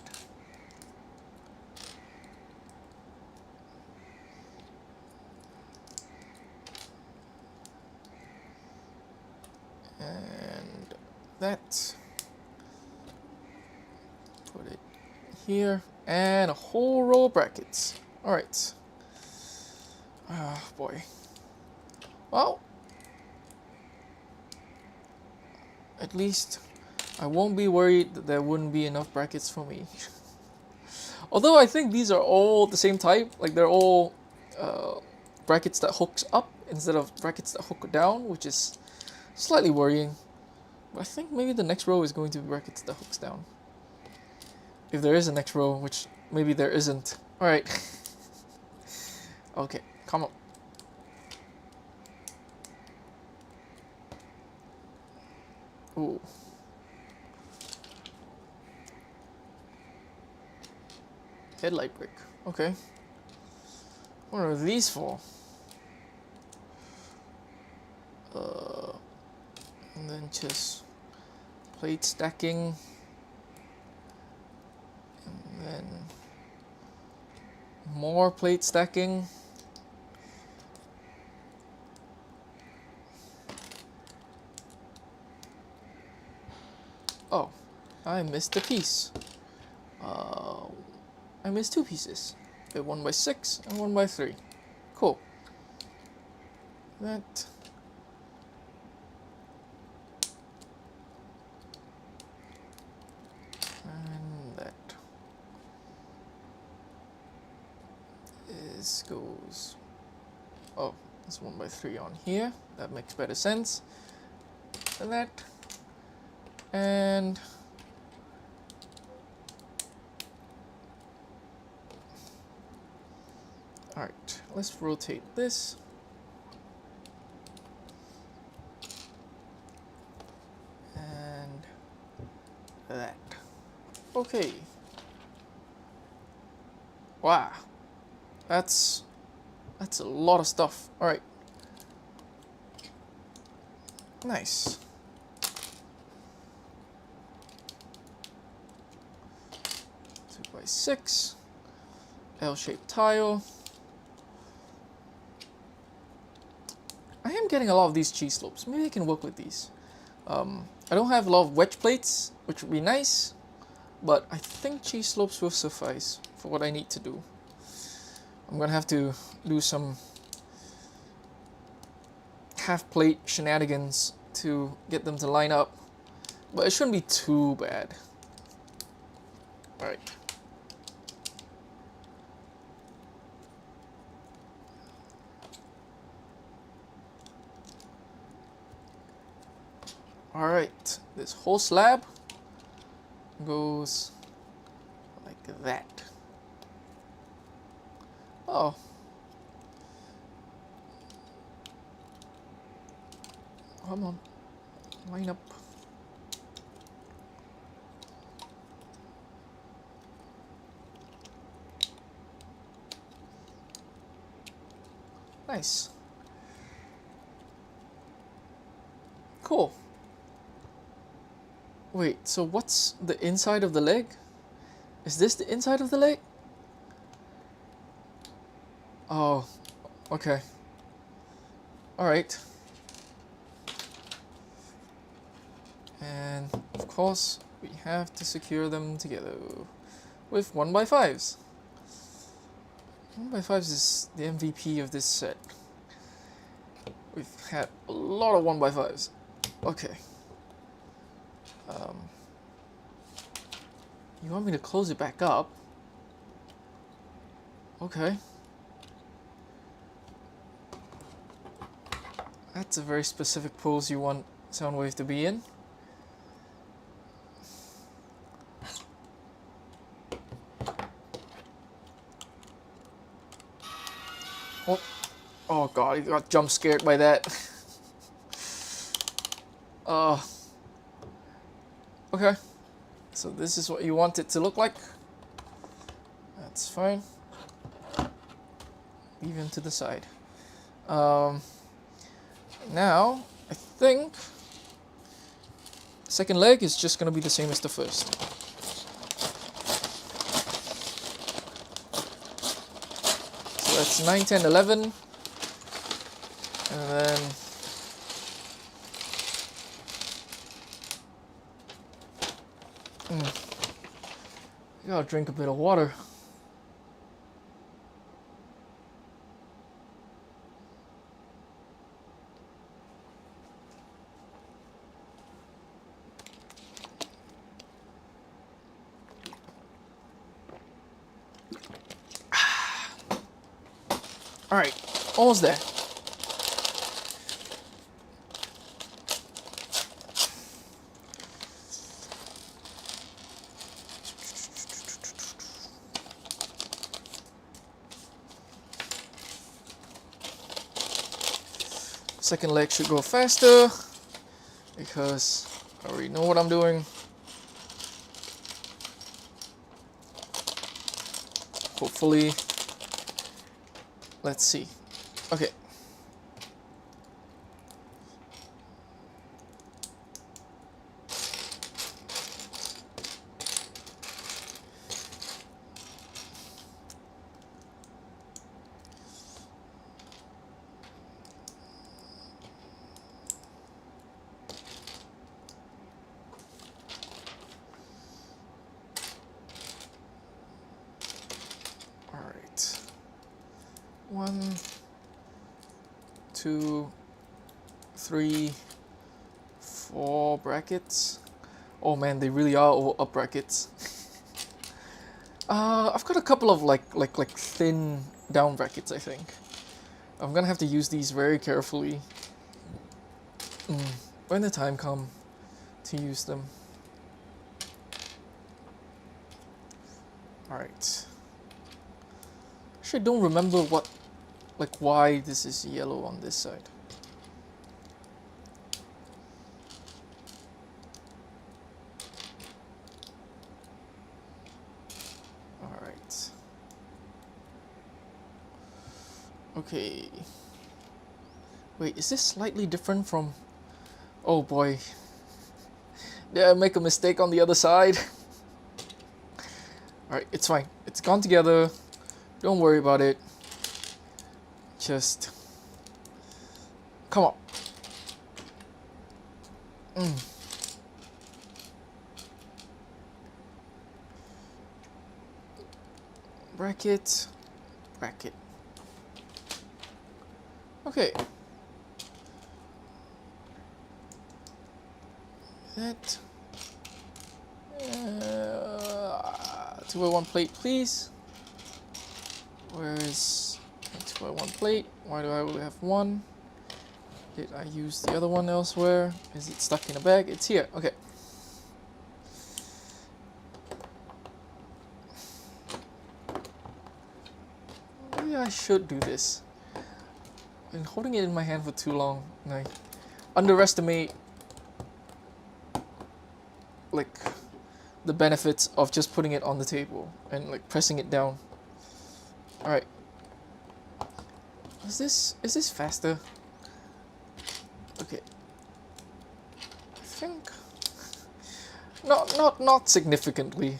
And that. Put it here. And a whole row of brackets. Alright. Ah, boy. Well, at least I won't be worried that there wouldn't be enough brackets for me. Although I think these are all the same type. Like they're all brackets that hooks up instead of brackets that hook down, which is slightly worrying. But I think maybe the next row is going to be brackets that hooks down. If there is a next row, which maybe there isn't. Alright. Okay, come on. Ooh. Headlight brick. Okay. What are these for? And then just plate stacking. And then more plate stacking. Oh, I missed a piece. I missed 2 pieces. Okay, 1 by 6 and 1 by 3. Cool. That. And that. This goes. Oh, there's 1 by 3 on here. That makes better sense. And that. And. Alright, let's rotate this. And that. Okay. Wow. That's a lot of stuff. Alright. Nice. 2 by 6. L-shaped tile. I am getting a lot of these cheese slopes. Maybe I can work with these. I don't have a lot of wedge plates, which would be nice, but I think cheese slopes will suffice for what I need to do. I'm gonna have to do some half plate shenanigans to get them to line up, but it shouldn't be too bad. Alright. Alright, this whole slab goes like that. Oh. Come on. Line up. Nice. Cool. Wait, so what's the inside of the leg? Is this the inside of the leg? Oh, okay. Alright. And of course, we have to secure them together. with 1x5s. 1x5s is the MVP of this set. We've had a lot of 1x5s. Okay. You want me to close it back up? Okay. That's a very specific pose you want Soundwave to be in. Oh, oh god, he got jump scared by that. Okay. So this is what you want it to look like. That's fine. Leave him to the side. Now, I think second leg is just going to be the same as the first. So that's 9, 10, 11. And then I gotta drink a bit of water. Alright, almost there. Second leg should go faster because I already know what I'm doing. Hopefully, let's see. Okay. Alright. 1, 2, 3, 4 brackets. Oh man, they really are all up brackets. I've got a couple of like thin down brackets, I think. I'm gonna have to use these very carefully when the time comes to use them. Alright. Actually, I don't remember why this is yellow on this side. Alright. Okay. Wait, is this slightly different from... Oh boy. Did I make a mistake on the other side? Alright, it's fine. It's gone together. Don't worry about it. Just... Come on. Bracket. Bracket. Okay. That. 2x1 plate, please. Where is 2x1 plate? Why do I only have one? Did I use the other one elsewhere? Is it stuck in a bag? It's here. Okay. Maybe I should do this. I've been holding it in my hand for too long and I underestimate like the benefits of just putting it on the table and like pressing it down. Alright. Is this faster? Okay. I think not significantly.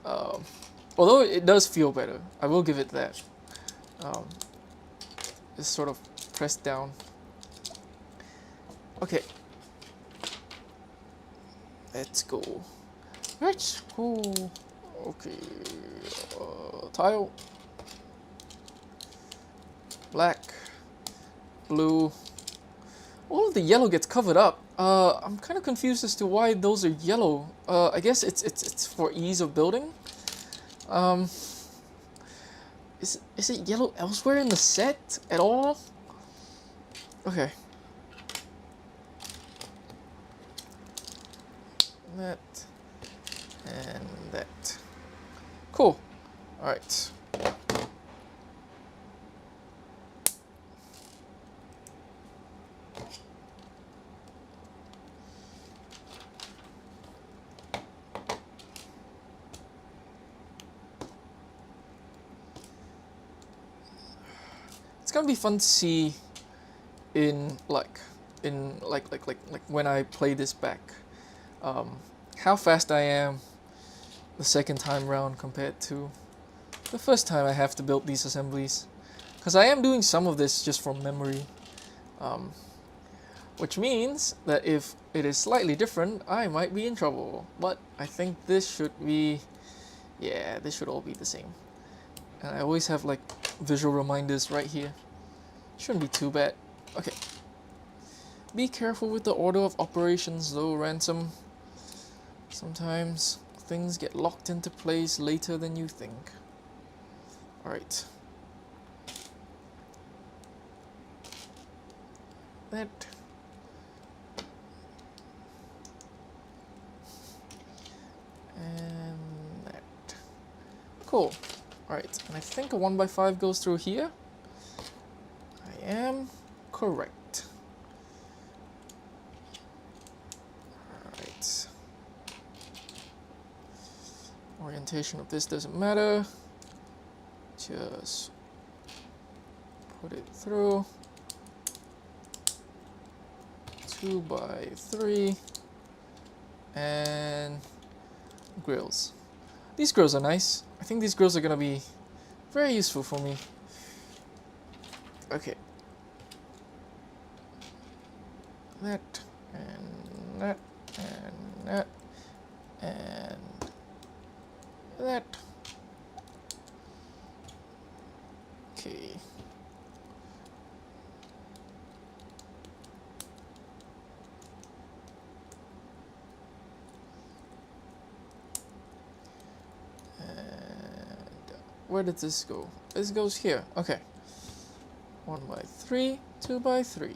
Although it does feel better. I will give it that. Just sort of pressed down. Okay. Let's go. Let's go. Okay, tile, black, blue. All of the yellow gets covered up. I'm kind of confused as to why those are yellow. I guess it's for ease of building. Um, is it yellow elsewhere in the set at all? Okay. That and that. Cool. All right. It's gonna be fun to see in like when I play this back, how fast I am the second time round compared to the first time I have to build these assemblies, because I am doing some of this just from memory, which means that if it is slightly different, I might be in trouble. But I think this should be, yeah, this should all be the same. And I always have like visual reminders right here. Shouldn't be too bad. Okay. Be careful with the order of operations though, Ransom. Sometimes things get locked into place later than you think. Alright. That. And that. Cool. Alright, and I think a 1x5 goes through here. I am correct. Alright. Orientation of this doesn't matter. Just put it through. 2x3. And grills. These grills are nice. I think these grills are gonna be very useful for me. Okay. That and that and that and that. Okay. Where did this go? This goes here. Okay. 1x3, 2x3.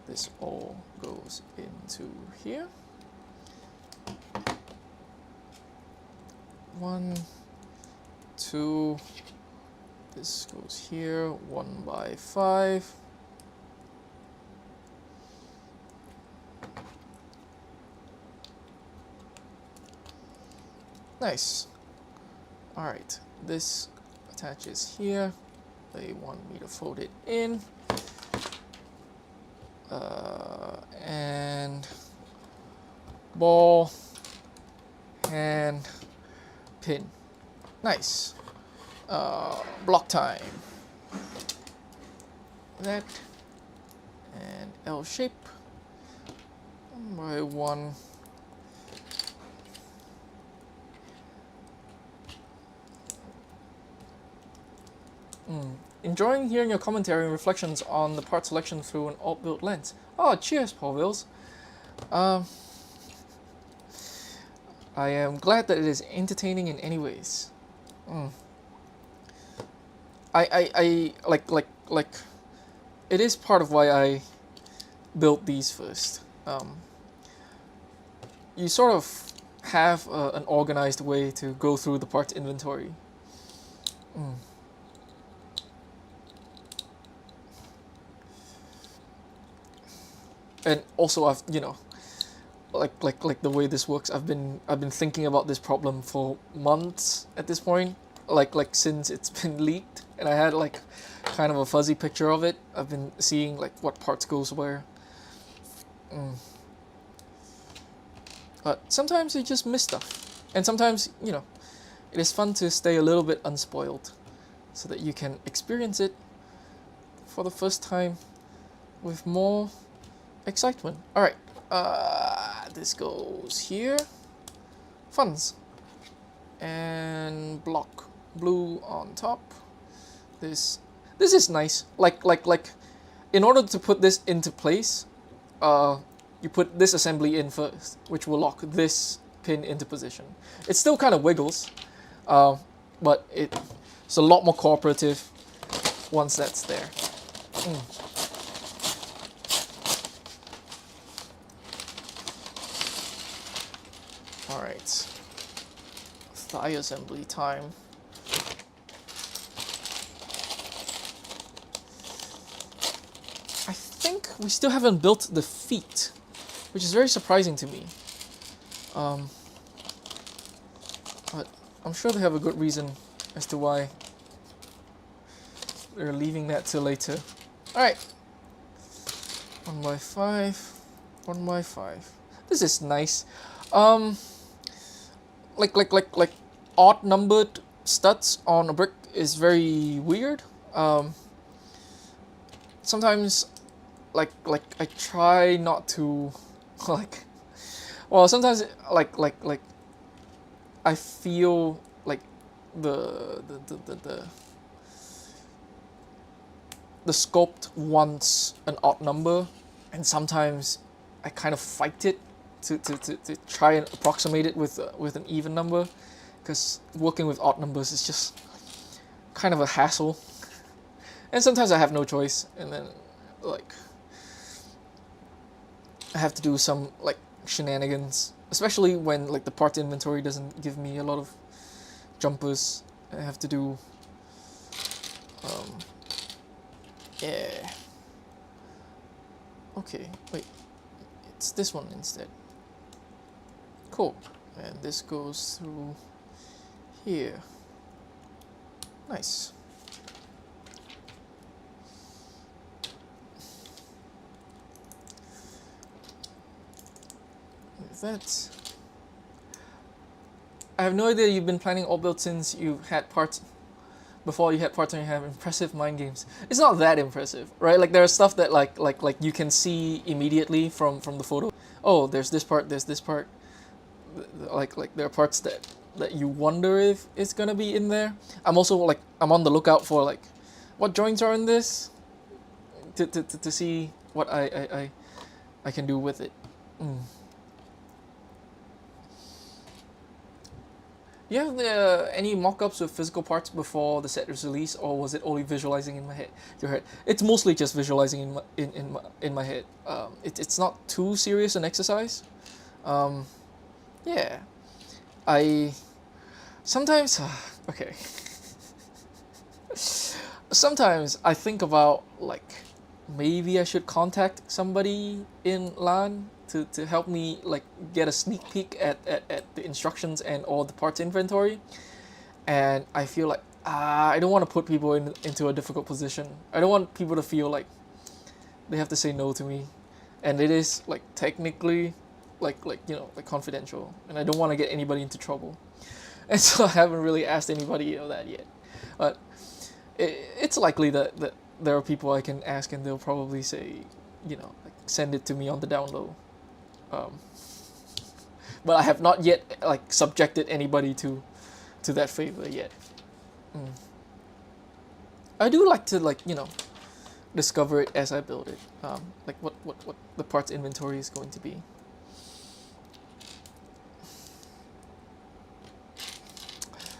This all goes into here. 1, 2. This goes here. 1x5. Nice. Alright, this attaches here. They want me to fold it in. And ball and pin. Nice. Block time. That and L shape. 1x1. Enjoying hearing your commentary and reflections on the part selection through an alt-built lens. Oh, cheers, Paul Wills. I am glad that it is entertaining in any ways. I like it is part of why I built these first. You sort of have an organized way to go through the parts inventory. And also I've, you know, like the way this works, I've been thinking about this problem for months at this point, like since it's been leaked, and I had like kind of a fuzzy picture of it. I've been seeing like what parts goes where. But sometimes you just miss stuff, and sometimes, you know, it is fun to stay a little bit unspoiled so that you can experience it for the first time with more excitement. Alright, this goes here. Funds. and block blue on top. This is nice. Like in order to put this into place, you put this assembly in first, which will lock this pin into position. It still kind of wiggles, but it's a lot more cooperative once that's there. Alright, thigh assembly time. I think we still haven't built the feet, which is very surprising to me. But I'm sure they have a good reason as to why they're leaving that till later. Alright. 1x5. 1x5. This is nice. Like odd numbered studs on a brick is very weird. Sometimes like I try not to sometimes I feel like the sculpt wants an odd number, and sometimes I kind of fight it to try and approximate it with an even number, because working with odd numbers is just kind of a hassle, and sometimes I have no choice, and then like I have to do some like shenanigans, especially when like the part inventory doesn't give me a lot of jumpers. I have to do yeah. Okay, wait. It's this one instead. Cool. And this goes through here. Nice. With that, I have no idea you've been planning all build since you had parts. Before you had parts and you have impressive mind games. It's not that impressive, right? Like there are stuff that like you can see immediately from the photo. Oh, there's this part, there's this part. Like there are parts that you wonder if it's gonna be in there. I'm also like I'm on the lookout for like what joints are in this to see what I can do with it. Do you have any mock-ups with physical parts before the set was released, or was it only visualizing in my head? Your head. It's mostly just visualizing in my head. It's not too serious an exercise. Yeah, I sometimes okay. Sometimes I think about like maybe I should contact somebody in LAN to help me like get a sneak peek at the instructions and all the parts inventory, and I feel like I don't want to put people into a difficult position. I don't want people to feel like they have to say no to me, and it is like technically like like confidential, and I don't want to get anybody into trouble, and so I haven't really asked anybody that yet, but it's likely that there are people I can ask and they'll probably say like send it to me on the down low. But I have not yet like subjected anybody to that favor yet. I do like to like discover it as I build it. Like what the parts inventory is going to be.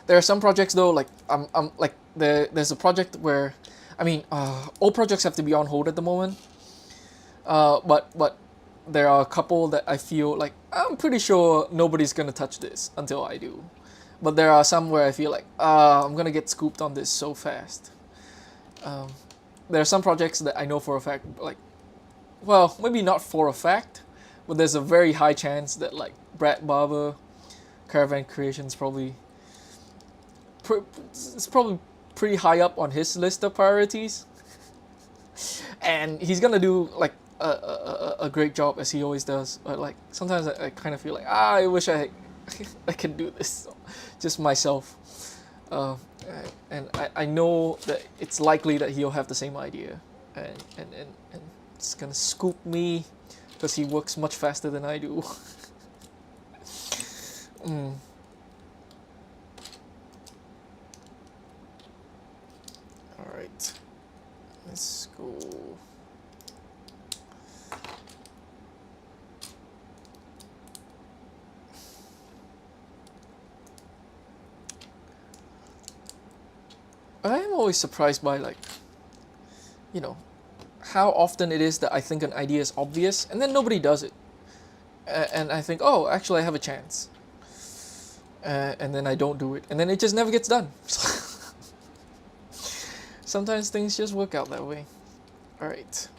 There are some projects though, like I'm like there's a project where, I mean, all projects have to be on hold at the moment. But there are a couple that I feel like I'm pretty sure nobody's gonna touch this until I do. But there are some where I feel like I'm gonna get scooped on this so fast. There are some projects that I know for a fact, like, well, maybe not for a fact, but there's a very high chance that like Brad Barber, Caravan Creations it's probably pretty high up on his list of priorities, and he's gonna do like a great job as he always does. But like sometimes I kind of feel like I wish I could do this just myself, and I know that it's likely that he'll have the same idea, and it's gonna scoop me because he works much faster than I do. Alright. Let's go. I am always surprised by, like, you know, how often it is that I think an idea is obvious and then nobody does it. And I think, oh, actually I have a chance. And then I don't do it. And then it just never gets done. Sometimes things just work out that way. Alright.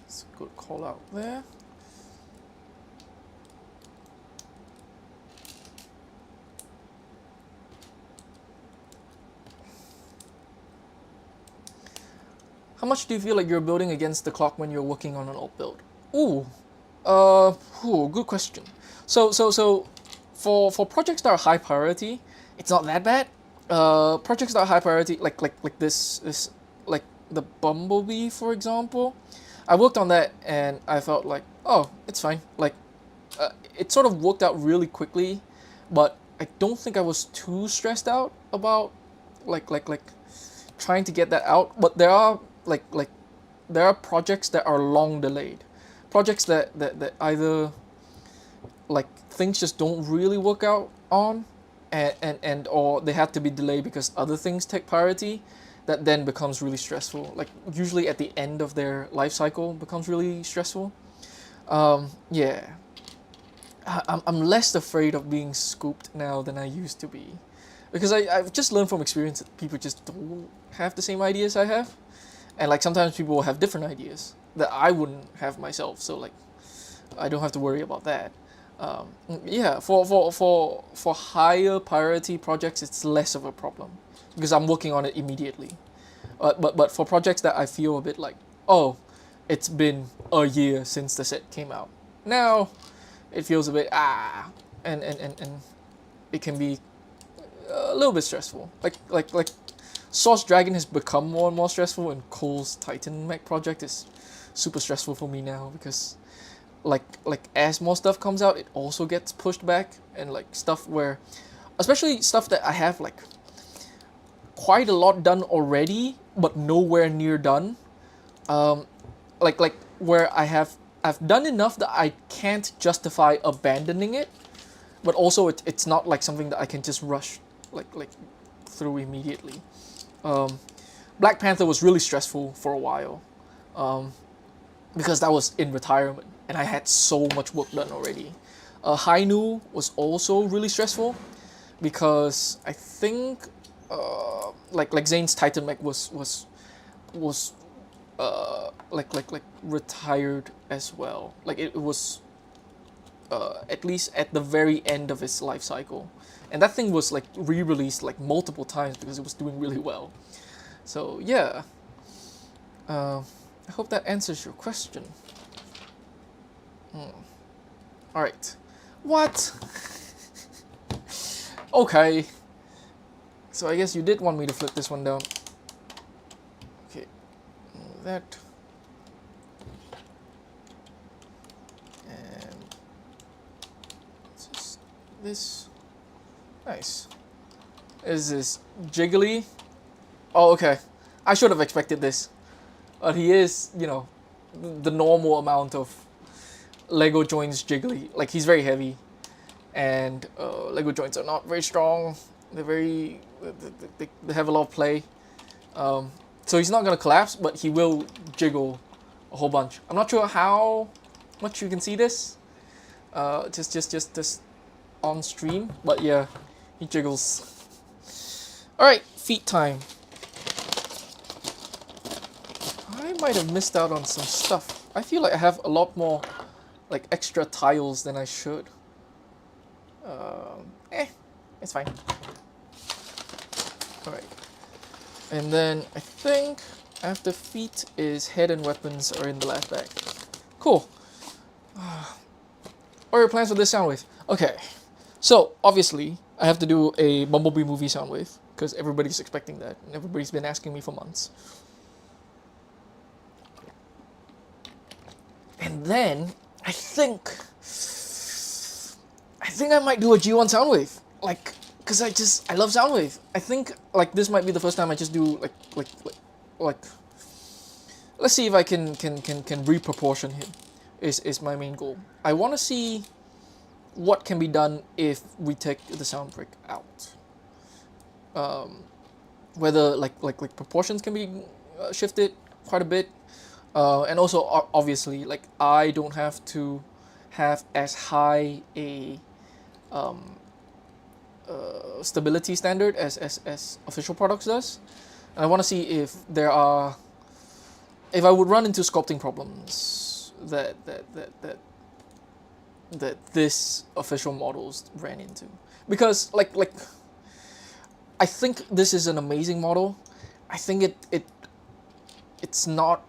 It's a good call out there. How much do you feel like you're building against the clock when you're working on an alt build? Good question. So for projects that are high priority, it's not that bad. Projects that are high priority, like this like the Bumblebee, for example, I worked on that and I felt like, oh, it's fine. Like, it sort of worked out really quickly, but I don't think I was too stressed out about like trying to get that out. But there are there are projects that are long delayed, projects that either like things just don't really work out on, and or they have to be delayed because other things take priority, that then becomes really stressful. Like usually at the end of their life cycle becomes really stressful. Yeah, I'm less afraid of being scooped now than I used to be, because I've just learned from experience that people just don't have the same ideas I have, and like sometimes people will have different ideas that I wouldn't have myself. So like, I don't have to worry about that. Yeah, for higher priority projects, it's less of a problem because I'm working on it immediately. But for projects that I feel a bit like, oh, it's been a year since the set came out. Now, it feels a bit and it can be a little bit stressful. Like Source Dragon has become more and more stressful, and Cole's Titan Mech project is super stressful for me now because like as more stuff comes out, it also gets pushed back, and like stuff where, especially stuff that I have like quite a lot done already but nowhere near done, like where I've done enough that I can't justify abandoning it, but also it's not like something that I can just rush like through immediately. Black Panther was really stressful for a while, because that was in retirement and I had so much work done already. Hainu was also really stressful because I think like Zane's Titan Mech was like retired as well. Like it was at least at the very end of its life cycle, and that thing was like re-released like multiple times because it was doing really well. So yeah, I hope that answers your question. All right, what? Okay, so I guess you did want me to flip this one down. Okay, that. And just this. Nice. Is this Jiggly? Oh, okay. I should have expected this. But he is, you know, the normal amount of Lego joints Jiggly. Like, he's very heavy. And Lego joints are not very strong. They're very... They have a lot of play. So he's not going to collapse, but he will jiggle a whole bunch. I'm not sure how much you can see this. Just on stream. But yeah, he jiggles. Alright, feet time. I might have missed out on some stuff. I feel like I have a lot more like extra tiles than I should. It's fine. Alright. And then I think after feet is head and weapons are in the last bag. Cool. What are your plans for this sound wave? Okay. So obviously I have to do a Bumblebee movie sound wave because everybody's expecting that and everybody's been asking me for months. And then I think I might do a G1 Soundwave, like, cause I love Soundwave. I think like this might be the first time I just do like let's see if I can reproportion him. Is my main goal. I want to see what can be done if we take the sound brick out. Whether like proportions can be shifted quite a bit, and also obviously like I don't have to have as high a stability standard as official products does. And I want to see if I would run into sculpting problems that this official models ran into, because like I think this is an amazing model. I think it's not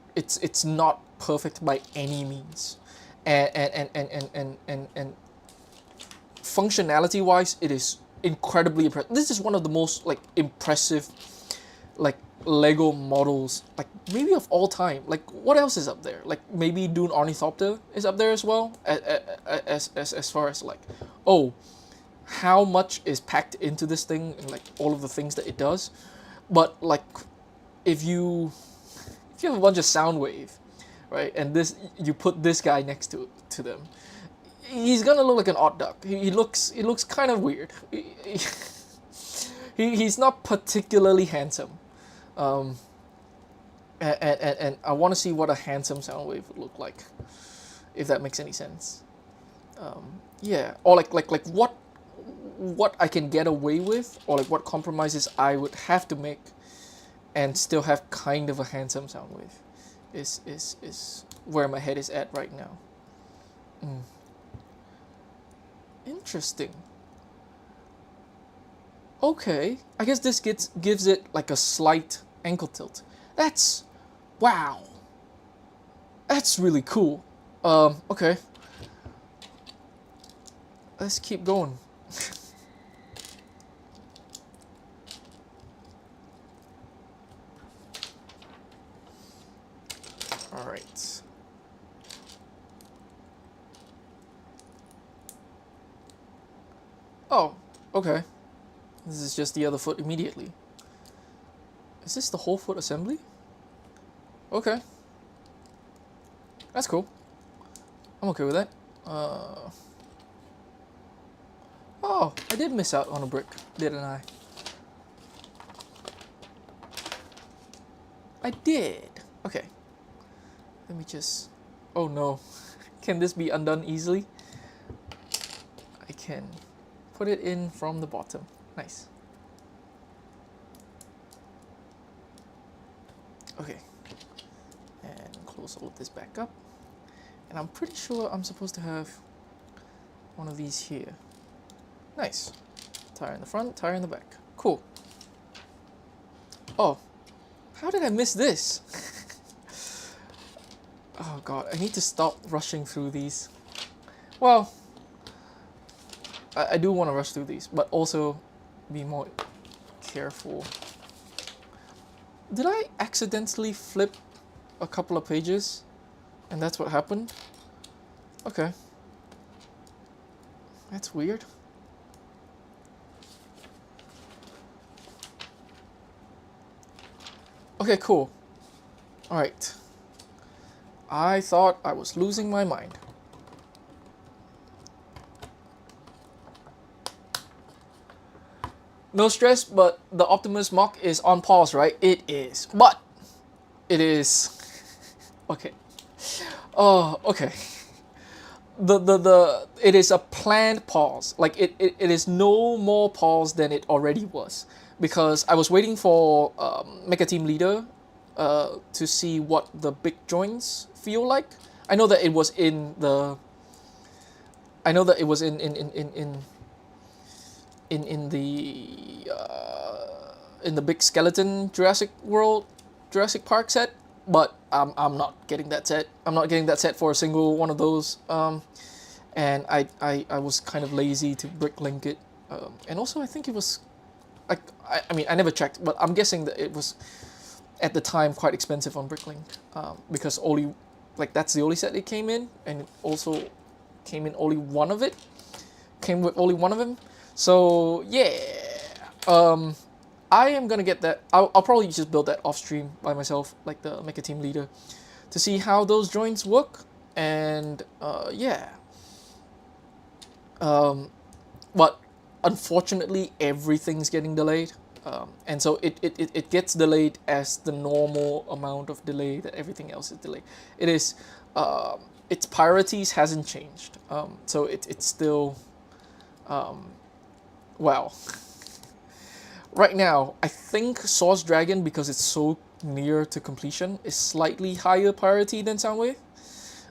perfect by any means, and functionality wise it is incredibly impressive. This is one of the most like impressive like Lego models like maybe of all time. Like what else is up there? Like maybe Dune Ornithopter is up there as well, as far as like, oh, how much is packed into this thing and like all of the things that it does. But like if you have a bunch of Soundwave, right, and this you put this guy next to them, he's gonna look like an odd duck. He looks kind of weird. He's not particularly handsome. And I want to see what a handsome Soundwave would look like, if that makes any sense. Yeah, or like what I can get away with, or like what compromises I would have to make, and still have kind of a handsome Soundwave, is where my head is at right now. Interesting. Okay, I guess this gives it like a slight ankle tilt. That's, wow. That's really cool. Okay. Let's keep going. All right. Oh, okay. This is just the other foot immediately. Is this the whole foot assembly? Okay. That's cool. I'm okay with that. Oh, I did miss out on a brick, didn't I? I did. Okay. Let me just... Oh no. Can this be undone easily? I can put it in from the bottom. Nice. Okay. And close all of this back up. And I'm pretty sure I'm supposed to have one of these here. Nice. Tire in the front, tire in the back. Cool. Oh. How did I miss this? Oh god, I need to stop rushing through these. Well, I do want to rush through these, but also be more careful. Did I accidentally flip a couple of pages? And that's what happened? Okay. That's weird. Okay, cool. Alright. I thought I was losing my mind. No stress, but the Optimus Mock is on pause, right? It is. But it is... Okay. Oh, okay. It is a planned pause. Like it is no more pause than it already was, because I was waiting for Mecha Team Leader to see what the big joints feel like. I know that it was in the in the big skeleton Jurassic Park set, but I'm not getting that set. I'm not getting that set for a single one of those. And I was kind of lazy to bricklink it. And also I think it was, like, I mean, I never checked, but I'm guessing that it was at the time quite expensive on Bricklink, because only like that's the only set it came in, and it also came in only one of it. Came with only one of them. So yeah, um, I am gonna get that. I'll probably just build that off stream by myself, like the Mecha Team Leader, to see how those joints work. And yeah, but unfortunately everything's getting delayed. And so it gets delayed as the normal amount of delay that everything else is delayed. It is, its priorities hasn't changed. So it's still, well, right now, I think Source Dragon, because it's so near to completion, is slightly higher priority than Soundwave.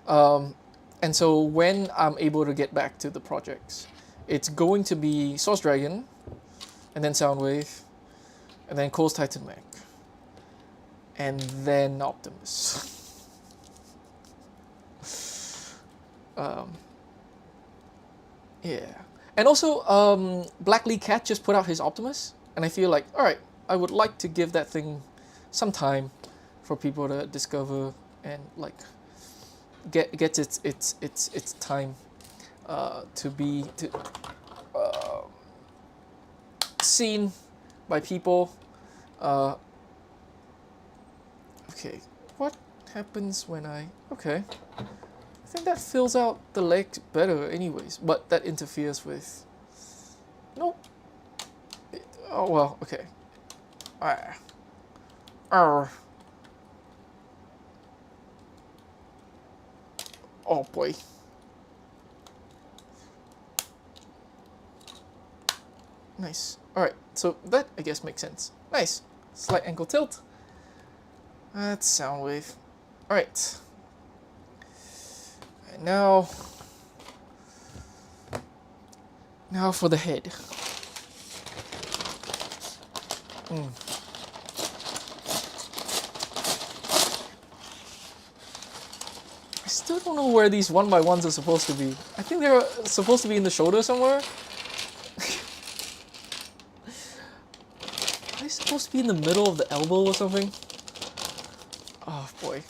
And so when I'm able to get back to the projects, it's going to be Source Dragon, and then Soundwave, and then Cole's Titan Mech, and then Optimus. Yeah. And also, Black Lee Cat just put out his Optimus, and I feel like, alright, I would like to give that thing some time for people to discover and like get its time to be seen by people. Okay, what happens when okay, I think that fills out the legs better anyways, but that interferes with, no, oh well, okay. Oh boy. Nice. Alright, so that I guess makes sense. Nice. Slight ankle tilt. That's Soundwave. Alright. And now for the head. I still don't know where these 1x1s are supposed to be. I think they're supposed to be in the shoulder somewhere. Are they supposed to be in the middle of the elbow or something? Oh boy.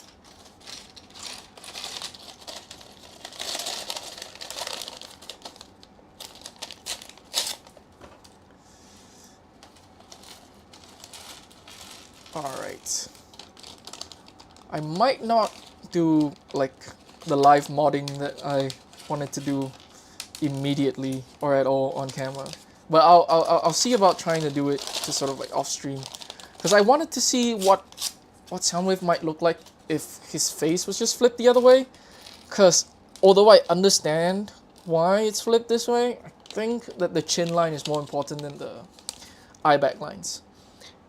Alright. I might not do like the live modding that I wanted to do immediately or at all on camera, but I'll see about trying to do it to sort of like off stream, because I wanted to see what Soundwave might look like if his face was just flipped the other way. Because although I understand why it's flipped this way, I think that the chin line is more important than the eye back lines.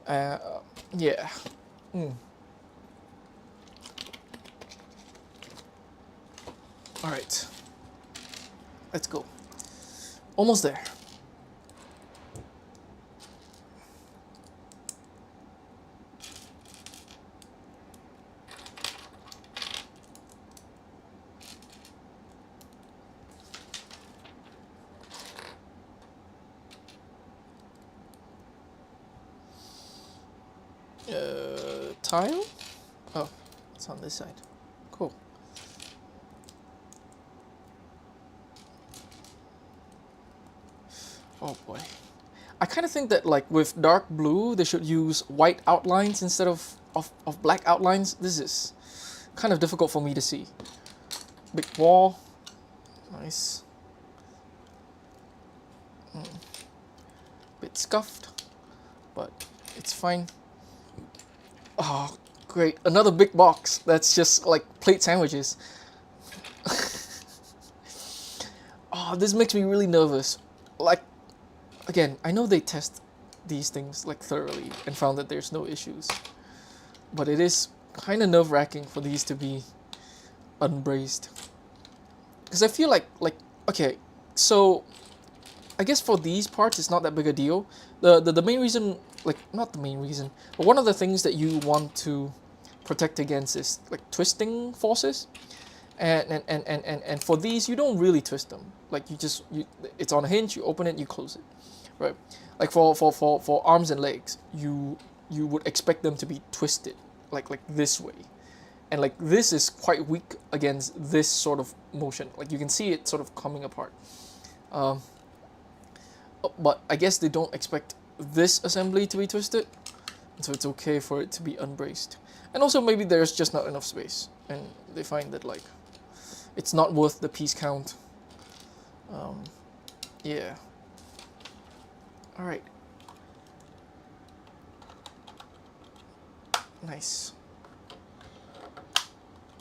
Yeah. Alright. Let's go. Almost there. Tile? Oh, it's on this side. Cool. Oh boy. I kind of think that like with dark blue, they should use white outlines instead of black outlines. This is kind of difficult for me to see. Big wall. Nice. Bit scuffed, but it's fine. Oh, great. Another big box that's just like plate sandwiches. Oh, this makes me really nervous. Like, again, I know they test these things like thoroughly and found that there's no issues, but it is kind of nerve-wracking for these to be unbraced. Because I feel like, okay, so I guess for these parts it's not that big a deal. The main reason, like, not the main reason, but one of the things that you want to protect against is like twisting forces. And for these, you don't really twist them. Like it's on a hinge, you open it, you close it, right? Like for arms and legs, you would expect them to be twisted, like this way, And like this is quite weak against this sort of motion. Like you can see it sort of coming apart. Um, but I guess they don't expect this assembly to be twisted, so it's okay for it to be unbraced. And also maybe there's just not enough space, and they find that like it's not worth the piece count. Yeah. All right. Nice.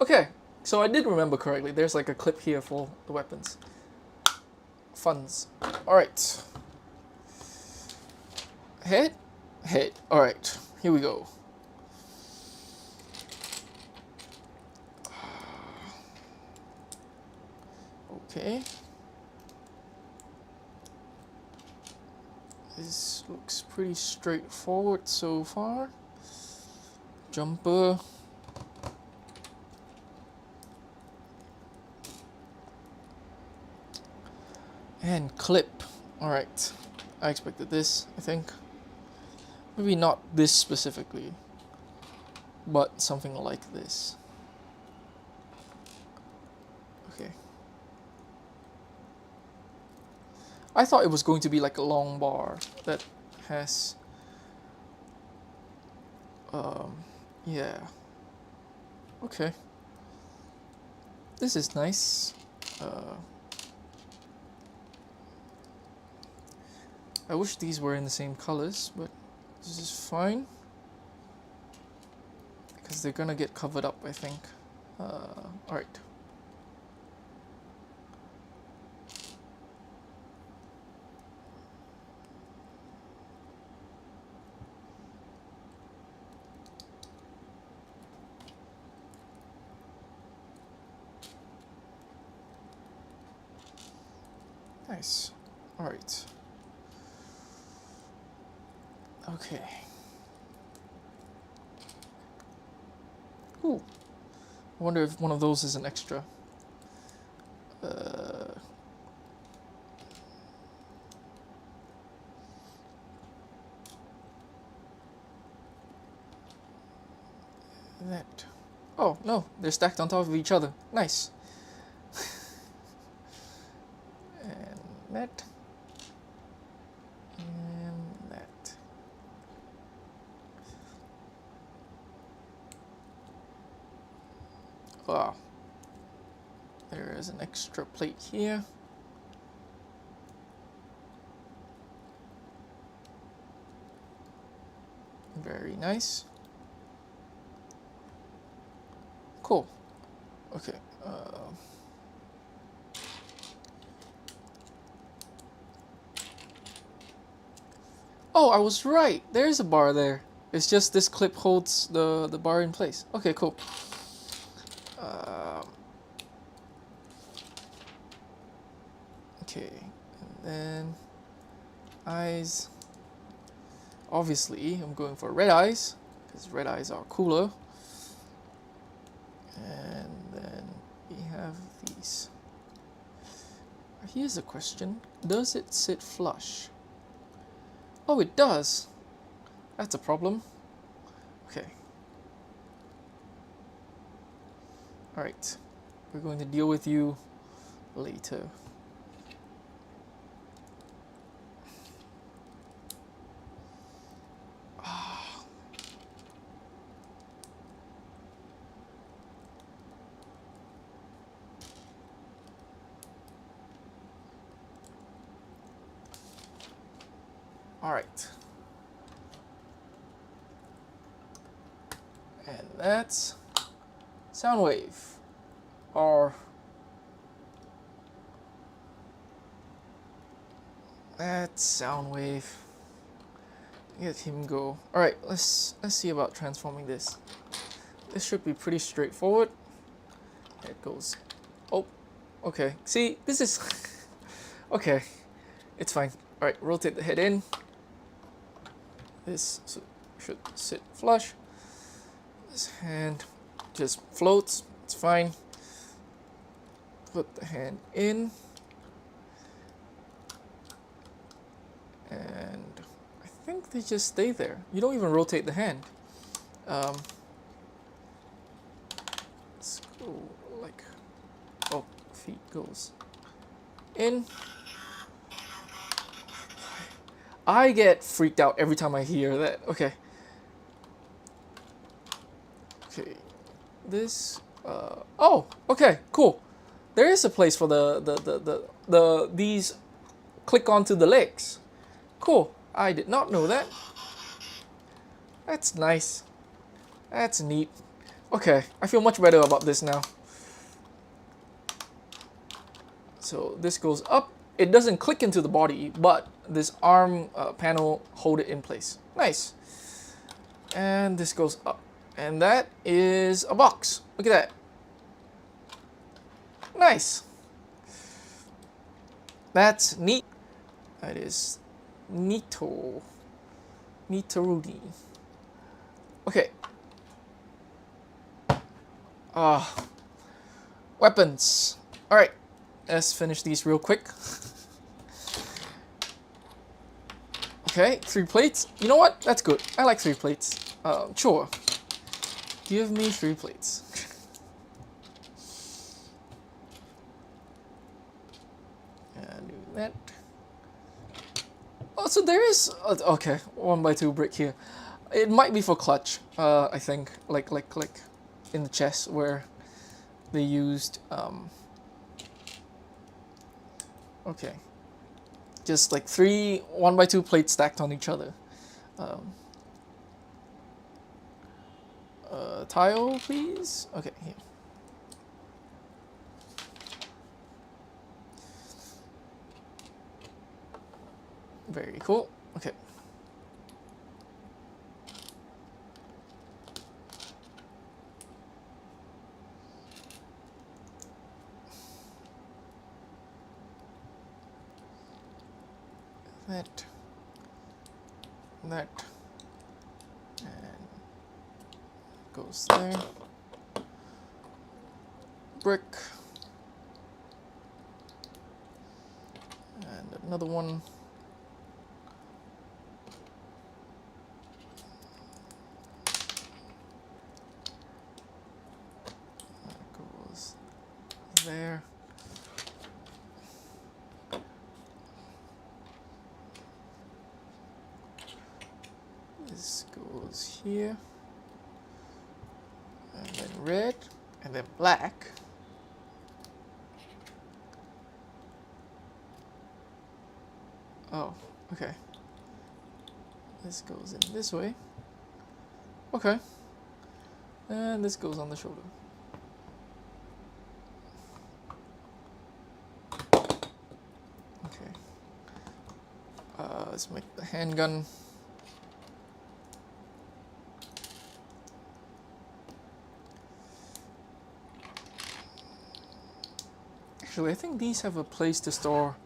Okay, so I did remember correctly. There's like a clip here for the weapons. Funds. All right. Head? Head. All right, here we go. Okay. This looks pretty straightforward so far. Jumper. And clip. Alright. I expected this, I think. Maybe not this specifically, but something like this. Okay. I thought it was going to be like a long bar that has yeah. Okay. This is nice. I wish these were in the same colors, but this is fine. Because they're gonna get covered up, I think. Alright. Nice. Alright. Okay. Ooh. I wonder if one of those is an extra. That. Oh, no. They're stacked on top of each other. Nice. And that. And that. Wow. There is an extra plate here. Very nice. Cool. Okay. Oh, I was right. There's a bar there. It's just this clip holds the bar in place. Okay, cool. Okay, and then eyes. Obviously, I'm going for red eyes because red eyes are cooler. And then we have these. Here's a question. Does it sit flush? Oh, it does. That's a problem. Okay. Alright. We're going to deal with you later. Alright. And that's Soundwave. Or that's Soundwave. Let him go. Alright, let's see about transforming this. This should be pretty straightforward. There it goes. Oh, okay. See, this is okay. It's fine. Alright, rotate the head in. This should sit flush. This hand just floats. It's fine. Put the hand in. And I think they just stay there. You don't even rotate the hand. like, oh, feet goes in. I get freaked out every time I hear that. Okay. Okay. This, oh, okay, cool. There is a place for these click onto the legs. Cool. I did not know that. That's nice. That's neat. Okay, I feel much better about this now. So this goes up. It doesn't click into the body, but this arm panel hold it in place. Nice. And this goes up. And that is a box. Look at that. Nice. That's neat. That is neato. Neatorudi. Okay. Weapons. Alright. Let's finish these real quick. Okay, 3 plates. You know what? That's good. I like 3 plates. Sure. Give me 3 plates. And do that. Oh, so there is... okay, 1x2 brick here. It might be for clutch, I think. Like in the chest where they used... okay. Just like 3 1x2 plates stacked on each other. Tile, please? Okay, here. Very cool. Okay. That, and goes there. Brick, and another one. That goes there. This goes here, and then red, and then black. Oh, okay. This goes in this way. Okay. And this goes on the shoulder. Okay. Let's make the handgun. Actually, I think these have a place to store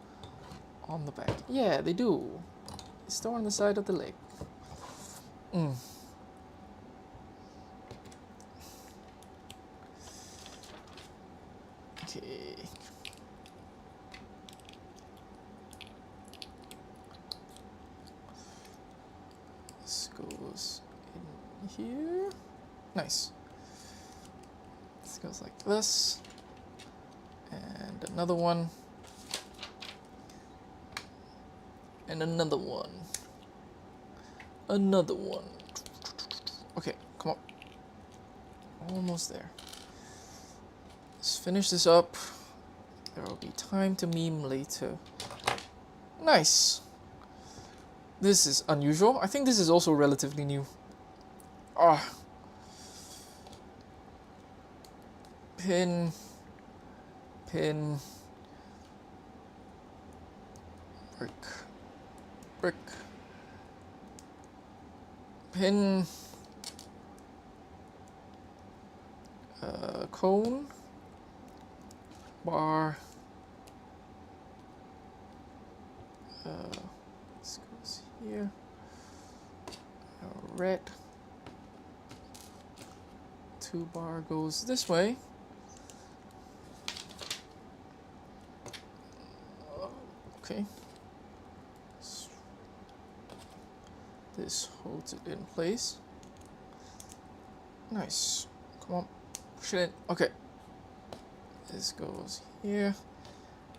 on the back. Yeah, they do. They store on the side of the leg. Okay. This goes in here. Nice. This goes like this. And another one. And another one. Another one. Okay, come on. Almost there. Let's finish this up. There will be time to meme later. Nice. This is unusual. I think this is also relatively new. Ah. Pin. Brick. Brick. Pin. Cone. Bar. This goes here. Red. 2 bar goes this way. Okay. This holds it in place. Nice. Come on. Push it in. Okay. This goes here.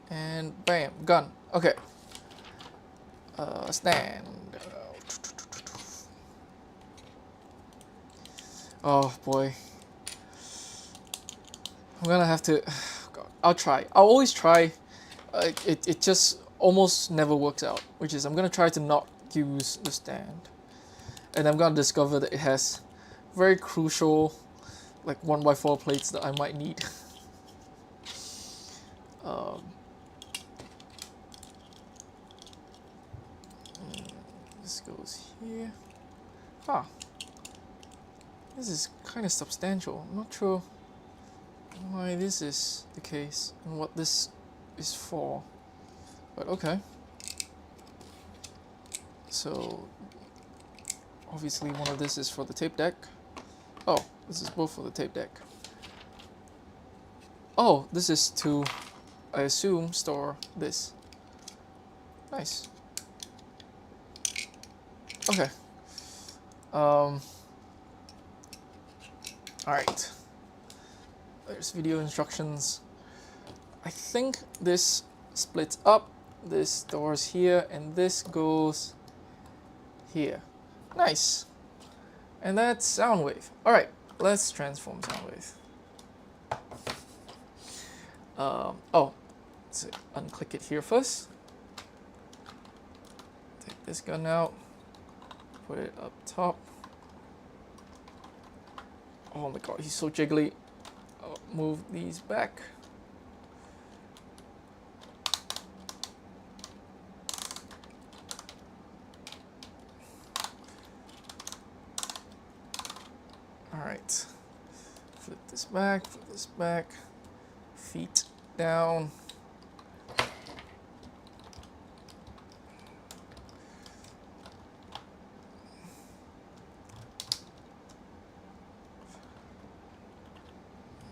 And bam, gun. Okay. Stand. Oh boy. I'm gonna have to. God, I'll try. I'll always try. It just almost never works out. Which is, I'm gonna try to not use the stand, and I'm gonna discover that it has very crucial, like 1x4 plates that I might need. This goes here. Huh. This is kind of substantial. I'm not sure why this is the case and what this is for, but okay. So obviously one of this is for the tape deck. Oh, this is both for the tape deck. Oh, this is to, I assume, store this. Nice. Okay. Alright. There's video instructions. I think this splits up, this stores here, and this goes here. Nice. And that's Soundwave. Alright, let's transform Soundwave. Oh, let's unclick it here first. Take this gun out, put it up top. Oh my god, he's so jiggly. I'll move these back. Alright. Flip this back, feet down.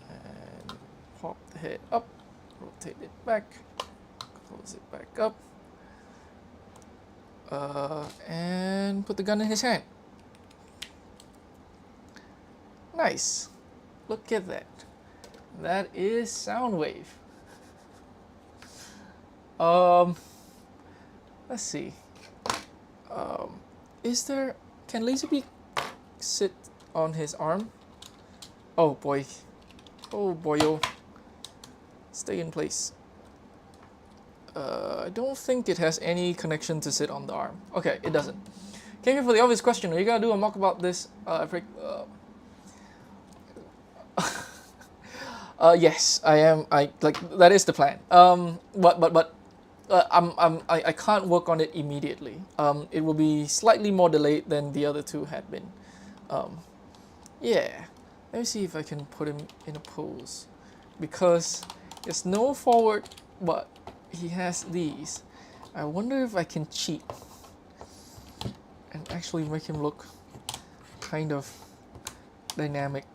And pop the head up, rotate it back, close it back up, and put the gun in his hand. Nice. Look at that. That is Soundwave. Let's see. Can Laserbeak sit on his arm? Oh boy. Oh boyo. Stay in place. I don't think it has any connection to sit on the arm. Okay, it doesn't. Came here for the obvious question. Are you gonna do a mock about this? Yes, I am. That is the plan. I can't work on it immediately. It will be slightly more delayed than the other two had been. Yeah. Let me see if I can put him in a pose, because there's no forward, but he has these. I wonder if I can cheat and actually make him look kind of dynamic.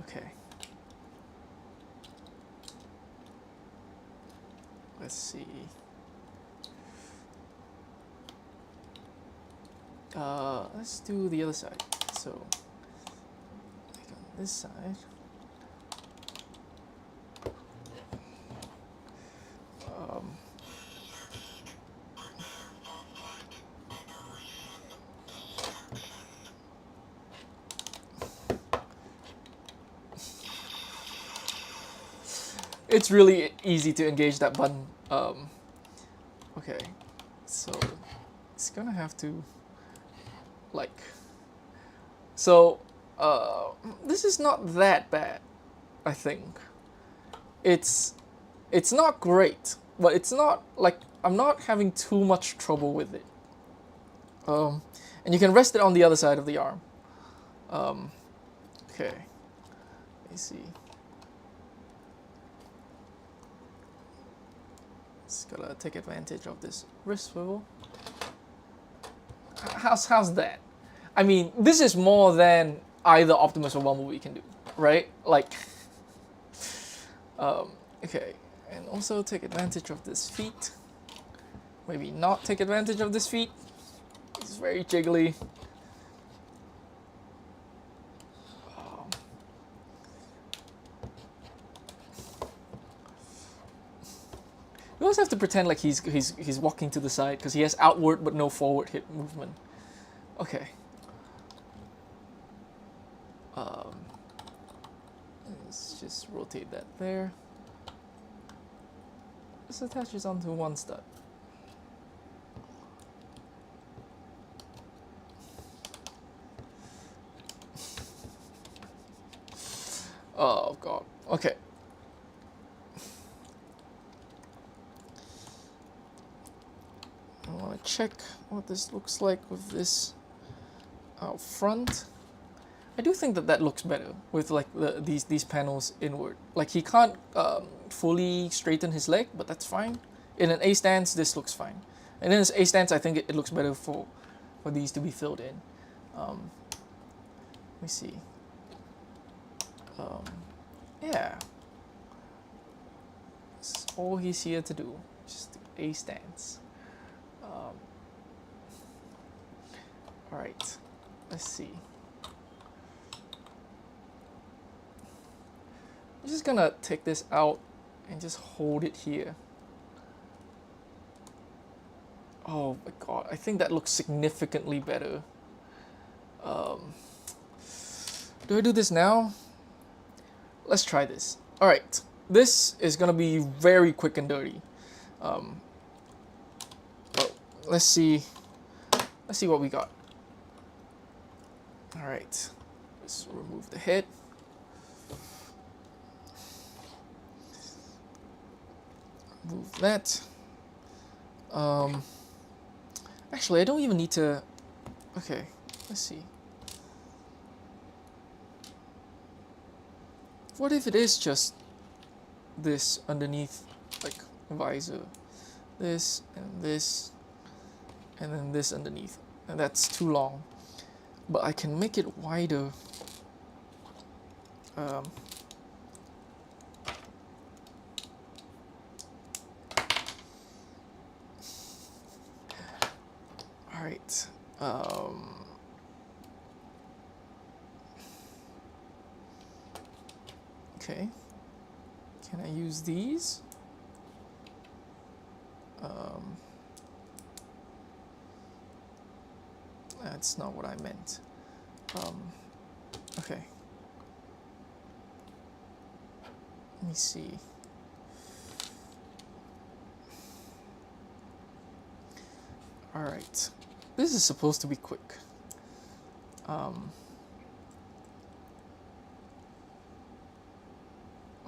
Okay. Let's see. Let's do the other side. So, like on this side. It's really easy to engage that button. Okay, so it's gonna have to this is not that bad, I think. It's not great, but it's not like I'm not having too much trouble with it. And you can rest it on the other side of the arm. Okay, let me see. Just gotta take advantage of this wrist swivel. How's that? I mean, this is more than either Optimus or Bumblebee can do, right? Like, okay, and also take advantage of this feet. Maybe not take advantage of this feet. It's very jiggly. almost have to pretend like he's walking to the side because he has outward but no forward hip movement. Okay. Let's just rotate that there. This attaches onto one stud. Oh god. Okay. I want to check what this looks like with this out front. I do think that that looks better with like these panels inward. Like he can't fully straighten his leg, but that's fine. In an A stance, this looks fine. And in an A stance, I think it looks better for these to be filled in. Let me see. Yeah. That's all he's here to do. Just A stance. Alright. Let's see. I'm just gonna take this out and just hold it here. Oh my god, I think that looks significantly better. Do I do this now? Let's try this. Alright, this is gonna be very quick and dirty. Well, let's see what we got. Alright, let's remove the head. Move that. Actually, I don't even need to. Okay, let's see. What if it is just this underneath, like visor, this, and then this underneath, and that's too long. But I can make it wider. Alright. Okay. Can I use these? That's not what I meant. Okay. Let me see. Alright. This is supposed to be quick.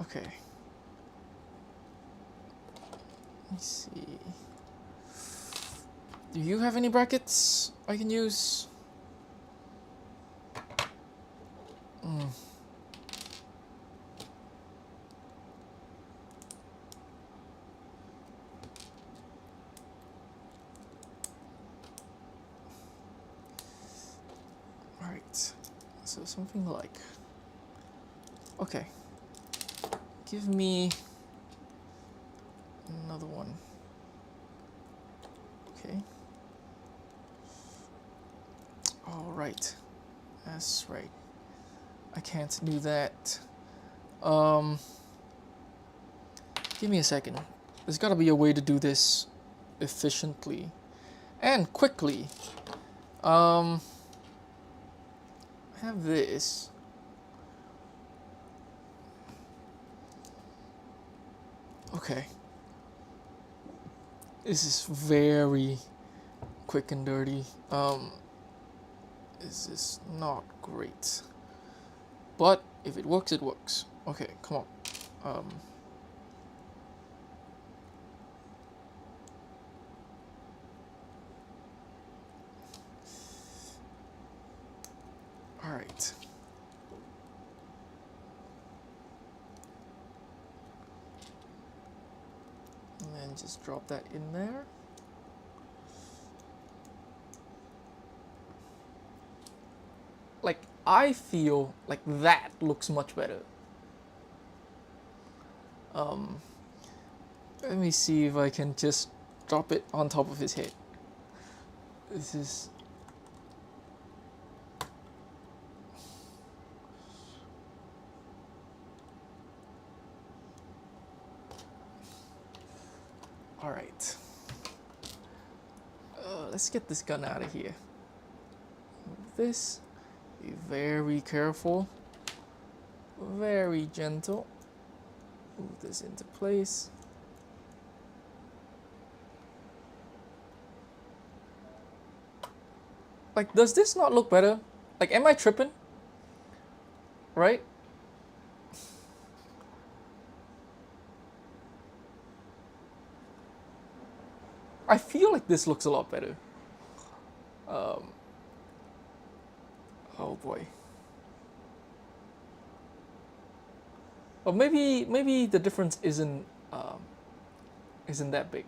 Okay. Let me see. Do you have any brackets I can use? Alright. So something like... Okay. Give me another one. Okay. All right. That's right. I can't do that. Give me a second. There's got to be a way to do this efficiently and quickly. Have this. Okay. This is very quick and dirty. This is not great. But if it works, it works. Okay, come on. All right. And then just drop that in there. Like, I feel like that looks much better. Let me see if I can just drop it on top of his head. This is... All right. Let's get this gun out of here. Move this. Be very careful. Very gentle. Move this into place. Like, does this not look better? Like, am I tripping? Right? I feel like this looks a lot better. Oh boy. Or maybe the difference isn't that big.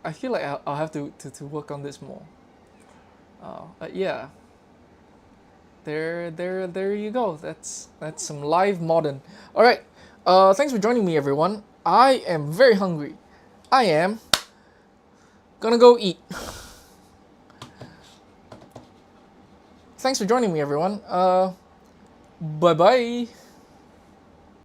I feel like I'll have to work on this more. Yeah. There you go. That's some live modern. All right. Thanks for joining me, everyone. I am very hungry. I am gonna go eat. Thanks for joining me, everyone. Bye bye.